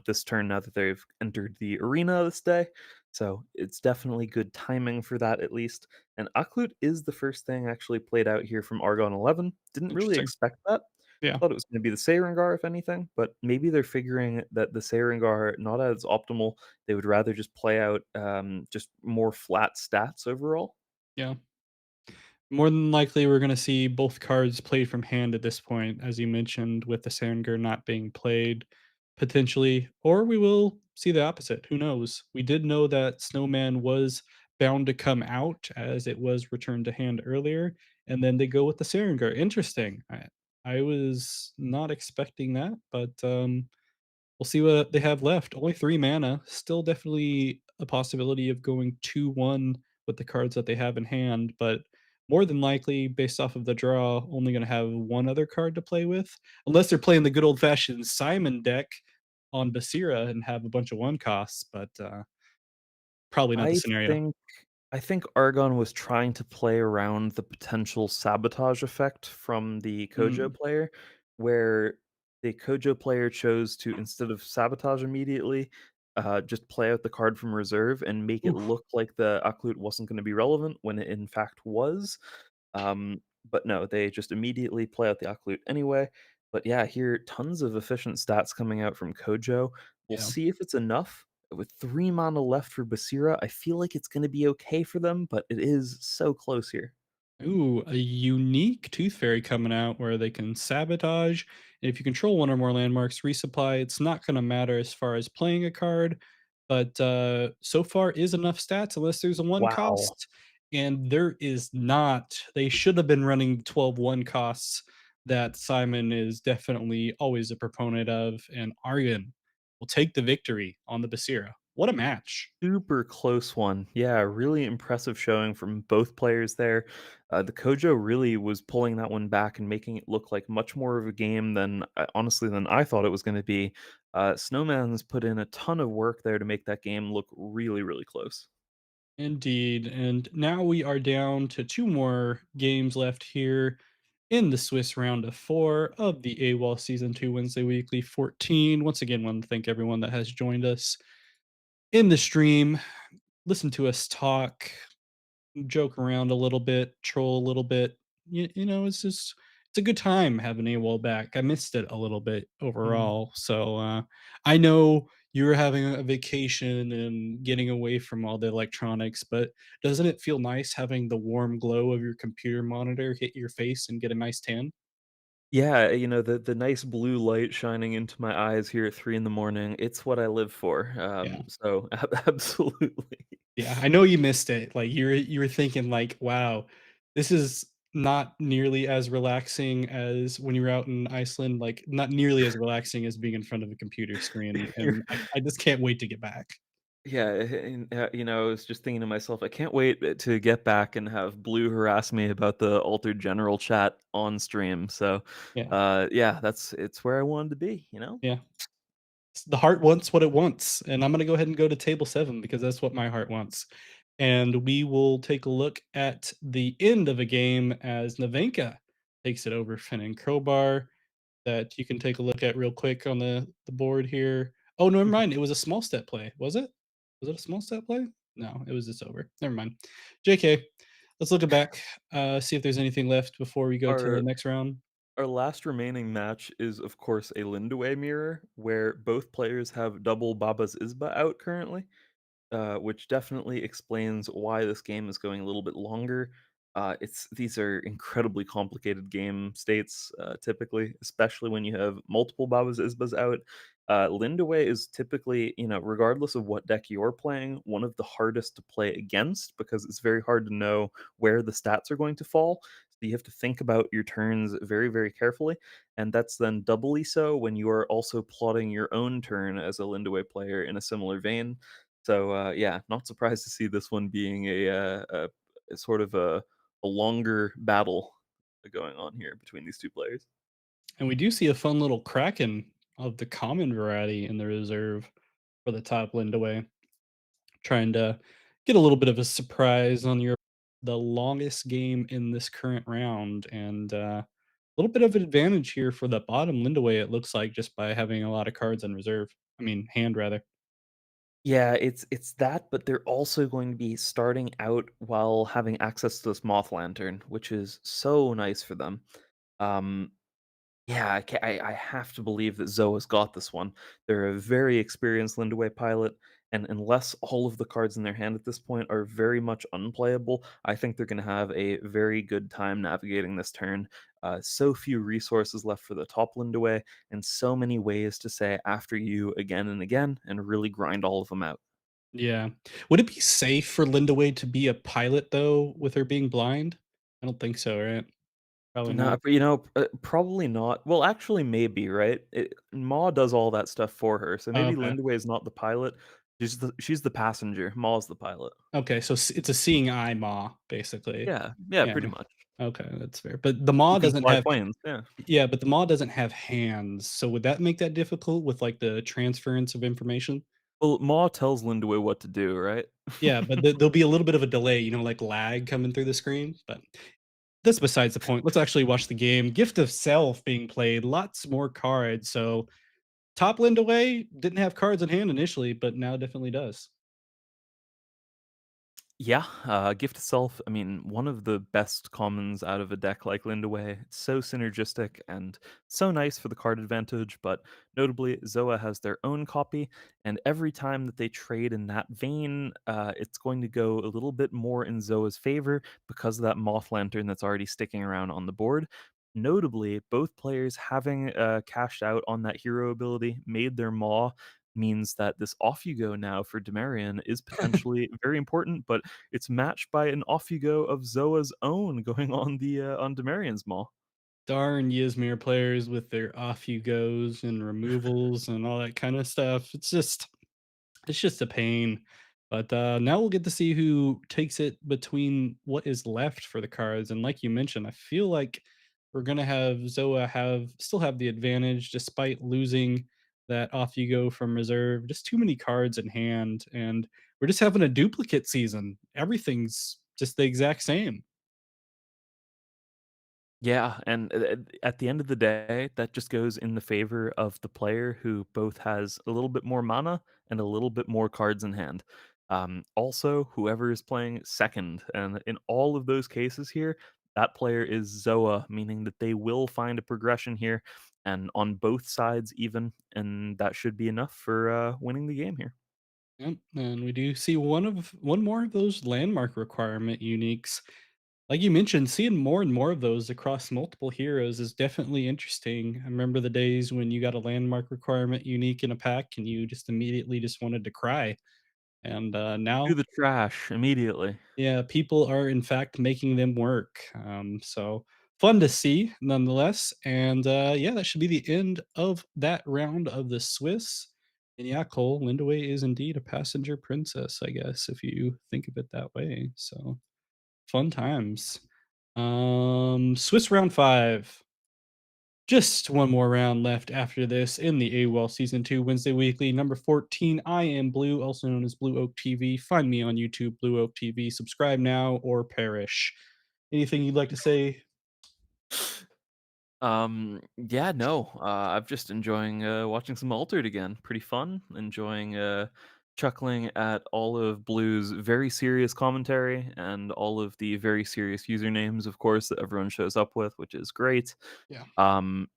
[SPEAKER 2] this turn now that they've entered the arena this day. So it's definitely good timing for that at least. And Aklut is the first thing actually played out here from Argon 11. Didn't really
[SPEAKER 1] Interesting.
[SPEAKER 2] expect that.
[SPEAKER 1] Yeah.
[SPEAKER 2] Thought it was going to be the Sarengar, if anything, but maybe they're figuring that the Sarengar not as optimal. They would rather just play out just more flat stats overall.
[SPEAKER 1] Yeah. More than likely, we're going to see both cards played from hand at this point, as you mentioned, with the Sanger not being played potentially, or we will see the opposite. Who knows? We did know that Snowman was bound to come out as it was returned to hand earlier, and then they go with the Sarengar. Interesting. I was not expecting that, but we'll see what they have left. Only 3 mana, still definitely a possibility of going 2-1 with the cards that they have in hand, but more than likely, based off of the draw, only gonna have 1 other card to play with, unless they're playing the good old-fashioned Simon deck, on Basira and have a bunch of one costs, but, probably not the
[SPEAKER 2] I
[SPEAKER 1] scenario.
[SPEAKER 2] think I think Argon was trying to play around the potential sabotage effect from the Kojo
[SPEAKER 1] Mm.
[SPEAKER 2] player, where the Kojo player chose to, instead of sabotage immediately, just play out the card from reserve and make it
[SPEAKER 1] Oof.
[SPEAKER 2] look like the Aklut wasn't going to be relevant when it in fact was. Um, but no, they just immediately play out the Aklut anyway. But yeah, here tons of efficient stats coming out from Kojo. We'll
[SPEAKER 1] Yeah.
[SPEAKER 2] see if it's enough. With 3 mana left for Basira, I feel like it's gonna be okay for them, but it is so close here.
[SPEAKER 1] Ooh, a unique Tooth Fairy coming out where they can sabotage. And if you control one or more landmarks, resupply. It's not going to matter as far as playing a card, but so far is enough stats unless there's a one
[SPEAKER 2] Wow.
[SPEAKER 1] cost. And there is not. They should have been running 12 one costs that Simon is definitely always a proponent of. And Aryan will take the victory on the Basira. What a match.
[SPEAKER 2] Super close one. Yeah, really impressive showing from both players there. The Kojo really was pulling that one back and making it look like much more of a game than, honestly, than I thought it was gonna be. Snowman's put in a ton of work there to make that game look really, really close.
[SPEAKER 1] Indeed. And now we are down to two more games left here in the Swiss round of four of the AWOL Season 2 Wednesday Weekly 14. Once again, want to thank everyone that has joined us in the stream. Listen to us talk, joke around a little bit, troll a little bit. It's just it's a good time having AWOL back. I missed it a little bit
[SPEAKER 2] Mhm.
[SPEAKER 1] overall. So I know you were having a vacation and getting away from all the electronics, but doesn't it feel nice having the warm glow of your computer monitor hit your face and get a nice tan?
[SPEAKER 2] Yeah, the nice blue light shining into my eyes here at 3 in the morning, it's what I live for,
[SPEAKER 1] Yeah.
[SPEAKER 2] so absolutely.
[SPEAKER 1] Yeah, I know you missed it. Like you were thinking like, "Wow, this is not nearly as relaxing as when you were out in Iceland, like not nearly as relaxing as being in front of a computer screen."
[SPEAKER 2] You're
[SPEAKER 1] And I just can't wait to get back.
[SPEAKER 2] Yeah, and, I was just thinking to myself, I can't wait to get back and have Blue harass me about the altered general chat on stream, so,
[SPEAKER 1] Yeah,
[SPEAKER 2] yeah, it's where I wanted to be, you know?
[SPEAKER 1] yeah. The heart wants what it wants, and I'm gonna go ahead and go to table 7 because that's what my heart wants. And we will take a look at the end of a game as Navenka takes it over Finn and Crowbar. That you can take a look at real quick on the board here. Oh, never
[SPEAKER 2] Mhm.
[SPEAKER 1] mind, it was a small step play, was it? Was it a small step play? No, it was just over. Never mind. JK. Let's look it back, see if there's anything left before we go to the
[SPEAKER 2] Our
[SPEAKER 1] next round.
[SPEAKER 2] our last remaining match is, of course, a Lindaway mirror, where both players have double Baba's Isba out currently. Which definitely explains why this game is going a little bit longer. It's These are incredibly complicated game states, typically, especially when you have multiple Babas Isbas out. Lindaway is typically, regardless of what deck you're playing, one of the hardest to play against because it's very hard to know where the stats are going to fall. So you have to think about your turns very, very carefully, and that's then doubly so when you are also plotting your own turn as a Lindaway player in a similar vein. So, yeah, not surprised to see this one being a sort of a longer battle going on here between these 2 players.
[SPEAKER 1] And we do see a fun little Kraken of the common variety in the reserve for the top Lindaway, trying to get a little bit of a surprise on your the longest game in this current round, and, a little bit of an advantage here for the bottom Lindaway, it looks like, just by having a lot of cards in reserve. I mean, hand rather.
[SPEAKER 2] Yeah, it's that, but they're also going to be starting out while having access to this Moth Lantern, which is so nice for them. Um Yeah, I have to believe that Zoa's got this one. They're a very experienced Lindaway pilot, and unless all of the cards in their hand at this point are very much unplayable, I think they're going to have a very good time navigating this turn. So few resources left for the top Lindaway, and so many ways to say after you again and again, and really grind all of them out.
[SPEAKER 1] Yeah. Would it be safe for Lindaway to be a pilot, though, with her being blind? I don't think so, right? Probably
[SPEAKER 2] No,
[SPEAKER 1] not.
[SPEAKER 2] but, probably not. Well, actually, maybe, right? Ma does all that stuff for her, so
[SPEAKER 1] Oh,
[SPEAKER 2] maybe
[SPEAKER 1] okay.
[SPEAKER 2] Lindaway is not the pilot. She's the passenger. Ma's the pilot.
[SPEAKER 1] Okay, so it's a seeing eye maw, basically.
[SPEAKER 2] Yeah, yeah,
[SPEAKER 1] Yeah,
[SPEAKER 2] pretty much.
[SPEAKER 1] Okay, that's fair. But the
[SPEAKER 2] You
[SPEAKER 1] Maw
[SPEAKER 2] can
[SPEAKER 1] doesn't
[SPEAKER 2] fly
[SPEAKER 1] have
[SPEAKER 2] planes, yeah.
[SPEAKER 1] yeah, but the Maw doesn't have hands, so would that make that difficult with, like, the transference of information?
[SPEAKER 2] Well, Maw tells Lindaway what to do, right?
[SPEAKER 1] Yeah, but there'll be a little bit of a delay, like lag coming through the screen, but that's besides the point. Let's actually watch the game. Gift of Self being played, lots more cards, so top Lind away, didn't have cards in hand initially, but now definitely does.
[SPEAKER 2] Yeah, Gift itself, I mean, one of the best commons out of a deck like Lindaway. It's so synergistic and so nice for the card advantage, but notably, Zoa has their own copy, and every time that they trade in that vein, it's going to go a little bit more in Zoa's favor because of that Moth Lantern that's already sticking around on the board. Notably, both players having cashed out on that hero ability made their Maw means that this off you go now for Demarion is potentially very important, but it's matched by an off you go of Zoa's own going on the on Demarion's Maw.
[SPEAKER 1] Darn Ysmir players with their off you goes and removals and all that kind of stuff. It's just a pain. But now we'll get to see who takes it between what is left for the cards. And like you mentioned, I feel like we're gonna have Zoa still have the advantage despite losing that off you go from reserve. Just too many cards in hand, and we're just having a duplicate season. Everything's just the exact same.
[SPEAKER 2] Yeah, and at the end of the day, that just goes in the favor of the player who both has a little bit more mana and a little bit more cards in hand. Also, whoever is playing second, and in all of those cases here, that player is Zoa, meaning that they will find a progression here, and on both sides even, and that should be enough for winning the game here.
[SPEAKER 1] Yep, and we do see one more of those landmark requirement uniques. Like you mentioned, seeing more and more of those across multiple heroes is definitely interesting. I remember the days when you got a landmark requirement unique in a pack and you just immediately just wanted to cry. And
[SPEAKER 2] Do
[SPEAKER 1] now,
[SPEAKER 2] the trash immediately.
[SPEAKER 1] yeah, people are in fact making them work. So fun to see nonetheless. And yeah, that should be the end of that round of the Swiss. And yeah, Cole, Lindaway is indeed a passenger princess, I guess, if you think of it that way. So fun times. Swiss round 5. Just one more round left after this in the AWOL Season 2 Wednesday Weekly, number 14. I am Blue, also known as Blue Oak TV. Find me on YouTube, Blue Oak TV. Subscribe now or perish. Anything you'd like to say?
[SPEAKER 2] Yeah, no, I've just enjoying watching some Altered again. Pretty fun. Enjoying chuckling at all of Blue's very serious commentary and all of the very serious usernames, of course, that everyone shows up with, which is great.
[SPEAKER 1] Yeah.
[SPEAKER 2] Um,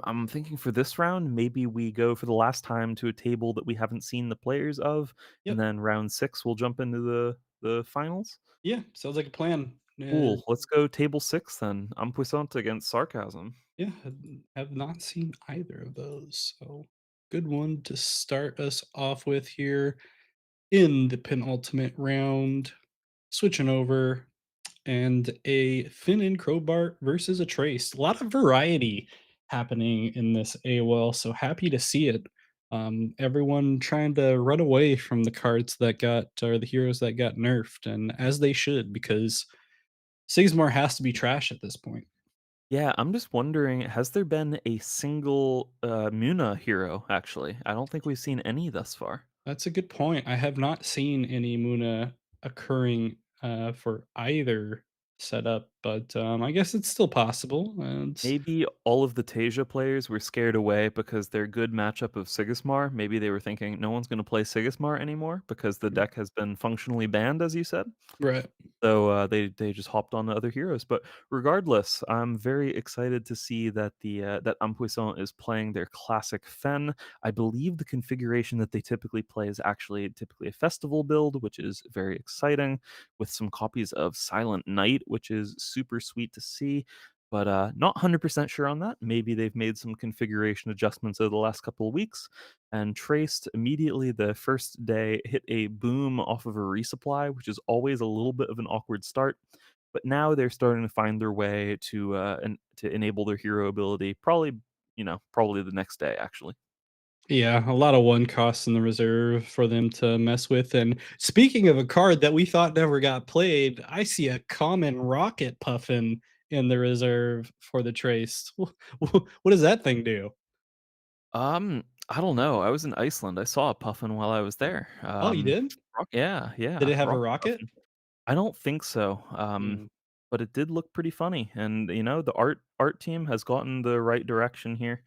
[SPEAKER 2] I'm thinking for this round, maybe we go for the last time to a table that we haven't seen the players of, and
[SPEAKER 1] Yep.
[SPEAKER 2] then round six we'll jump into the finals.
[SPEAKER 1] Yeah. Sounds like a plan.
[SPEAKER 2] Cool. Let's go table six then. Impuissant against Sarcasm.
[SPEAKER 1] Yeah. Have not seen either of those. So good one to start us off with here in the penultimate round. Switching over and a Finn and Crowbar versus a Trace. A lot of variety happening in this AOL, so happy to see it. Everyone trying to run away from the cards that got or the heroes that got nerfed, and as they should, because Sigmar has to be trash at this point.
[SPEAKER 2] Yeah, I'm just wondering, has there been a single Muna hero, actually? I don't think we've seen any thus far.
[SPEAKER 1] That's a good point. I have not seen any Muna occurring for either setup, but I guess it's still possible. And
[SPEAKER 2] Maybe all of the Tasia players were scared away because their good matchup of Sigismar. Maybe they were thinking no one's going to play Sigismar anymore because the deck has been functionally banned, as you said.
[SPEAKER 1] right.
[SPEAKER 2] So they just hopped on to other heroes. But regardless, I'm very excited to see that that Impuissant is playing their classic Fen. I believe the configuration that they typically play is actually typically a festival build, which is very exciting, with some copies of Silent Night, which is super sweet to see. But not 100% sure on that. Maybe they've made some configuration adjustments over the last couple of weeks and Traced immediately the first day hit a boom off of a resupply, which is always a little bit of an awkward start. But now they're starting to find their way to enable their hero ability. Probably the next day actually.
[SPEAKER 1] Yeah, a lot of one costs in the reserve for them to mess with. And speaking of a card that we thought never got played, I see a common rocket puffin in the reserve for the trace. What does that thing do?
[SPEAKER 2] I don't know. I was in Iceland. I saw a puffin while I was there.
[SPEAKER 1] Oh, you did?
[SPEAKER 2] Yeah,
[SPEAKER 1] Did
[SPEAKER 2] yeah,
[SPEAKER 1] it have a
[SPEAKER 2] rocket
[SPEAKER 1] rocket?
[SPEAKER 2] puffin. I don't think so.
[SPEAKER 1] Mm,
[SPEAKER 2] But it did look pretty funny, and the art team has gotten the right direction here.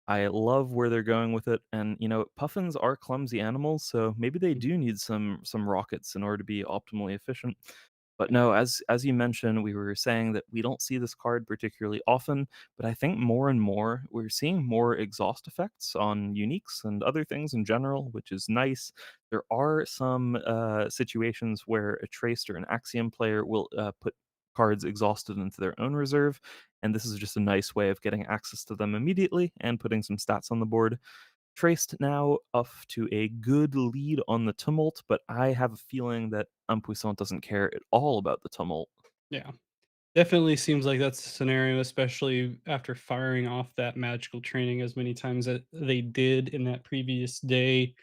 [SPEAKER 2] I love where they're going with it, and puffins are clumsy animals, so maybe they
[SPEAKER 1] mm,
[SPEAKER 2] do need some rockets in order to be optimally efficient. But
[SPEAKER 1] yeah,
[SPEAKER 2] no, as you mentioned, we were saying that we don't see this card particularly often, but I think more and more we're seeing more exhaust effects on uniques and other things in general, which is nice. There are some situations where a traced or an axiom player will put cards exhausted into their own reserve, and this is just a nice way of getting access to them immediately and putting some stats on the board. Traced now off to a good lead on the tumult, but I have a feeling that Impuissant doesn't care at all about the tumult.
[SPEAKER 1] yeah. Definitely seems like that's the scenario, especially after firing off that magical training as many times that they did in that previous day.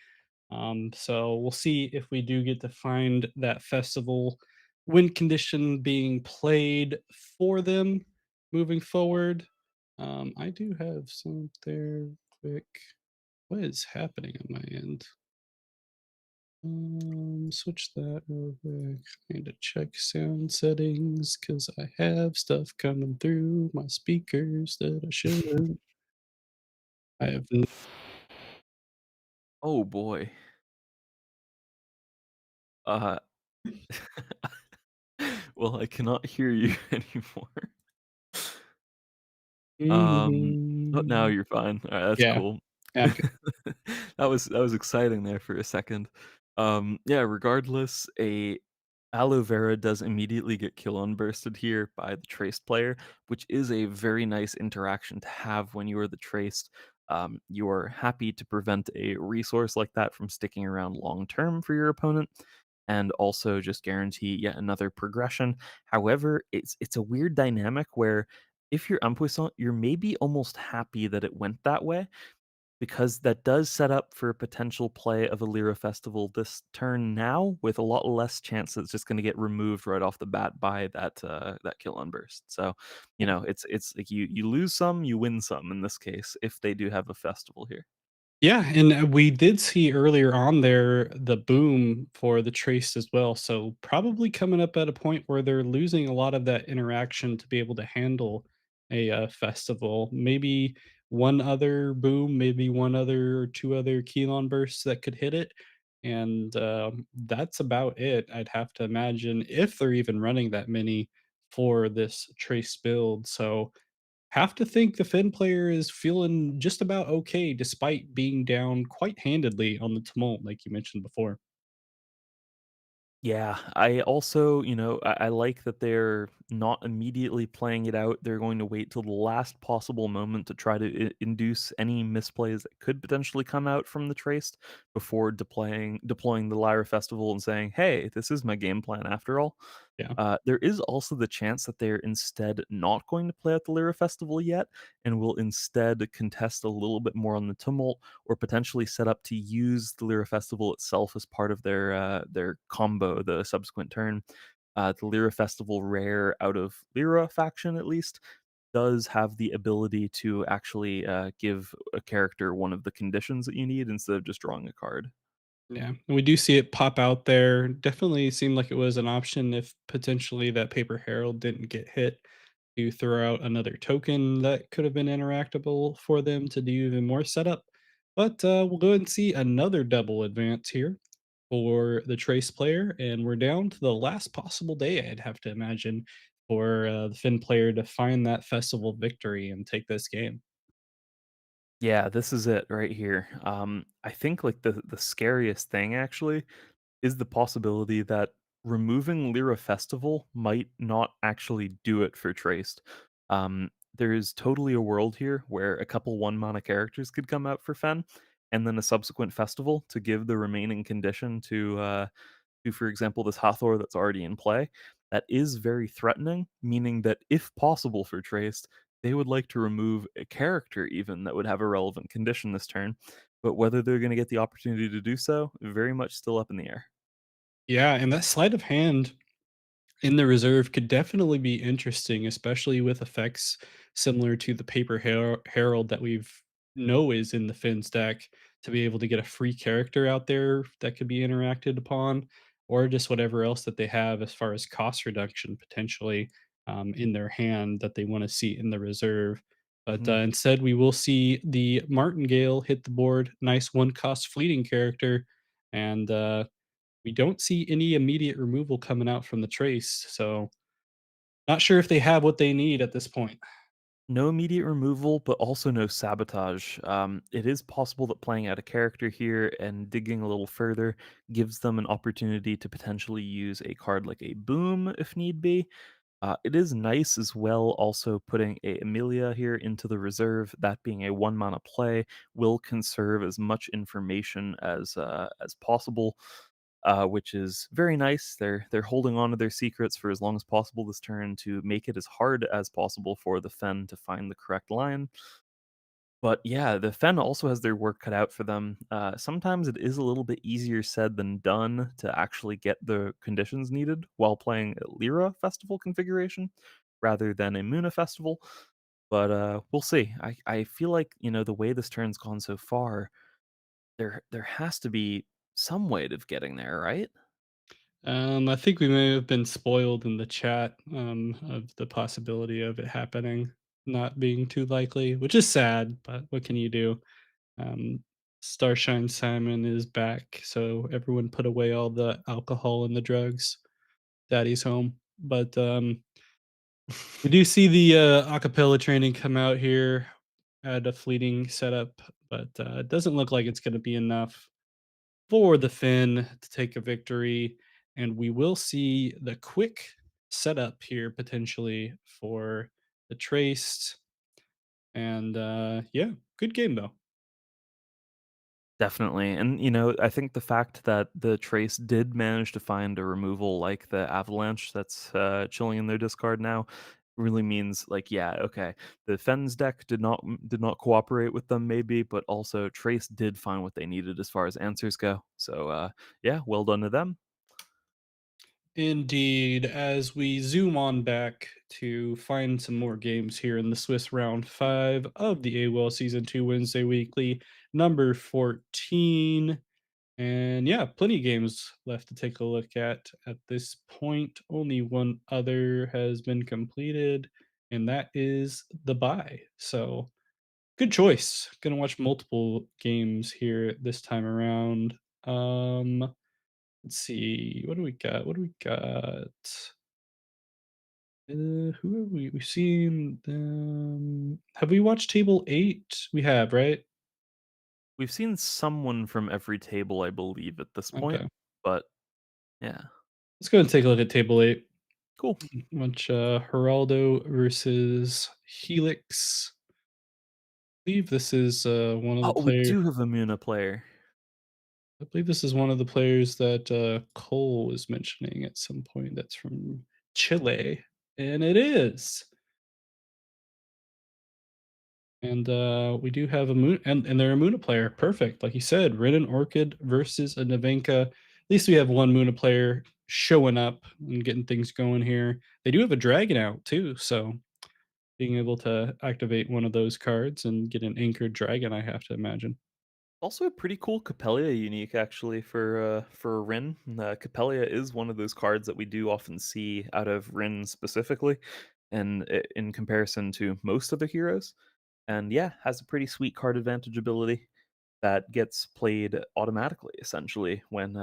[SPEAKER 1] So we'll see if we do get to find that festival win condition being played for them moving forward. I do have some there quick. What is happening on my end? Switch that real quick. I need to check sound settings because I have stuff coming through my speakers that I shouldn't. I have
[SPEAKER 2] Oh boy. Uh, well, I cannot hear you anymore. Um, oh, now
[SPEAKER 1] Mhm.
[SPEAKER 2] you're fine. Alright, that's
[SPEAKER 1] Yeah,
[SPEAKER 2] cool.
[SPEAKER 1] yeah, I'm good.
[SPEAKER 2] That was exciting there for a second. Yeah, regardless, a aloe vera does immediately get kill unbursted here by the traced player, which is a very nice interaction to have when you are the traced. You are happy to prevent a resource like that from sticking around long term for your opponent, and also just guarantee yet another progression. However, it's a weird dynamic where if you're unpuissant, you're maybe almost happy that it went that way because that does set up for a potential play of a Lyra Festival this turn now, with a lot less chance that it's just going to get removed right off the bat by that kill on burst. So, it's like you lose some, you win some in this case if they do have a festival here.
[SPEAKER 1] Yeah, and we did see earlier on there the boom for the trace as well. So probably coming up at a point where they're losing a lot of that interaction to be able to handle a festival. Maybe one other boom, maybe one other or two other Keylon bursts that could hit it. And that's about it. I'd have to imagine if they're even running that many for this trace build. So have to think the Finn player is feeling just about okay despite being down quite handedly on the tumult, like you mentioned before.
[SPEAKER 2] Yeah, I also, I like that they're not immediately playing it out. They're going to wait till the last possible moment to try to induce any misplays that could potentially come out from the traced before deploying the Lyra Festival and saying, "Hey, this is my game plan after all."
[SPEAKER 1] Yeah.
[SPEAKER 2] There is also the chance that they're instead not going to play at the Lyra Festival yet, and will instead contest a little bit more on the tumult, or potentially set up to use the Lyra Festival itself as part of their combo the subsequent turn. The Lyra Festival rare out of Lyra faction at least does have the ability to actually give a character one of the conditions that you need instead of just drawing a card.
[SPEAKER 1] Yeah, and we do see it pop out there. Definitely seemed like it was an option if potentially that paper herald didn't get hit to throw out another token that could have been interactable for them to do even more setup. But we'll go ahead and see another double advance here for the trace player, and we're down to the last possible day. I'd have to imagine for the Finn player to find that festival victory and take this game.
[SPEAKER 2] Yeah, this is it right here. I think like the scariest thing actually is the possibility that removing Lyra Festival might not actually do it for Traced. There is totally a world here where a couple one mana characters could come out for Fen, and then a subsequent festival to give the remaining condition to, for example, this Hathor that's already in play. That is very threatening, meaning that if possible for Traced, they would like to remove a character even that would have a relevant condition this turn. but whether they're gonna get the opportunity to do so, very much still up in the air.
[SPEAKER 1] Yeah, and that sleight of hand in the reserve could definitely be interesting, especially with effects similar to the paper herald that we've know is in the Finns deck to be able to get a free character out there that could be interacted upon, or just whatever else that they have as far as cost reduction potentially in their hand that they want to see in the reserve. But
[SPEAKER 2] Mhm.
[SPEAKER 1] instead, we will see the Martingale hit the board. Nice one cost fleeting character. And we don't see any immediate removal coming out from the trace, so not sure if they have what they need at this point.
[SPEAKER 2] No immediate removal, but also no sabotage. It is possible that playing out a character here and digging a little further gives them an opportunity to potentially use a card like a Boom if need be. It is nice as well, also putting a Amelia here into the reserve. That being a 1 mana play will conserve as much information as possible, which is very nice. They're holding on to their secrets for as long as possible this turn to make it as hard as possible for the Fen to find the correct line. But yeah, the Fen also has their work cut out for them. Sometimes it is a little bit easier said than done to actually get the conditions needed while playing a Lyra Festival configuration rather than a Muna Festival. But we'll see. I feel like the way this turn's gone so far, there has to be some way of getting there, right?
[SPEAKER 1] I think we may have been spoiled in the chat of the possibility of it happening, not being too likely, which is sad, but what can you do? Um, Starshine Simon is back, so everyone put away all the alcohol and the drugs. Daddy's home. But we do see the acapella training come out here at a fleeting setup, but it doesn't look like it's going to be enough for the Finn to take a victory. And we will see the quick setup here potentially for the Traced. And yeah, good game though.
[SPEAKER 2] Definitely. And, I think the fact that the Trace did manage to find a removal like the Avalanche that's chilling in their discard now really means like, yeah, okay. The Fens deck did not cooperate with them maybe, but also Trace did find what they needed as far as answers go. So yeah, well done to them.
[SPEAKER 1] Indeed, as we zoom on back to find some more games here in the Swiss round five of the AWOL Season 2 Wednesday Weekly, number 14. And yeah, plenty of games left to take a look at this point. Only one other has been completed, and that is the buy. So good choice. Gonna watch multiple games here this time around. Let's see. What do we got? What do we got? Who have we've seen them? Have we watched Table 8? We have, right?
[SPEAKER 2] We've seen someone from every table, I believe, at this point,
[SPEAKER 1] Okay.
[SPEAKER 2] but yeah.
[SPEAKER 1] Let's go and take a look at Table 8.
[SPEAKER 2] Cool.
[SPEAKER 1] Watch Geraldo versus Helix. Believe this is one of the
[SPEAKER 2] Oh, we
[SPEAKER 1] player.
[SPEAKER 2] do have a Muna player.
[SPEAKER 1] I believe this is one of the players that Cole was mentioning at some point. That's from Chile, and it is. And we do have a moon, and they're a Muna player. Perfect, like you said, Rin and Orchid versus a Navenka. At least we have one Muna player showing up and getting things going here. They do have a dragon out too, so being able to activate one of those cards and get an anchored dragon, I have to imagine.
[SPEAKER 2] Also a pretty cool Capellia unique actually for Rin. Capellia is one of those cards that we do often see out of Rin specifically, and in comparison to most other heroes. And yeah, has a pretty sweet card advantage ability that gets played automatically, essentially, when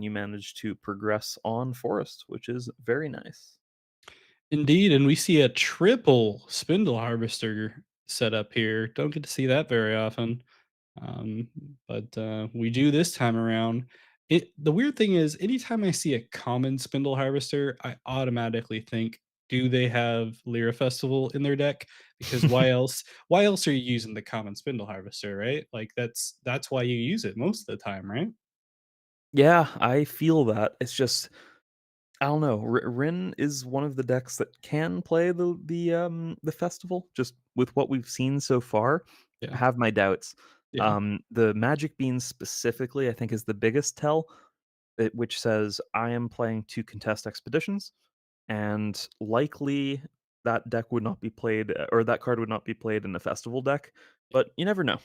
[SPEAKER 2] you manage to progress on Forest, which is very nice.
[SPEAKER 1] Indeed, and we see a triple spindle harvester set up here. Don't get to see that very often. Um, but we do this time around. The weird thing is, anytime I see a common spindle harvester, I automatically think, do they have Lyra Festival in their deck? Because why else? Why else are you using the common spindle harvester, right? Like that's why you use it most of the time, right?
[SPEAKER 2] Yeah, I feel that. It's just I don't know. Rin is one of the decks that can play the festival. Just with what we've seen so far, I
[SPEAKER 1] Yeah.
[SPEAKER 2] have my doubts.
[SPEAKER 1] Yeah.
[SPEAKER 2] The magic beans specifically, I think, is the biggest tell, which says, "I am playing to contest expeditions," and likely that deck would not be played, or that card would not be played in a festival deck, but you never know.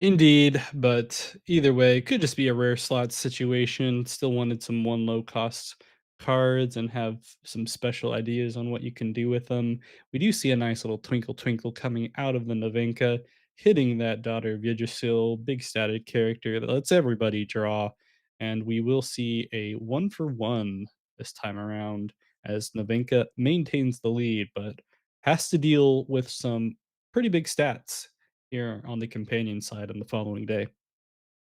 [SPEAKER 1] Indeed, but either way, could just be a rare slot situation. Still wanted some one low cost cards and have some special ideas on what you can do with them. We do see a nice little twinkle twinkle coming out of the Navenka, hitting that daughter of Yggdrasil, big static character that lets everybody draw. And we will see a 1 for 1 this time around as Navenka maintains the lead, but has to deal with some pretty big stats here on the companion side on the following day.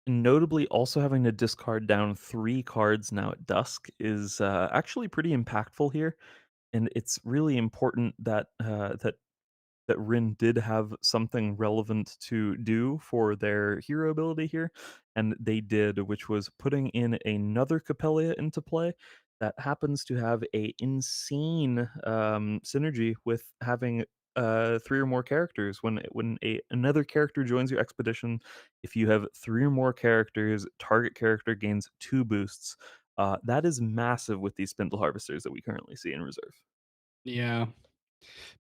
[SPEAKER 2] Notably, also having to discard down 3 cards now at dusk is, actually pretty impactful here, and it's really important that, that Rin did have something relevant to do for their hero ability here, and they did, which was putting in another Capellia into play that happens to have a insane synergy with having 3 or more characters. When another character joins your expedition, if you have 3 or more characters, target character gains 2 boosts. That is massive with these spindle harvesters that we currently see in reserve.
[SPEAKER 1] Yeah.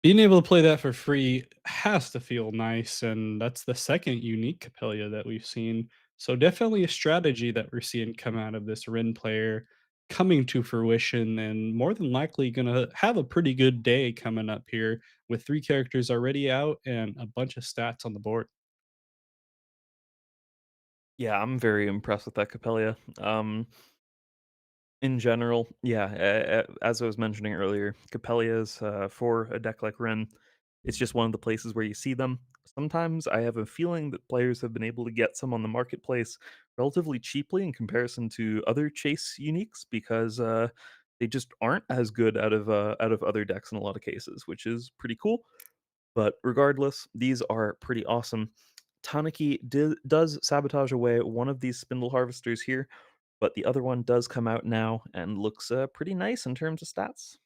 [SPEAKER 1] Being able to play that for free has to feel nice, and that's the second unique Capella that we've seen. So definitely a strategy that we're seeing come out of this Rin player coming to fruition, and more than likely gonna have a pretty good day coming up here with 3 characters already out and a bunch of stats on the board.
[SPEAKER 2] Yeah, I'm very impressed with that Capellia. In general, yeah, as I was mentioning earlier, Capellias, for a deck like Ren, it's just one of the places where you see them. Sometimes I have a feeling that players have been able to get some on the marketplace relatively cheaply in comparison to other chase uniques because they just aren't as good out of other decks in a lot of cases, which is pretty cool. But regardless, these are pretty awesome. Tanaki does sabotage away one of these spindle harvesters here, but the other one does come out now and looks pretty nice in terms of stats.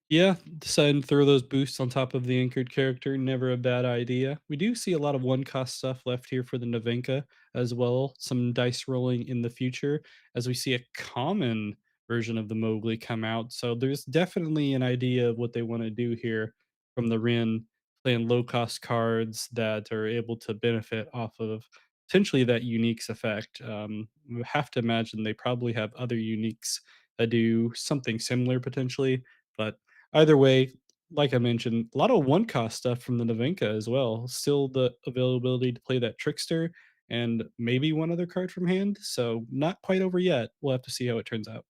[SPEAKER 1] Yeah, deciding to throw those boosts on top of the anchored character, never a bad idea. We do see a lot of one cost stuff left here for the Navenka as well. Some dice rolling in the future as we see a common version of the Mowgli come out. So there's definitely an idea of what they want to do here from the Rin, playing low cost cards that are able to benefit off of potentially that uniques effect. We have to imagine they probably have other uniques that do something similar potentially, but either way, like I mentioned, a lot of one cost stuff from the Navenka as well. Still the availability to play that Trickster and maybe one other card from hand. So not quite over yet. We'll have to see how it turns out.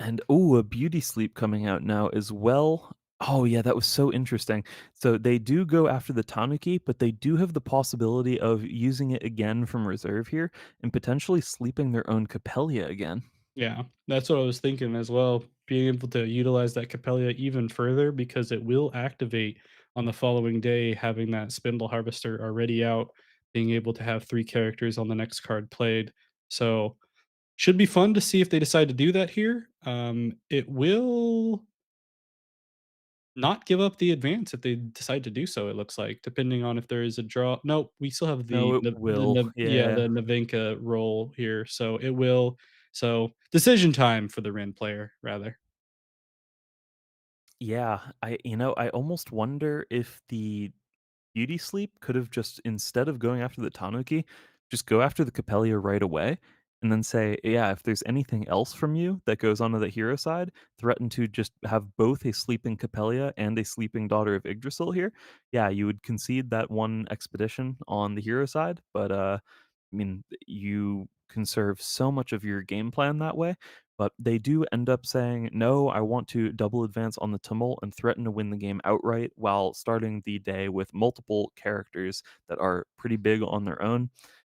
[SPEAKER 2] And oh, a beauty sleep coming out now as well. Oh yeah, that was so interesting. So they do go after the Tanuki, but they do have the possibility of using it again from reserve here and potentially sleeping their own Capellia again.
[SPEAKER 1] Yeah, that's what I was thinking as well. Being able to utilize that Capellia even further because it will activate on the following day, having that Spindle Harvester already out, being able to have 3 characters on the next card played. So should be fun to see if they decide to do that here. It will not give up the advance if they decide to do so, it looks like, depending on if there is a draw. Nope, we still have
[SPEAKER 2] No, it will.
[SPEAKER 1] The
[SPEAKER 2] Yeah.
[SPEAKER 1] Navenka roll here, so it will. So, decision time for the Ren player, rather.
[SPEAKER 2] Yeah, I almost wonder if the Beauty Sleep could have just, instead of going after the Tanuki, just go after the Capellia right away and then say, "Yeah, if there's anything else from you that goes onto the hero side, threaten to just have both a sleeping Capellia and a sleeping Daughter of Yggdrasil here." Yeah, you would concede that one expedition on the hero side, but, I mean, you conserve so much of your game plan that way, but they do end up saying, "No, I want to double advance on the tumult and threaten to win the game outright," while starting the day with multiple characters that are pretty big on their own.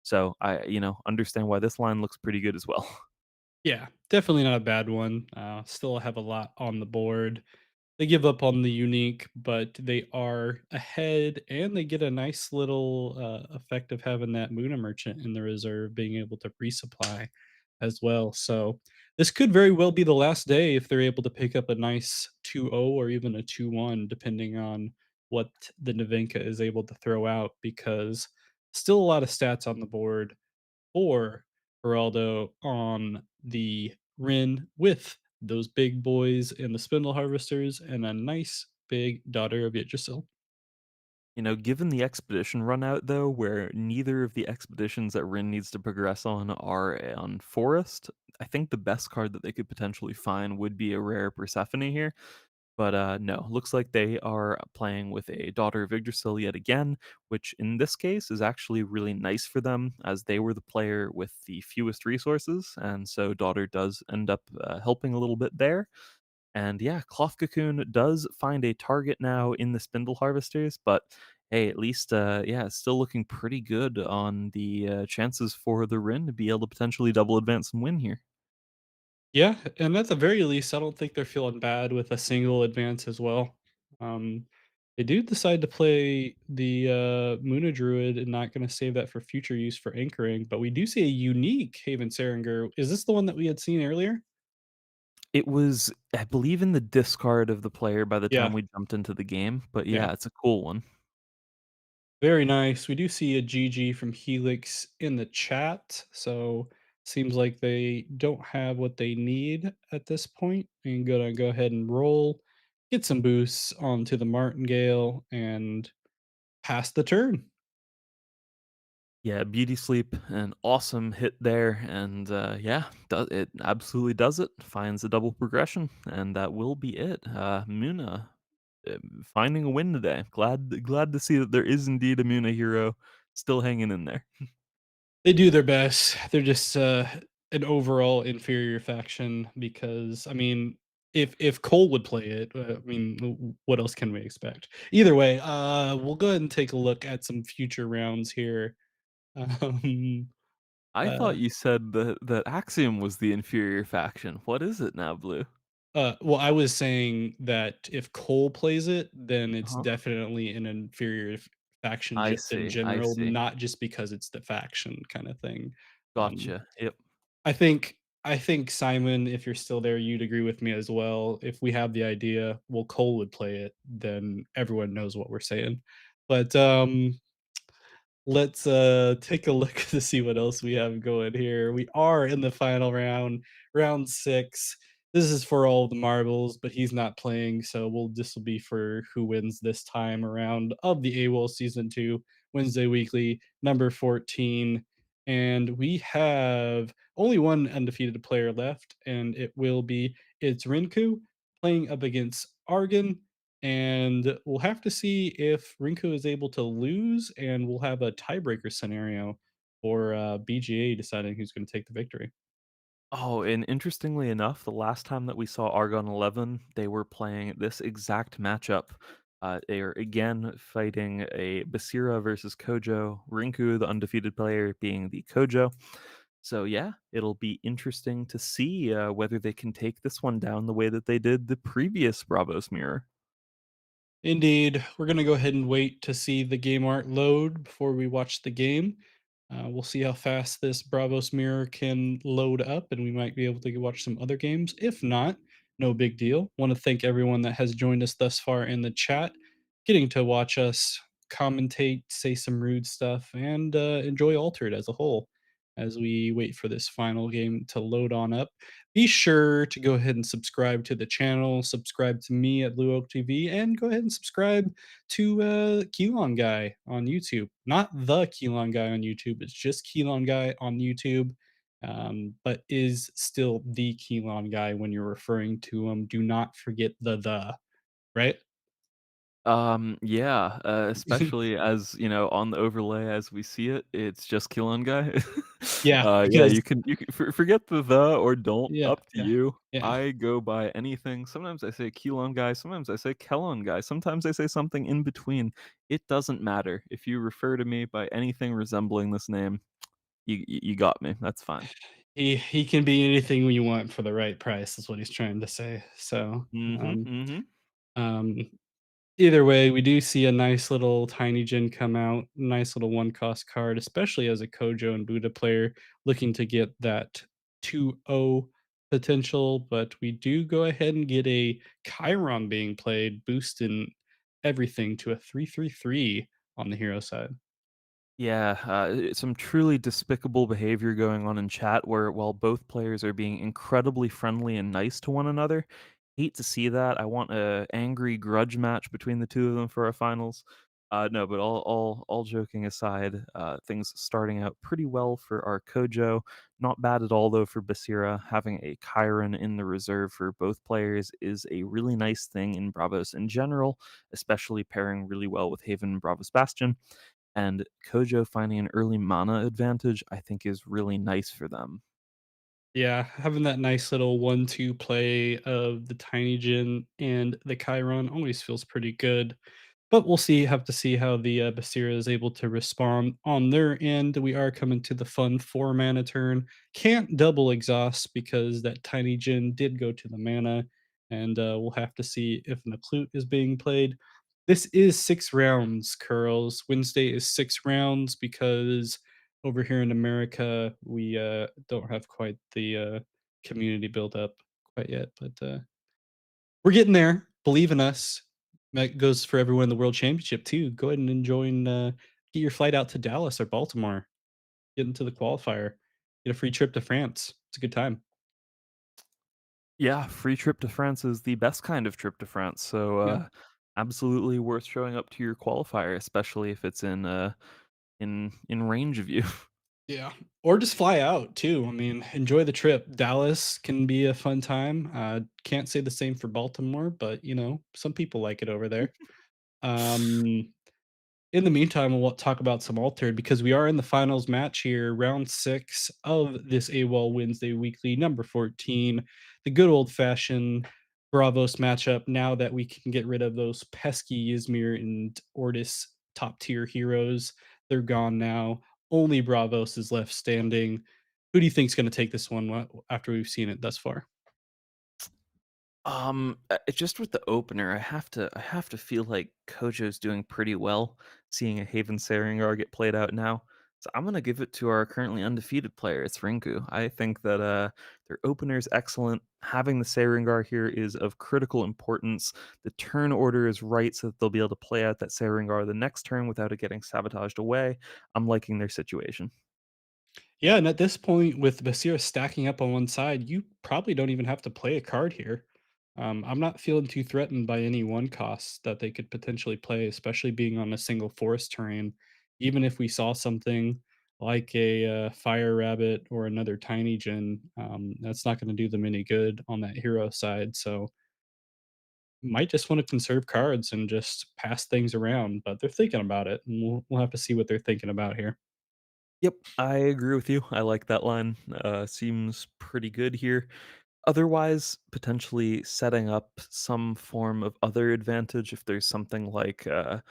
[SPEAKER 2] So I, understand why this line looks pretty good as well.
[SPEAKER 1] Yeah, definitely not a bad one. Still have a lot on the board. They give up on the unique, but they are ahead, and they get a nice little effect of having that Muna merchant in the reserve, being able to resupply as well. So this could very well be the last day if they're able to pick up a nice 2-0 or even a 2-1, depending on what the Navinka is able to throw out because still a lot of stats on the board for Geraldo on the Rin with those big boys and the Spindle Harvesters and a nice big Daughter of Yggdrasil.
[SPEAKER 2] You know, given the expedition run out though, where neither of the expeditions that Rin needs to progress on are on Forest, I think the best card that they could potentially find would be a rare Persephone here. But no, looks like they are playing with a Daughter of Yggdrasil yet again, which in this case is actually really nice for them as they were the player with the fewest resources, and so Daughter does end up helping a little bit there. And yeah, Cloth Cocoon does find a target now in the Spindle Harvesters, but hey, at least, yeah, it's still looking pretty good on the chances for the Rin to be able to potentially double advance and win here.
[SPEAKER 1] Yeah, and at the very least, I don't think they're feeling bad with a single advance as well. They do decide to play the Muna Druid and not going to save that for future use for anchoring, but we do see a unique Haven Seringer. Is this the one that we had seen earlier?
[SPEAKER 2] It was, I believe, in the discard of the player by the time
[SPEAKER 1] Yeah,
[SPEAKER 2] we jumped into the game, but
[SPEAKER 1] yeah.
[SPEAKER 2] yeah, it's a cool one.
[SPEAKER 1] Very nice. We do see a GG from Helix in the chat, so seems like they don't have what they need at this point. And gonna go ahead and roll, get some boosts onto the Martingale, and pass the turn.
[SPEAKER 2] Yeah, Beauty Sleep, an awesome hit there, and yeah, it absolutely does it. Finds a double progression, and that will be it. Muna finding a win today. Glad to see that there is indeed a Muna hero still hanging in there.
[SPEAKER 1] They do their best. They're just an overall inferior faction because I mean, if Cole would play it, I mean, what else can we expect? Either way, we'll go ahead and take a look at some future rounds here. Um,
[SPEAKER 2] I
[SPEAKER 1] uh,
[SPEAKER 2] thought you said that Axiom was the inferior faction. What is it now, Blue?
[SPEAKER 1] well, I was saying that if Cole plays it, then it's
[SPEAKER 2] Uh-huh.
[SPEAKER 1] definitely an inferior faction
[SPEAKER 2] I
[SPEAKER 1] just in
[SPEAKER 2] see. I
[SPEAKER 1] general,
[SPEAKER 2] see.
[SPEAKER 1] not just because it's the faction kind of thing. Um,
[SPEAKER 2] Gotcha. Yep.
[SPEAKER 1] I think Simon, if you're still there, you'd agree with me as well. If we have the idea, well, Cole would play it, then everyone knows what we're saying. But let's take a look to see what else we have going here. We are in the final round, round 6. This is for all the marbles, but he's not playing, so this will be for who wins this time around of the AWOL season 2 Wednesday weekly number 14. And we have only one undefeated player left, and it's Rinku playing up against Argon, and we'll have to see if Rinku is able to lose, and we'll have a tiebreaker scenario for BGA deciding who's going to take the victory.
[SPEAKER 2] Oh, and interestingly enough, the last time that we saw Argon 11, they were playing this exact matchup. They are again fighting a Basira versus Kojo, Rinku, the undefeated player, being the Kojo. So, yeah, it'll be interesting to see whether they can take this one down the way that they did the previous Bravos Mirror.
[SPEAKER 1] Indeed, we're going to go ahead and wait to see the game art load before we watch the game. We'll see how fast this Bravos mirror can load up, and we might be able to watch some other games. If not, no big deal. Want to thank everyone that has joined us thus far in the chat, getting to watch us commentate, say some rude stuff, and enjoy Altered as a whole as we wait for this final game to load on up. Be sure to go ahead and subscribe to the channel, subscribe to me at Blue Oak TV, and go ahead and subscribe to Keylon Guy on YouTube. Not the Keylon Guy on YouTube, it's just Keylon Guy on YouTube, but is still the Keylon Guy when you're referring to him. Do not forget the, right?
[SPEAKER 2] Yeah, especially as, on the overlay as we see it, it's just Killon Guy.
[SPEAKER 1] Yeah,
[SPEAKER 2] Yeah,
[SPEAKER 1] because
[SPEAKER 2] you can forget the or don't,
[SPEAKER 1] yeah,
[SPEAKER 2] up to
[SPEAKER 1] yeah,
[SPEAKER 2] you.
[SPEAKER 1] yeah.
[SPEAKER 2] I go by anything. Sometimes I say Keylon Guy, sometimes I say Kellon Guy, sometimes I say something in between. It doesn't matter. If you refer to me by anything resembling this name, you got me. That's fine.
[SPEAKER 1] He can be anything you want for the right price, is what he's trying to say. So,
[SPEAKER 2] Mhm,
[SPEAKER 1] um,
[SPEAKER 2] mhm.
[SPEAKER 1] um, either way, we do see a nice little tiny gen come out, nice little one cost card, especially as a Kojo and Buddha player looking to get that 2-0 potential. But we do go ahead and get a Chiron being played, boosting everything to a 3-3-3 on the hero side.
[SPEAKER 2] Yeah, some truly despicable behavior going on in chat where while both players are being incredibly friendly and nice to one another. Hate to see that. I want a angry grudge match between the two of them for our finals. No, but all joking aside, things starting out pretty well for our Kojo. Not bad at all though for Basira. Having a Chiron in the reserve for both players is a really nice thing in Bravos in general, especially pairing really well with Haven and Bravos Bastion. And Kojo finding an early mana advantage, I think is really nice for them.
[SPEAKER 1] Yeah, having that nice little 1-2 play of the Tiny Jin and the Chiron always feels pretty good. But we'll see, have to see how the Basira is able to respond on their end. We are coming to the fun 4 mana turn. Can't double exhaust because that Tiny Jin did go to the mana, and we'll have to see if an Occlute is being played. This is 6 rounds, Curls. Wednesday is 6 rounds because over here in America, we don't have quite the community build up quite yet, but we're getting there. Believe in us. That goes for everyone in the World Championship too. Go ahead and enjoy get your flight out to Dallas or Baltimore. Get into the qualifier. Get a free trip to France. It's a good time.
[SPEAKER 2] Yeah, free trip to France is the best kind of trip to France. So
[SPEAKER 1] Yeah.
[SPEAKER 2] absolutely worth showing up to your qualifier, especially if it's in range of you.
[SPEAKER 1] Yeah. Or just fly out too. I mean, enjoy the trip. Dallas can be a fun time. Can't say the same for Baltimore, but some people like it over there. Um In the meantime, we'll talk about some altered because we are in the finals match here, round 6 of this AWOL Wednesday weekly, number 14, the good old fashioned Bravos matchup. Now that we can get rid of those pesky Ysmir and Ortis top tier heroes, they're gone now. Only Bravos is left standing. Who do you think is going to take this one after we've seen it thus far?
[SPEAKER 2] Just with the opener, I have to feel like Kojo's doing pretty well, seeing a Haven Sarengar get played out now. So I'm gonna give it to our currently undefeated player. It's Rinku. I think that their opener is excellent. Having the Sarengar here is of critical importance. The turn order is right, so that they'll be able to play out that Sarengar the next turn without it getting sabotaged away. I'm liking their situation.
[SPEAKER 1] Yeah, and at this point, with Basira stacking up on one side, you probably don't even have to play a card here. I'm not feeling too threatened by any one cost that they could potentially play, especially being on a single forest terrain. Even if we saw something like a fire rabbit or another tiny gen, that's not going to do them any good on that hero side. So might just want to conserve cards and just pass things around. But they're thinking about it, and we'll have to see what they're thinking about here.
[SPEAKER 2] Yep, I agree with you. I like that line. Seems pretty good here. Otherwise, potentially setting up some form of other advantage if there's something like a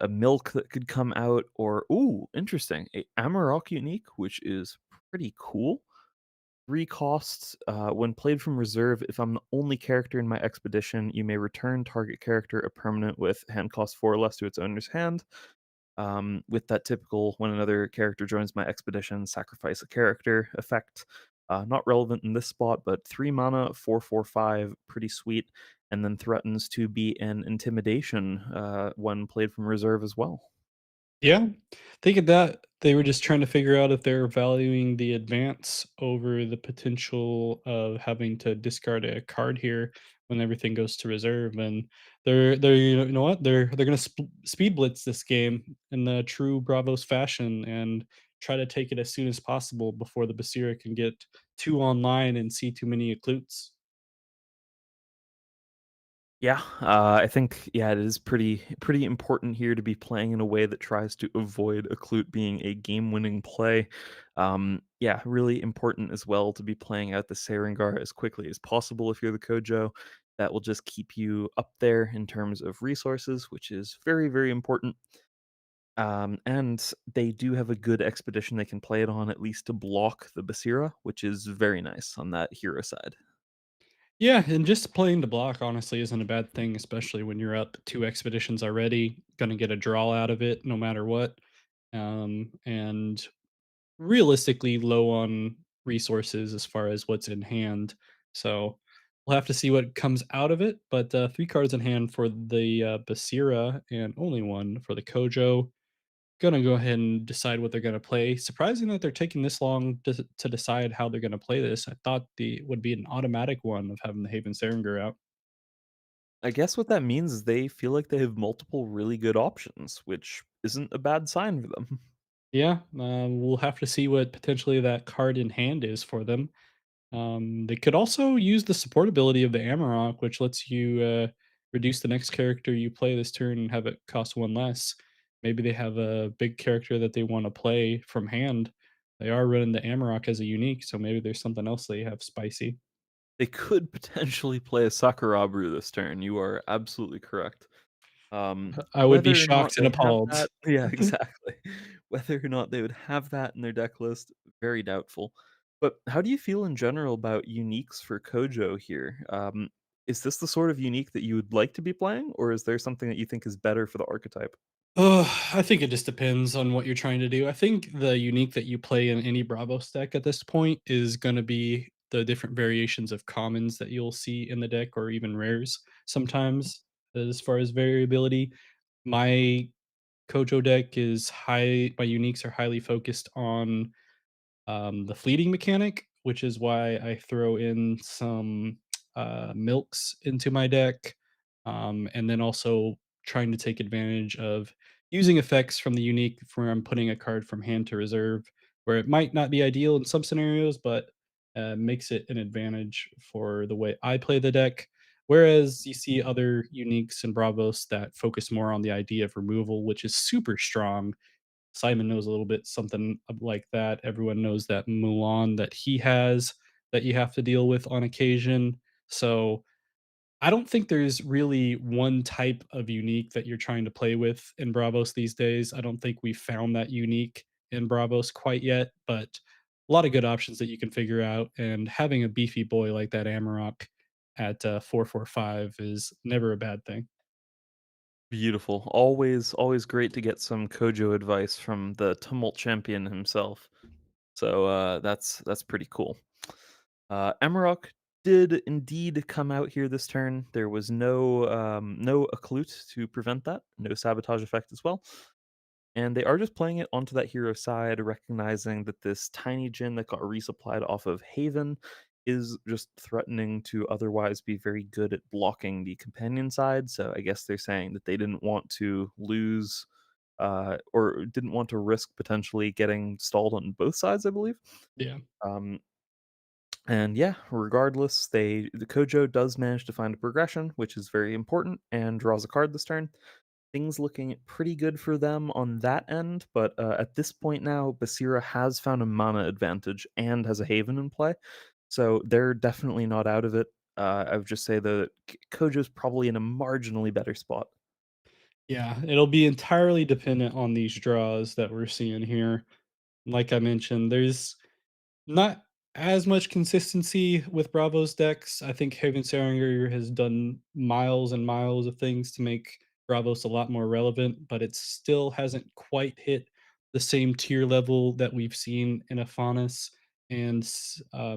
[SPEAKER 2] milk that could come out, or ooh, interesting, a Amarok unique, which is pretty cool. 3 costs, when played from reserve, if I'm the only character in my expedition, you may return target character a permanent with hand cost 4 or less to its owner's hand. With that typical when another character joins my expedition, sacrifice a character effect. Not relevant in this spot, but 3 mana, 4/4/5, pretty sweet, and then threatens to be an intimidation when played from reserve as well.
[SPEAKER 1] Yeah. Think of that, they were just trying to figure out if they're valuing the advance over the potential of having to discard a card here when everything goes to reserve, and they're you know what? They're gonna speed blitz this game in the true Bravos fashion and try to take it as soon as possible before the Basira can get too online and see too many Occlutes.
[SPEAKER 2] Yeah, I think it is pretty important here to be playing in a way that tries to avoid a Clute being a game-winning play. Yeah, really important as well to be playing out the Sarengar as quickly as possible if you're the Kojo. That will just keep you up there in terms of resources, which is very, very important. And they do have a good expedition they can play it on, at least to block the Basira, which is very nice on that hero side.
[SPEAKER 1] Yeah, and just playing the block honestly isn't a bad thing, especially when you're up 2 expeditions already, gonna get a draw out of it no matter what. And realistically low on resources as far as what's in hand. So we'll have to see what comes out of it, but, 3 cards in hand for the, Basira and only 1 for the Kojo. Gonna go ahead and decide what they're gonna play. Surprising that they're taking this long to decide how they're gonna play this. I thought the would be an automatic one of having the Haven Saringer out.
[SPEAKER 2] I guess what that means is they feel like they have multiple really good options, which isn't a bad sign for them.
[SPEAKER 1] Yeah, we'll have to see what potentially that card in hand is for them. They could also use the support ability of the Amarok, which lets you reduce the next character you play this turn and have it cost 1 less. Maybe they have a big character that they want to play from hand. They are running the Amarok as a unique, so maybe there's something else they have spicy.
[SPEAKER 2] They could potentially play a Sakurabru this turn. You are absolutely correct.
[SPEAKER 1] I would be
[SPEAKER 2] Whether or not
[SPEAKER 1] shocked and
[SPEAKER 2] they have
[SPEAKER 1] appalled.
[SPEAKER 2] that yeah, exactly. Whether or not they would have that in their deck list, very doubtful. But how do you feel in general about uniques for Kojo here? Is this the sort of unique that you would like to be playing, or is there something that you think is better for the archetype?
[SPEAKER 1] I think it just depends on what you're trying to do. I think the unique that you play in any Bravo stack at this point is going to be the different variations of commons that you'll see in the deck or even rares sometimes as far as variability. My Kojo deck is my uniques are highly focused on the fleeting mechanic, which is why I throw in some milks into my deck, and then also trying to take advantage of using effects from the unique where I'm putting a card from hand to reserve, where it might not be ideal in some scenarios, but makes it an advantage for the way I play the deck. Whereas you see other uniques and Bravos that focus more on the idea of removal, which is super strong. Simon knows a little bit something like that. Everyone knows that Mulan that he has that you have to deal with on occasion. So I don't think there's really one type of unique that you're trying to play with in Bravos these days. I don't think we've found that unique in Bravos quite yet, but a lot of good options that you can figure out. And having a beefy boy like that Amarok at 445 is never a bad thing.
[SPEAKER 2] Beautiful. Always great to get some Kojo advice from the Tumult champion himself. So, that's pretty cool. Amarok did indeed come out here this turn. There was no Occlute to prevent that, no sabotage effect as well. And they are just playing it onto that hero side, recognizing that this tiny Jin that got resupplied off of Haven is just threatening to otherwise be very good at blocking the companion side. So I guess they're saying that they didn't want to lose or didn't want to risk potentially getting stalled on both sides, I believe.
[SPEAKER 1] Yeah.
[SPEAKER 2] Um, and yeah, regardless, the Kojo does manage to find a progression, which is very important, and draws a card this turn. Things looking pretty good for them on that end, but at this point now, Basira has found a mana advantage and has a Haven in play, so they're definitely not out of it. I would just say that Kojo's probably in a marginally better spot.
[SPEAKER 1] Yeah, it'll be entirely dependent on these draws that we're seeing here. Like I mentioned, there's not as much consistency with Bravo's decks. I think Haven Saringer has done miles and miles of things to make Bravos a lot more relevant, but it still hasn't quite hit the same tier level that we've seen in Afanis and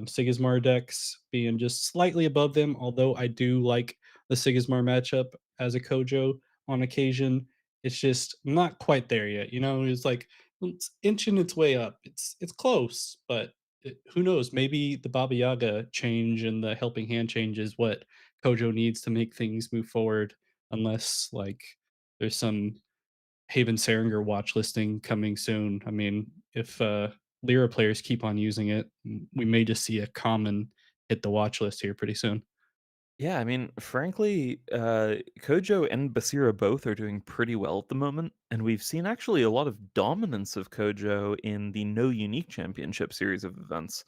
[SPEAKER 1] Sigismar decks being just slightly above them. Although I do like the Sigismar matchup as a Kojo on occasion, it's just not quite there yet. You know, it's like it's inching its way up. It's close, but who knows? Maybe the Baba Yaga change and the helping hand change is what Kojo needs to make things move forward. Unless like there's some Haven Saringer watch listing coming soon. I mean, if Lyra players keep on using it, we may just see a common hit the watch list here pretty soon.
[SPEAKER 2] Yeah, I mean, frankly, Kojo and Basira both are doing pretty well at the moment, and we've seen actually a lot of dominance of Kojo in the No Unique Championship series of events.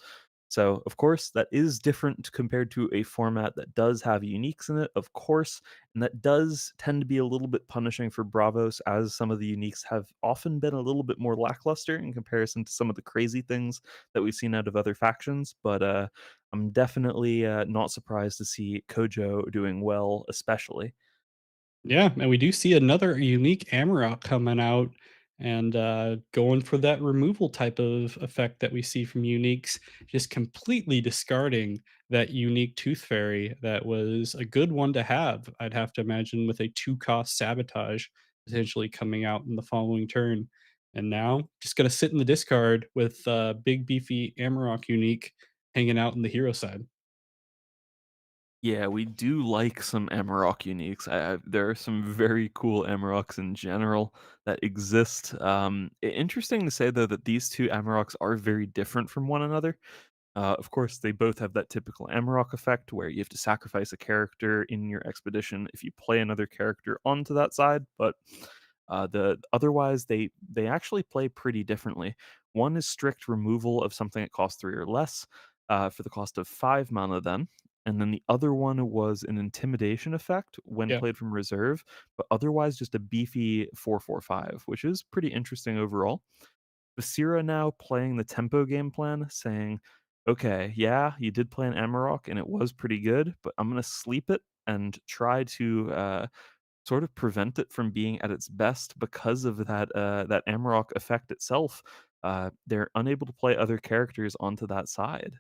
[SPEAKER 2] So, of course, that is different compared to a format that does have uniques in it, of course, and that does tend to be a little bit punishing for Bravos, as some of the uniques have often been a little bit more lackluster in comparison to some of the crazy things that we've seen out of other factions. But I'm definitely not surprised to see Kojo doing well, especially.
[SPEAKER 1] Yeah, and we do see another unique Amarok coming out and going for that removal type of effect that we see from uniques, just completely discarding that unique Tooth Fairy that was a good one to have. I'd have to imagine with a 2 cost sabotage potentially coming out in the following turn. And now just gonna sit in the discard with big beefy Amarok unique hanging out in the hero side.
[SPEAKER 2] Yeah, we do like some Amarok uniques. There are some very cool Amaroks in general that exist. Interesting to say though that these two Amaroks are very different from one another. Of course, they both have that typical Amarok effect where you have to sacrifice a character in your expedition if you play another character onto that side. But the otherwise, they actually play pretty differently. One is strict removal of something that costs 3 or less for the cost of 5 mana. And then the other one was an intimidation effect when
[SPEAKER 1] Yeah.
[SPEAKER 2] played from reserve, but otherwise just a beefy 4/4/5, which is pretty interesting overall. Basira now playing the tempo game plan, saying, "Okay, yeah, you did play an Amarok and it was pretty good, but I'm gonna sleep it and try to sort of prevent it from being at its best because of that Amarok effect itself. They're unable to play other characters onto that side."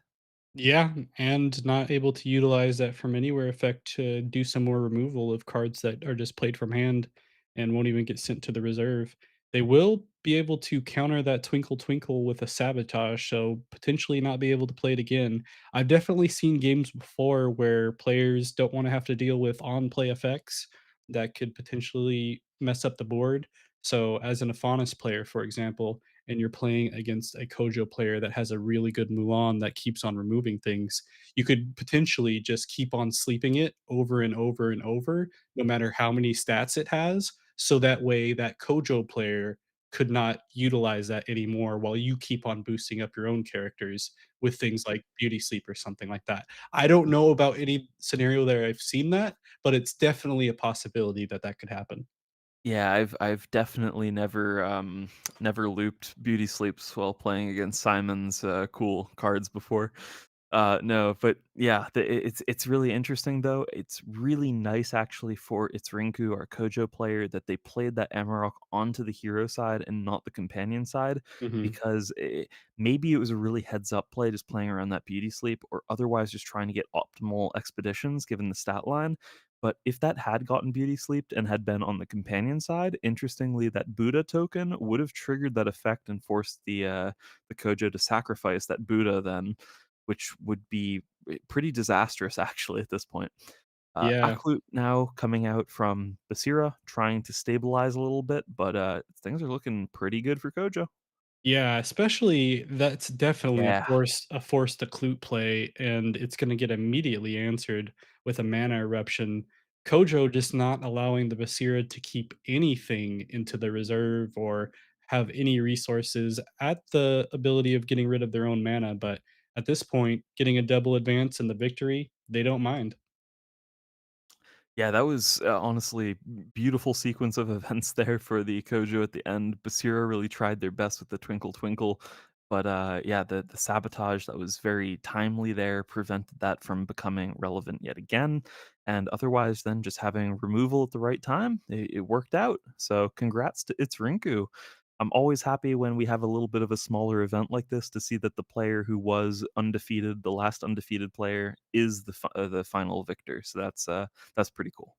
[SPEAKER 1] Yeah, and not able to utilize that from anywhere effect to do some more removal of cards that are just played from hand and won't even get sent to the reserve. They will be able to counter that Twinkle Twinkle with a sabotage, so potentially not be able to play it again. I've definitely seen games before where players don't want to have to deal with on play effects that could potentially mess up the board. So, as an Aphanis player, for example, and you're playing against a Kojo player that has a really good Mulan that keeps on removing things, you could potentially just keep on sleeping it over and over and over, no matter how many stats it has. So that way, that Kojo player could not utilize that anymore while you keep on boosting up your own characters with things like Beauty Sleep or something like that. I don't know about any scenario there I've seen that, but it's definitely a possibility that that could happen.
[SPEAKER 2] Yeah, I've definitely never never looped beauty sleeps while playing against Simon's cool cards before. No, but yeah, it's really interesting though. It's really nice actually for its Rinku or Kojo player that they played that Amarok onto the hero side and not the companion side
[SPEAKER 1] Mhm.
[SPEAKER 2] because maybe it was a really heads up play just playing around that beauty sleep or otherwise just trying to get optimal expeditions given the stat line. But if that had gotten beauty sleeped and had been on the companion side, interestingly, that Buddha token would have triggered that effect and forced the Kojo to sacrifice that Buddha then, which would be pretty disastrous actually at this point.
[SPEAKER 1] Yeah.
[SPEAKER 2] Aklut now coming out from Basira, trying to stabilize a little bit, but things are looking pretty good for Kojo.
[SPEAKER 1] Yeah, especially that's definitely
[SPEAKER 2] Yeah.
[SPEAKER 1] a force to clue play, and it's gonna get immediately answered with a mana eruption. Kojo just not allowing the Basira to keep anything into the reserve or have any resources at the ability of getting rid of their own mana, but at this point, getting a double advance and the victory, they don't mind.
[SPEAKER 2] Yeah, that was, honestly beautiful sequence of events there for the Kojo at the end. Basira really tried their best with the Twinkle Twinkle, but, yeah, the sabotage that was very timely there prevented that from becoming relevant yet again, and otherwise then just having removal at the right time, it worked out. So congrats to It's Rinku. I'm always happy when we have a little bit of a smaller event like this to see that the player who was undefeated, the last undefeated player, is the final victor. So that's pretty cool.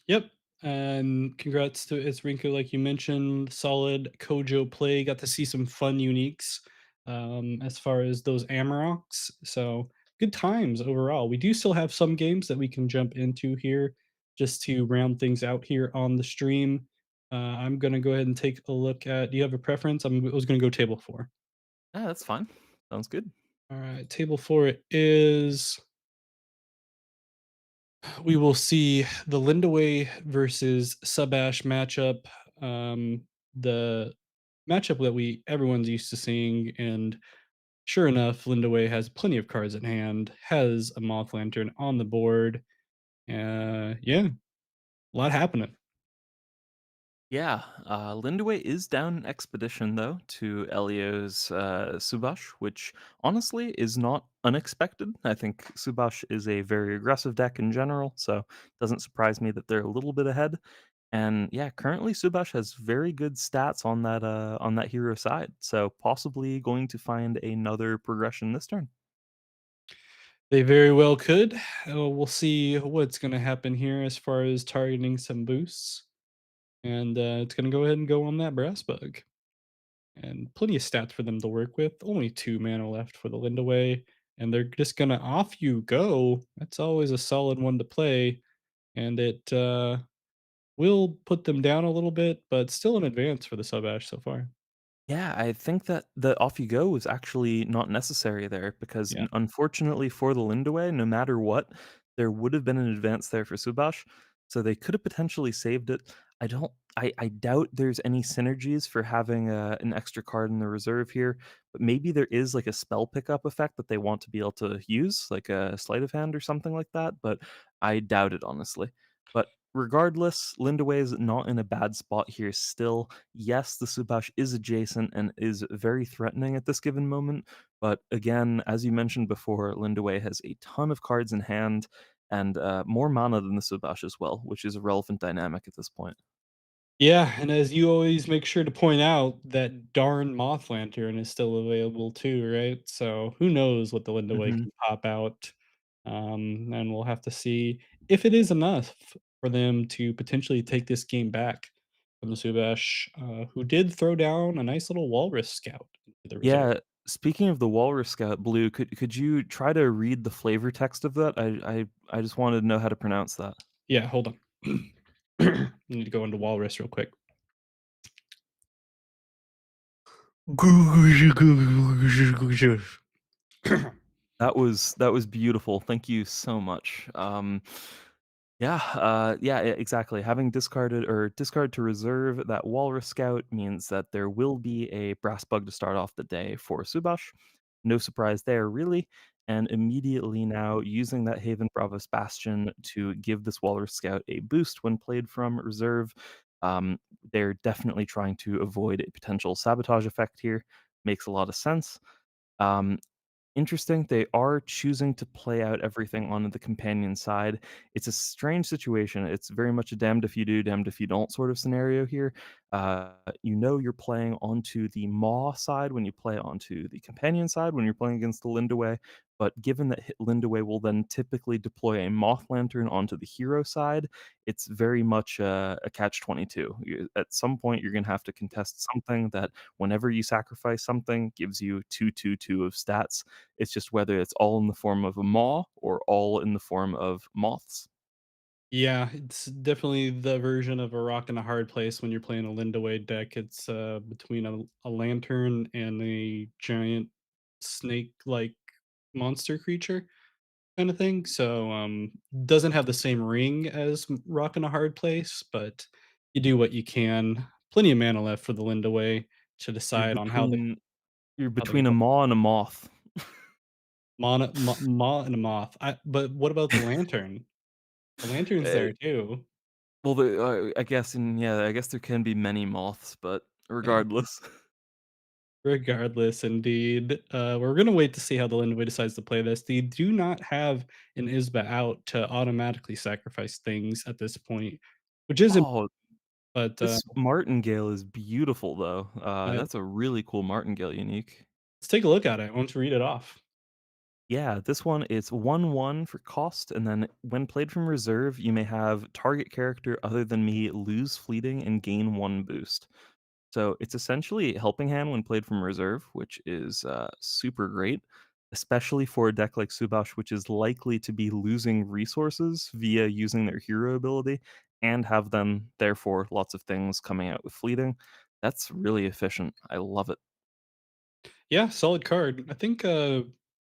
[SPEAKER 1] Yep. And congrats to Isrinko, like you mentioned, solid Kojo play. Got to see some fun uniques as far as those Amaroks. So good times overall. We do still have some games that we can jump into here just to round things out here on the stream. I'm going to go ahead and take a look at. Do you have a preference? I was going to go table four.
[SPEAKER 2] Yeah, that's fine. Sounds good.
[SPEAKER 1] All right. Table four is we will see the Lindaway versus Subash matchup. The matchup that we everyone's used to seeing, and sure enough, Lindaway has plenty of cards at hand, has a Moth Lantern on the board. Yeah, a lot happening.
[SPEAKER 2] Yeah, Lindaway is down an expedition though to Elio's Subash, which honestly is not unexpected. I think Subash is a very aggressive deck in general, so it doesn't surprise me that they're a little bit ahead. And yeah, currently Subash has very good stats on that hero side. So possibly going to find another progression this turn.
[SPEAKER 1] They very well could. We'll see what's going to happen here as far as targeting some boosts. And it's going to go ahead and go on that brass bug. And plenty of stats for them to work with. Only 2 mana left for the Lindaway. And they're just going to off you go. That's always a solid one to play. And it will put them down a little bit, but still an advance for the sub ash so far.
[SPEAKER 2] Yeah, I think that the off you go was actually not necessary there because
[SPEAKER 1] Yeah.
[SPEAKER 2] unfortunately for the Lindaway, no matter what, there would have been an advance there for Subash, so they could have potentially saved it. I doubt there's any synergies for having an extra card in the reserve here, but maybe there is like a spell pickup effect that they want to be able to use, like a sleight of hand or something like that. But I doubt it honestly. But regardless, Lindaway is not in a bad spot here still. Yes, the Subash is adjacent and is very threatening at this given moment, but again, as you mentioned before, Lindaway has a ton of cards in hand and more mana than the Subash as well, which is a relevant dynamic at this point.
[SPEAKER 1] Yeah, and as you always make sure to point out, that darn Moth Lantern is still available too, right? So who knows what the Lindaway
[SPEAKER 2] Mhm.
[SPEAKER 1] can pop out. And we'll have to see if it is enough for them to potentially take this game back from the Subash, who did throw down a nice little Walrus Scout into the reserve.
[SPEAKER 2] Yeah, speaking of the Walrus Scout Blue, could you try to read the flavor text of that? I just wanted to know how to pronounce that.
[SPEAKER 1] Yeah, hold on. I need to go into Walrus real quick.
[SPEAKER 2] That was beautiful. Thank you so much. Yeah, yeah, exactly. Having discarded or discard to reserve that Walrus Scout means that there will be a Brass Bug to start off the day for Subash. No surprise there, really. And immediately now using that Haven Bravos Bastion to give this Walrus Scout a boost when played from reserve. Um, they're definitely trying to avoid a potential sabotage effect here. Makes a lot of sense. Um, Interesting, they are choosing to play out everything on the companion side. It's a strange situation. It's very much a damned if you do, damned if you don't sort of scenario here. You know you're playing onto the Maw side when you play onto the companion side when you're playing against the Lindaway, but given that Lindaway will then typically deploy a Moth Lantern onto the hero side, it's very much a catch-22. At some point, you're gonna have to contest something that whenever you sacrifice something gives you 2/2/2 of stats. It's just whether it's all in the form of a maw or all in the form of moths.
[SPEAKER 1] Yeah, it's definitely the version of a rock and a hard place when you're playing a Lindaway deck. It's between a lantern and a giant snake-like monster creature kind of thing. So doesn't have the same ring as rock and a hard place, but you do what you can. Plenty of mana left for the Lindaway to
[SPEAKER 2] You're
[SPEAKER 1] decide on
[SPEAKER 2] between you're
[SPEAKER 1] how they're going
[SPEAKER 2] between
[SPEAKER 1] to
[SPEAKER 2] a
[SPEAKER 1] play.
[SPEAKER 2] maw and a moth.
[SPEAKER 1] Maw and a moth. But what about the lantern? The lantern's
[SPEAKER 2] Eh,
[SPEAKER 1] there too.
[SPEAKER 2] well, I guess yeah, I guess there can be many moths, but
[SPEAKER 1] Yeah.
[SPEAKER 2] regardless.
[SPEAKER 1] Regardless, indeed. We're gonna wait to see how the Lindway decides to play this. They do not have an Isba out to automatically sacrifice things at this point, which isn't.
[SPEAKER 2] Oh,
[SPEAKER 1] But
[SPEAKER 2] this martingale is beautiful, though.
[SPEAKER 1] uh,
[SPEAKER 2] That's a really cool martingale unique.
[SPEAKER 1] let's take a look at it. I want to read it off.
[SPEAKER 2] Yeah, this one is 1/1 for cost, and then when played from reserve, you may have target character other than me lose fleeting and gain 1 boost. So it's essentially helping hand when played from reserve, which is super great, especially for a deck like Subash, which is likely to be losing resources via using their hero ability and have them, therefore, lots of things coming out with fleeting. That's really efficient. I love it.
[SPEAKER 1] Yeah, solid card. I think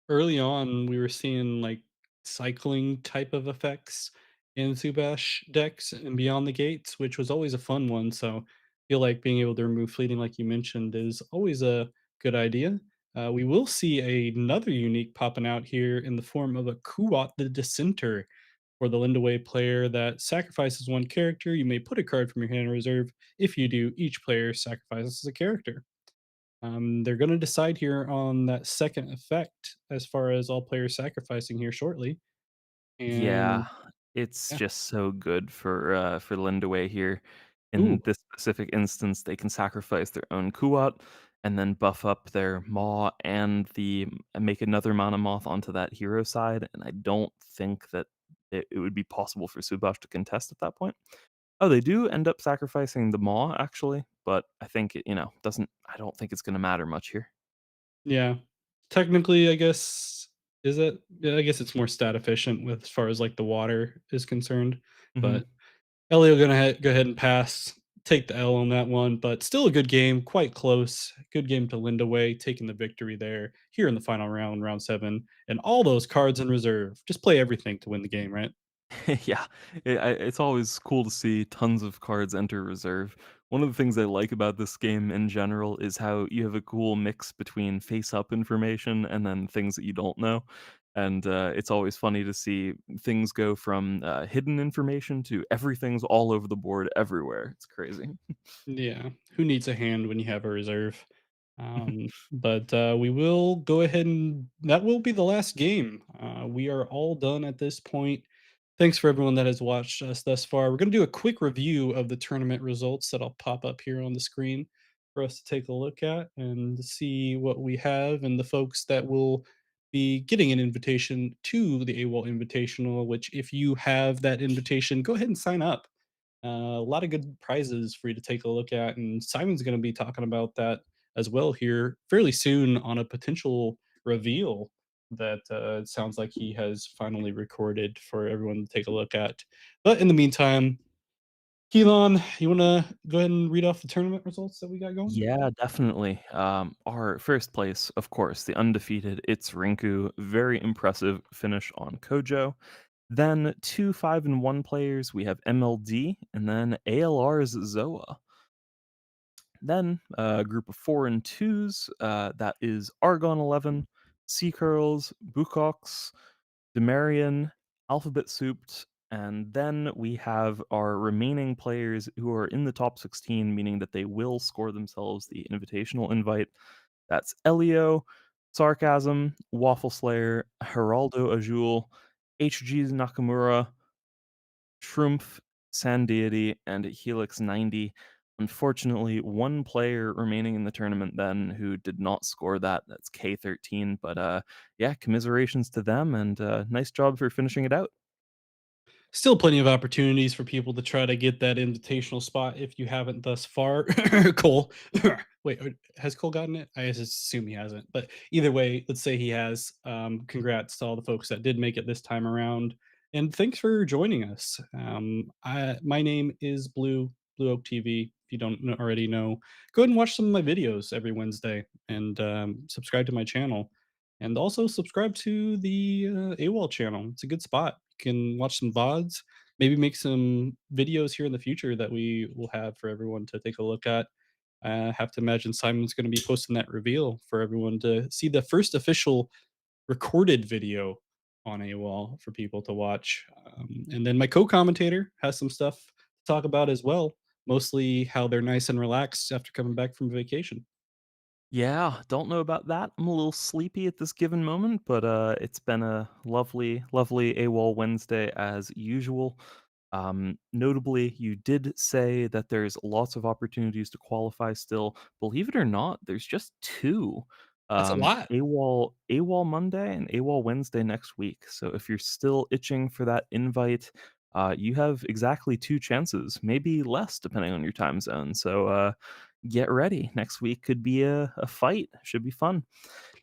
[SPEAKER 1] early on we were seeing like cycling type of effects in Zubash decks and Beyond the Gates, which was always a fun one. So I feel like being able to remove fleeting, like you mentioned, is always a good idea. We will see another unique popping out here in the form of a Kuat the Dissenter for the Lindaway player that sacrifices one character. You may put a card from your hand in reserve. If you do, each player sacrifices a character. They're going to decide here on that second effect as far as all players sacrificing here shortly. And
[SPEAKER 2] Yeah. It's
[SPEAKER 1] Yeah.
[SPEAKER 2] just so good for Lindaway here.
[SPEAKER 1] Ooh,
[SPEAKER 2] In this specific instance, they can sacrifice their own Kuat and then buff up their Maw and make another Mana Moth onto that hero side, and I don't think that it would be possible for Subash to contest at that point. Oh, they do end up sacrificing the Maw, actually, but I think doesn't I don't think it's gonna matter much here.
[SPEAKER 1] yeah. Technically, I guess is it? Yeah, I guess it's more stat efficient with as far as, like, the water is concerned,
[SPEAKER 2] Mhm.
[SPEAKER 1] but Elio gonna go ahead and pass, take the L on that one, but still a good game, quite close. Good game to Lindaway, taking the victory there here in the final round, round 7, and all those cards in reserve. Just play everything to win the game, right?
[SPEAKER 2] Yeah, it's always cool to see tons of cards enter reserve. One of the things I like about this game in general is how you have a cool mix between face-up information and then things that you don't know, and, it's always funny to see things go from, hidden information to everything's all over the board everywhere. It's crazy.
[SPEAKER 1] Yeah, who needs a hand when you have a reserve? But we will go ahead and that will be the last game. We are all done at this point. Thanks for everyone that has watched us thus far. We're going to do a quick review of the tournament results that I'll pop up here on the screen for us to take a look at and see what we have and the folks that will be getting an invitation to the AWOL Invitational, which if you have that invitation, go ahead and sign up. A lot of good prizes for you to take a look at, and Simon's going to be talking about that as well here fairly soon on a potential reveal that it sounds like he has finally recorded for everyone to take a look at. But in the meantime, Keelan, you want to go ahead and read off the tournament results that we got going?
[SPEAKER 2] Yeah, definitely. Our first place, of course, the undefeated It's Rinku. Very impressive finish on Kojo. Then two 5-1 players, we have MLD, and then ALR's Zoa. Then a group of 4 and 2s, that is Argon 11, Sea Curls, Bukox, Demarian, Alphabet Souped, and then we have our remaining players who are in the top 16, meaning that they will score themselves the invitational invite. That's Elio, Sarcasm, Waffle Slayer, Geraldo Azul, HG's Nakamura, Shroomf, Sandeity, and Helix 90. Unfortunately, one player remaining in the tournament then who did not score that. That's K13. But yeah, commiserations to them and nice job for finishing it out.
[SPEAKER 1] Still plenty of opportunities for people to try to get that invitational spot if you haven't thus far. Cole. Wait, has Cole gotten it? I just assume he hasn't. But either way, let's say he has. Congrats to all the folks that did make it this time around. And thanks for joining us. My name is Blue Oak TV. If you don't already know, go ahead and watch some of my videos every Wednesday and subscribe to my channel. And also subscribe to the AWOL channel. It's a good spot. You can watch some VODs, maybe make some videos here in the future that we will have for everyone to take a look at. I have to imagine Simon's going to be posting that reveal for everyone to see the first official recorded video on AWOL for people to watch. And then my co-commentator has some stuff to talk about as well, mostly how they're nice and relaxed after coming back from vacation.
[SPEAKER 2] Yeah, don't know about that. I'm a little sleepy at this given moment, but it's been a lovely, lovely AWOL Wednesday as usual. Notably, you did say that there's lots of opportunities to qualify still. Believe it or not, there's just two.
[SPEAKER 1] That's a lot.
[SPEAKER 2] AWOL Monday and AWOL Wednesday next week. So if you're still itching for that invite, you have exactly two chances, maybe less depending on your time zone. So get ready. Next week could be a fight. Should be fun.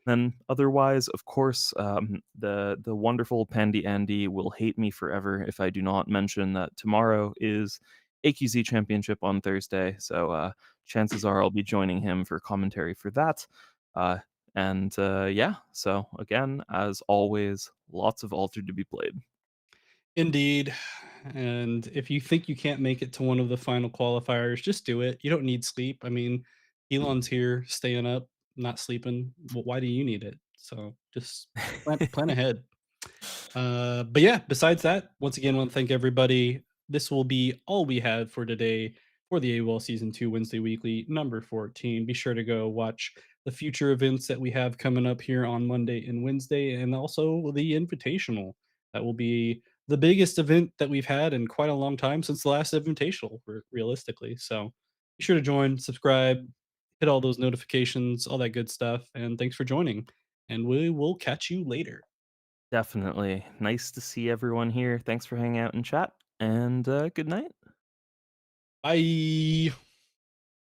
[SPEAKER 2] Then otherwise, of course, the wonderful Pandy Andy will hate me forever if I do not mention that tomorrow is AQZ Championship on Thursday. So chances are I'll be joining him for commentary for that. Uh, and yeah, so again, as always, lots of Altered to be played.
[SPEAKER 1] Indeed. And if you think you can't make it to one of the final qualifiers, just do it. You don't need sleep. I mean, Elon's here, staying up, not sleeping. Why do you need it? So just plan ahead. But yeah, besides that, once again, want to thank everybody. This will be all we have for today for the AWOL Season 2 Wednesday Weekly, number 14. Be sure to go watch the future events that we have coming up here on Monday and Wednesday, and also the Invitational. That will be the biggest event that we've had in quite a long time since the last Invitational, realistically. So be sure to join, subscribe, hit all those notifications, all that good stuff. And thanks for joining. And we will catch you later.
[SPEAKER 2] Definitely. Nice to see everyone here. Thanks for hanging out and chat, and good night.
[SPEAKER 1] Bye.